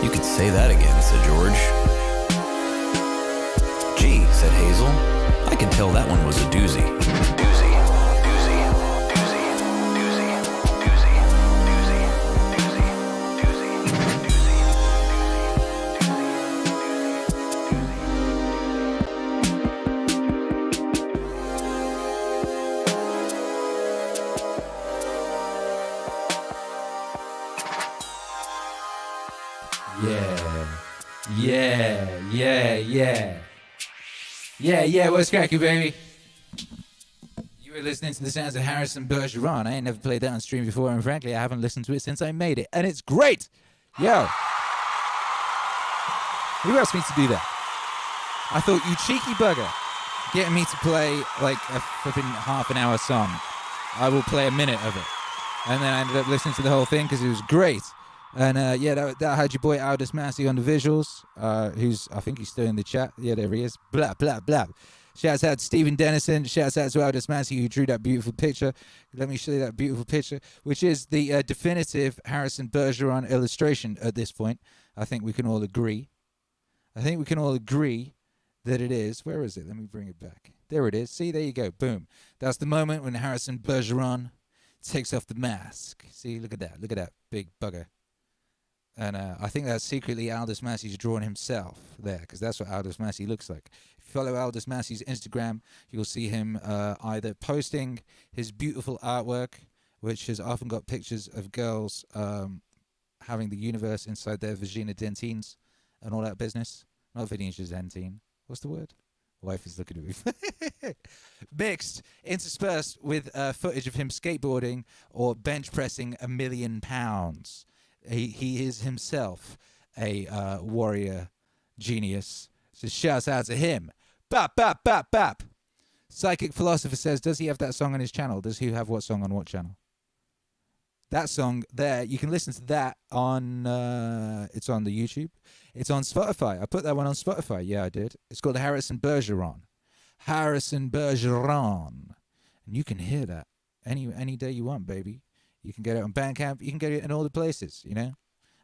"You could say that again," said George. "Gee," said Hazel, "I could tell that one was a doozy." Doozy, doozy, doozy, doozy, doozy, doozy, doozy, doozy, Yeah, what's cracking, baby? You were listening to the sounds of Harrison Bergeron. I ain't never played that on stream before, and frankly, I haven't listened to it since I made it, and it's great! Yo! Who asked me to do that? I thought, you cheeky bugger, getting me to play like a flipping half an hour song. I will play a minute of it. And then I ended up listening to the whole thing because it was great. And yeah, that had your boy Aldous Massey on the visuals, I think he's still in the chat. Yeah, there he is. Blah, blah, blah. Shouts out to Stephen Dennison. Shouts out to Aldous Massey who drew that beautiful picture. Let me show you that beautiful picture, which is the definitive Harrison Bergeron illustration at this point. I think we can all agree. that it is. Where is it? Let me bring it back. There it is. See, there you go. Boom. That's the moment when Harrison Bergeron takes off the mask. See, look at that. Look at that big bugger. And I think that's secretly Aldous Massey's drawn himself there, because that's what Aldous Massey looks like. If you follow Aldous Massey's Instagram, you'll see him either posting his beautiful artwork, which has often got pictures of girls having the universe inside their vagina dentines and all that business. Not vagina dentine. What's the word? Wife is looking at me. Mixed, interspersed with footage of him skateboarding or bench pressing 1 million pounds. He is himself a warrior genius. So shouts out to him. Bap, bap, bap, bap. Psychic Philosopher says, does he have that song on his channel? Does he have what song on what channel? That song there, you can listen to that on, it's on the YouTube. It's on Spotify. I put that one on Spotify. Yeah, I did. It's called Harrison Bergeron. Harrison Bergeron. And you can hear that any day you want, baby. You can get it on Bandcamp. You can get it in all the places, you know.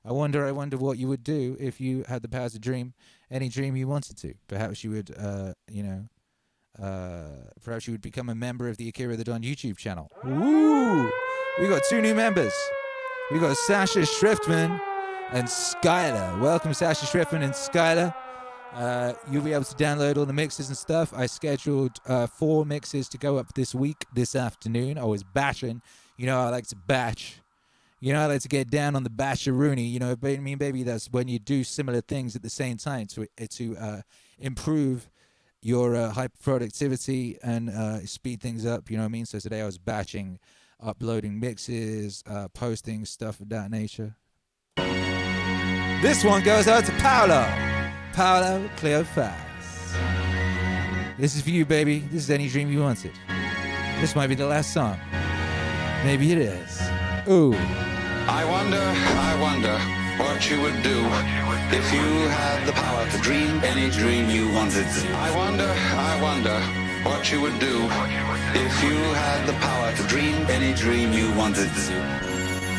I wonder what you would do if you had the power to dream any dream you wanted to. Perhaps you would, perhaps you would become a member of the Akira the Don YouTube channel. Woo! We got 2 new members. We got Sasha Schriftman and Skylar. Welcome, Sasha Schriftman and Skylar. You'll be able to download all the mixes and stuff. I scheduled 4 mixes to go up this afternoon. I was batching. You know, I like to batch. You know, I like to get down on the batcheroony. You know, I mean, baby, that's when you do similar things at the same time to improve your high productivity and speed things up. You know what I mean? So today I was batching, uploading mixes, posting stuff of that nature. This one goes out to Paolo Cleofas. This is for you, baby. This is Any Dream You Wanted. This might be the last song. Maybe it is. Ooh. I wonder what you would do if you had the power to dream any dream you wanted. I wonder what you would do if you had the power to dream any dream you wanted.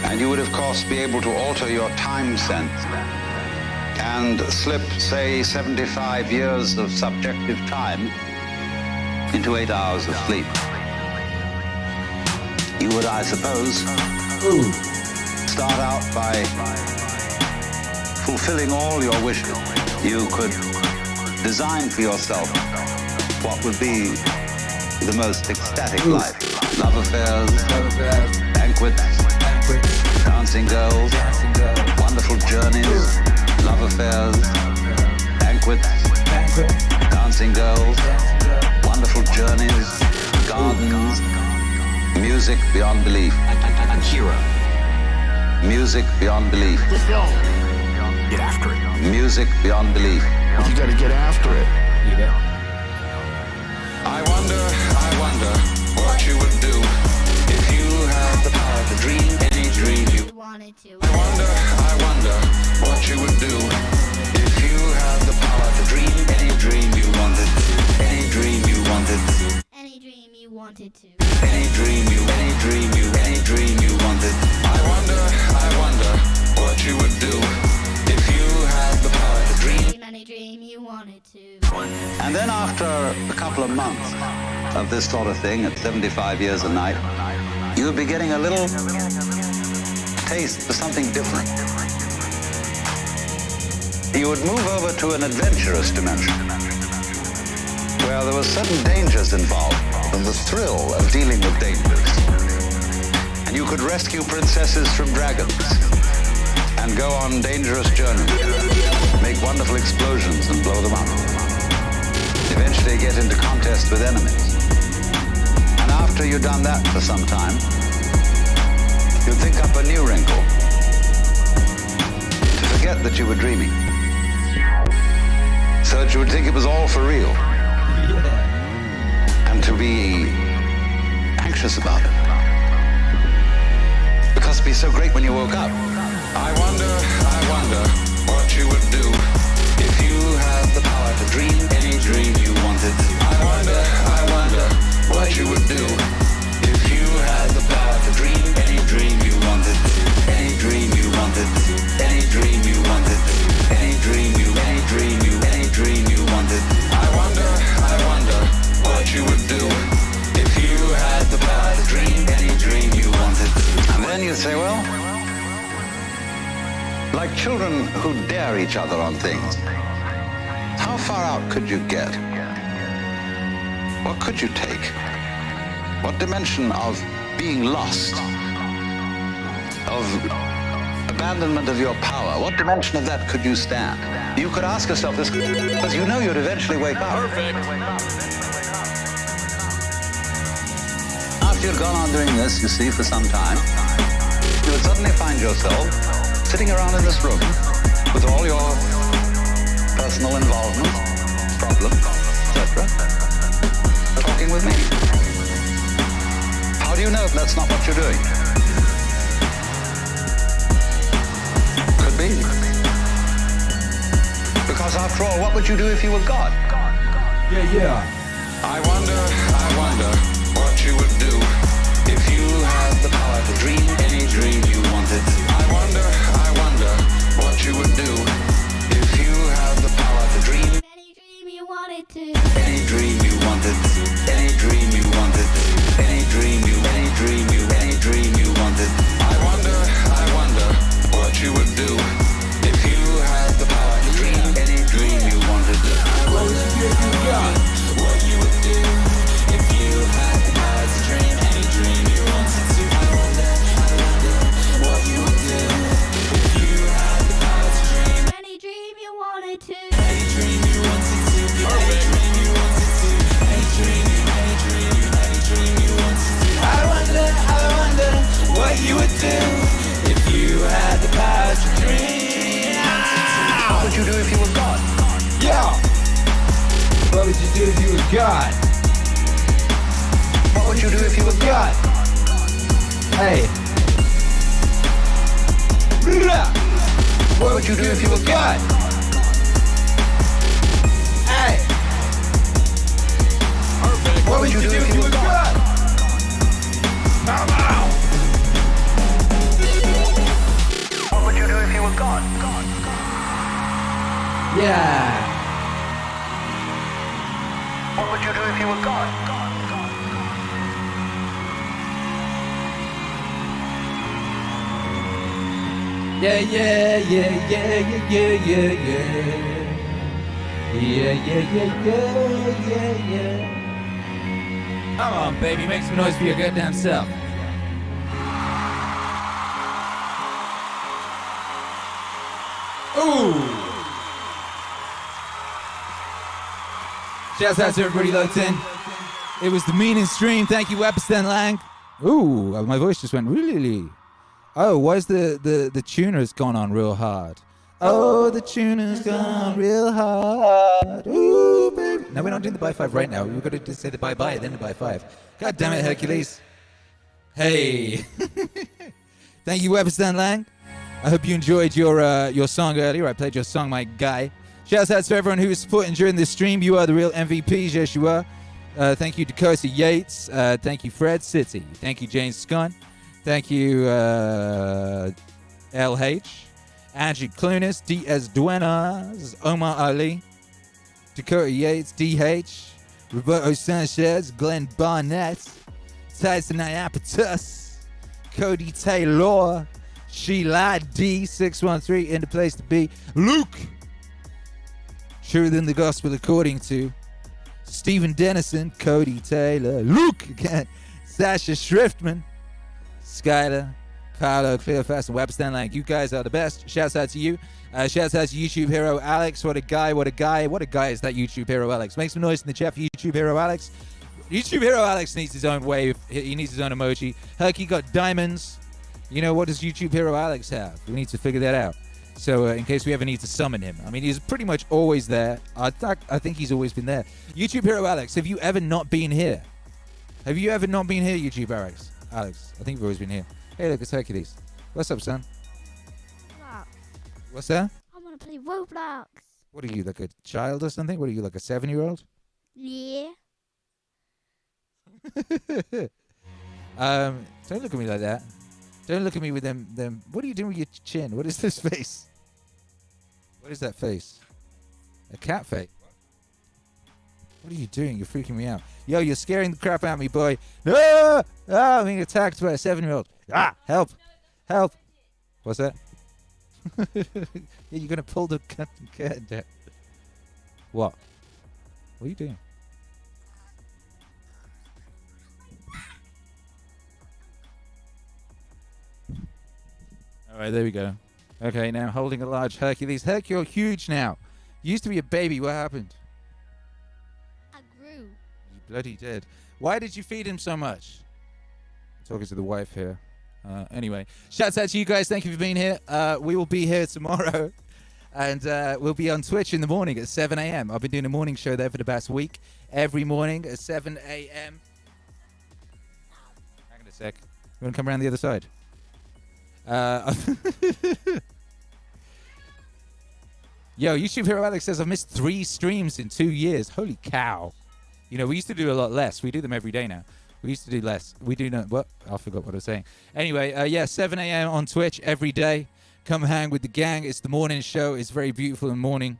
And you would, of course, be able to alter your time sense and slip, say, 75 years of subjective time into 8 hours of sleep. You would, I suppose, start out by fulfilling all your wishes. You could design for yourself what would be the most ecstatic life. Love affairs, banquets, dancing girls, wonderful journeys, love affairs, banquets, dancing girls, wonderful journeys, gardens, music beyond belief. Akira. Music beyond belief. Let's go. Get after it. Music beyond belief. But you gotta get after it. I wonder what you would do if you had the power to dream any dream you wanted to. I wonder what you would do if you had the power to dream any dream you wanted. Any dream you wanted. Any dream you wanted to. Any dream you wanted. I wonder what you would do if you had the power to dream any dream you wanted to. And then after a couple of months of this sort of thing at 75 years a night, you would be getting a little taste for something different. You would move over to an adventurous dimension where there were certain dangers involved and the thrill of dealing with dangers. And you could rescue princesses from dragons and go on dangerous journeys, make wonderful explosions and blow them up. Eventually get into contest with enemies. And after you've done that for some time, you'd think up a new wrinkle to forget that you were dreaming. So that you would think it was all for real. And to be anxious about it. must be so great when you woke up. I wonder what you would do if you had the power to dream any dream you wanted. I wonder what you would do if you had the power to dream any dream you wanted. Any dream you wanted. Any dream you wanted. Any dream you wanted. I wonder what you would do if you had the power to dream any dream you wanted. And then you say, well, like children who dare each other on things, how far out could you get? What could you take? What dimension of being lost, of abandonment of your power, what dimension of that could you stand? You could ask yourself this because you know you'd eventually wake up. Perfect. After you'd gone on doing this, you see, for some time, you would suddenly find yourself sitting around in this room with all your personal involvement, problems, etc., talking with me. How do you know that's not what you're doing? Could be. Because after all, what would you do if you were God? Yeah. I wonder what you would do if you had the power to dream any dream you wanted. I wonder what you would do if you had the power to dream any dream you wanted to. Any dream you wanted. Any dream you wanted. Any dream you wanted. I wonder what you would do if you had the power to dream any dream you wanted. I wonder what you would do if you had the power to dream any dream you wanted to. I wonder what you would do if you had the power to dream any dream you wanted to. Any dream you wanted to. Any dream you wanted to. Any dream you wanted to. I wonder what you would do if you had the power to dream. What would you do if you were God? Yeah. What would you do if you were God? What would you do if you were God? Hey. What would you do if you were God? Hey. What would you do if you were God? What would you do if you were God? Yeah. What would you do if you were God? Yeah. Come on, baby, make some noise for your goddamn self. Ooh! Shouts out to everybody locked in. It was the Meaning stream. Thank you, Epstein Lang. Ooh, my voice just went really. Oh, why is the tuner's gone on real hard? Oh, the tuner's gone real hard. Ooh, baby. No, we're not doing the by five right now. We've got to just say the bye-bye, then the by five. God damn it, Hercules. Hey. Thank you, Epstein Lang. I hope you enjoyed your song earlier. I played your song, my guy. Shouts out to everyone who was supporting during this stream. You are the real MVPs, yes you are. Thank you, Dakota Yates. Thank you, Fred City. Thank you, James Scunn. Thank you, LH. Angie Clunas, D.S. Duenas, Omar Ali, Dakota Yates, D.H., Roberto Sanchez, Glenn Barnett, Tyson Iapetus, Cody Taylor, Sheila D613, in the place to be, Luke, Truth in the Gospel according to Stephen Dennison, Cody Taylor, Luke again, Sasha Schriftman, Skylar, Carlo, Clearfast, and Webster Lang. You guys are the best. Shouts out to you. Shouts out to YouTube hero Alex. What a guy, what a guy. What a guy is that YouTube hero Alex. Make some noise in the chat for YouTube hero Alex. YouTube hero Alex needs his own wave. He needs his own emoji. Herky got diamonds. You know, what does YouTube hero Alex have? We need to figure that out. So in case we ever need to summon him. I mean, he's pretty much always there. I think he's always been there. YouTube hero Alex, have you ever not been here? Have you ever not been here, YouTube Alex? I think you've always been here. Hey, look, it's Hercules. What's up, son? Roblox. What's that? I want to play Roblox. What are you, like a child or something? What are you, like a 7-year-old? Yeah. Don't look at me like that. Don't look at me with them. What are you doing with your chin? What is this face? What is that face? A cat face. What are you doing? You're freaking me out. Yo, you're scaring the crap out of me, boy. No! Ah, I'm being attacked by a 7-year-old. Ah, help. Help. What's that? Yeah, you're going to pull the curtain down. What? What are you doing? All right, there we go. Okay, now holding a large Hercules. Herc, you're huge now. You used to be a baby. What happened? I grew. You bloody did. Why did you feed him so much? I'm talking to the wife here. Anyway, shouts out to you guys. Thank you for being here. We will be here tomorrow. And we'll be on Twitch in the morning at 7 a.m. I've been doing a morning show there for the past week. Every morning at 7 a.m. Hang on a sec. You want to come around the other side? Yo, YouTube Hero Alex says, I've missed 3 streams in 2 years. Holy cow. You know, we used to do a lot less. We do them every day now. We used to do less. We do not. What? I forgot what I was saying. Anyway, yeah, 7 a.m. on Twitch every day. Come hang with the gang. It's the morning show. It's very beautiful in the morning.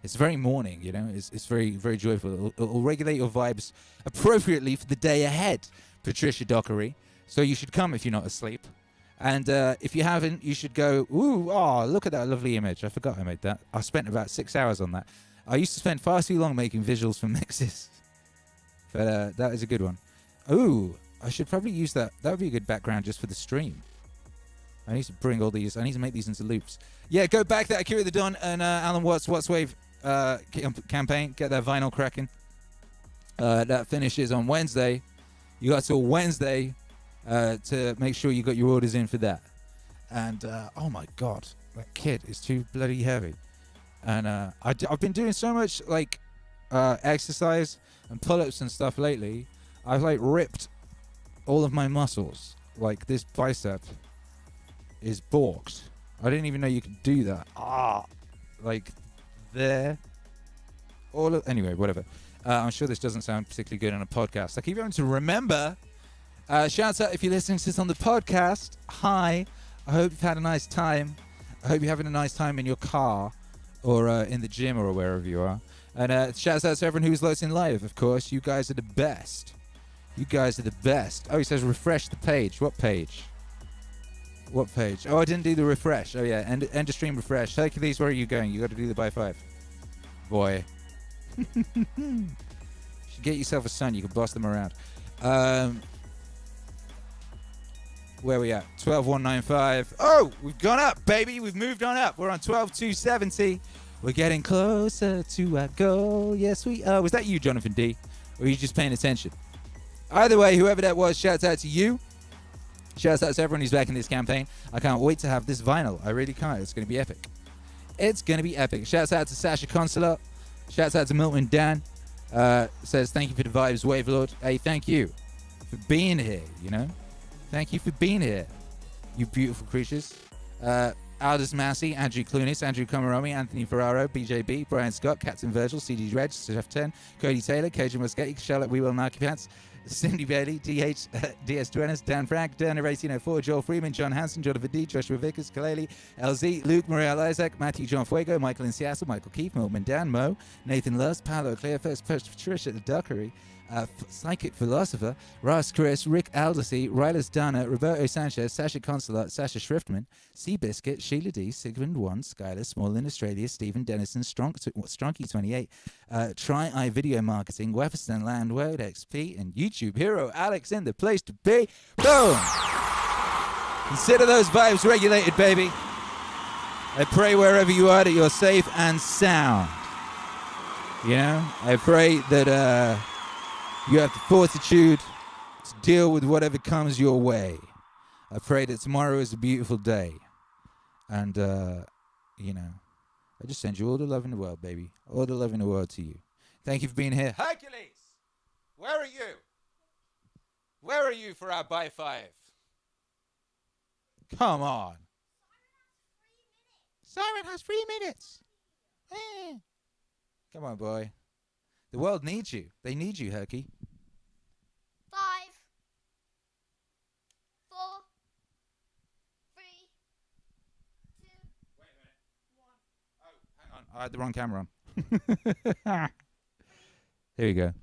It's very morning, you know. It's very, very joyful. It'll regulate your vibes appropriately for the day ahead, Patricia Dockery. So you should come if you're not asleep. And if you haven't, you should go, ooh, oh, look at that lovely image. I forgot I made that. I spent about 6 hours on that. I used to spend far too long making visuals for mixes. But that is a good one. Ooh, I should probably use that. That would be a good background just for the stream. I need to bring all these. I need to make these into loops. Yeah, go back that Akira the Don and Alan Watts Wave campaign. Get that vinyl cracking. That finishes on Wednesday. You got till Wednesday to make sure you got your orders in for that. And oh my God, that kid is too bloody heavy. And I've been doing so much like exercise and pull-ups and stuff lately. I've like ripped all of my muscles. Like this bicep is balked. I didn't even know you could do that. Like there. Anyway, whatever. I'm sure this doesn't sound particularly good on a podcast. I keep having to remember. Shout out if you're listening to this on the podcast. Hi. I hope you've had a nice time. I hope you're having a nice time in your car or in the gym or wherever you are. And shout out to everyone who's listening live, of course. You guys are the best. You guys are the best. Oh, he says refresh the page. What page? What page? Oh, I didn't do the refresh. Oh, yeah. End of stream refresh. Hercules, where are you going? You got to do the by 5. Boy. You should get yourself a son. You can boss them around. Where are we at? 12,195. Oh, we've gone up, baby. We've moved on up. We're on 12,270. We're getting closer to our goal. Yes, we are. Was that you, Jonathan D? Or are you just paying attention? Either way, whoever that was, shouts out to you. Shouts out to everyone who's back in this campaign. I can't wait to have this vinyl. I really can't. It's going to be epic. It's going to be epic. Shouts out to Sasha Consular. Shouts out to Milton Dan. Says, thank you for the vibes, Wave Lord. Hey, thank you for being here, you know. Thank you for being here, you beautiful creatures. Aldous Massey, Andrew Clunis, Andrew Komaromi, Anthony Ferraro, BJB, Brian Scott, Captain Virgil, CD Reg, Chef 10, Cody Taylor, Cajun Muschetti, Charlotte We Will Narky Pants, Cindy Bailey, DS Duenas, Dan Frank, Derner 1804, Joel Freeman, John Hansen, Jonathan D, Joshua Vickers, Kaleli, LZ, Luke, Marielle Isaac, Matthew John Fuego, Michael in Seattle, Michael Keith, Milton Dan, Mo, Nathan Lust, Paolo Clearfirst, Patricia the Duckery, Psychic Philosopher, Ross Chris, Rick Aldersey, Rylas Dana, Roberto Sanchez, Sasha Consular, Sasha Schriftman, Seabiscuit, Sheila D, Sigmund 1, Skylar, Small in Australia, Stephen Dennison, Stronky28, Try Video Marketing, Weatherston Land, Word XP, and YouTube Hero Alex in the place to be. Boom! Consider those vibes regulated, baby. I pray wherever you are that you're safe and sound. You know, I pray that you have the fortitude to deal with whatever comes your way. I pray that tomorrow is a beautiful day. And, you know, I just send you all the love in the world, baby. All the love in the world to you. Thank you for being here. Hercules! Where are you? Where are you for our by 5? Come on. Siren has 3 minutes. Eh. Come on, boy. The world needs you. They need you, Herky. 5, 4, 3, 2. Wait a minute. 1. Oh, hang on. I had the wrong camera on. Here we go.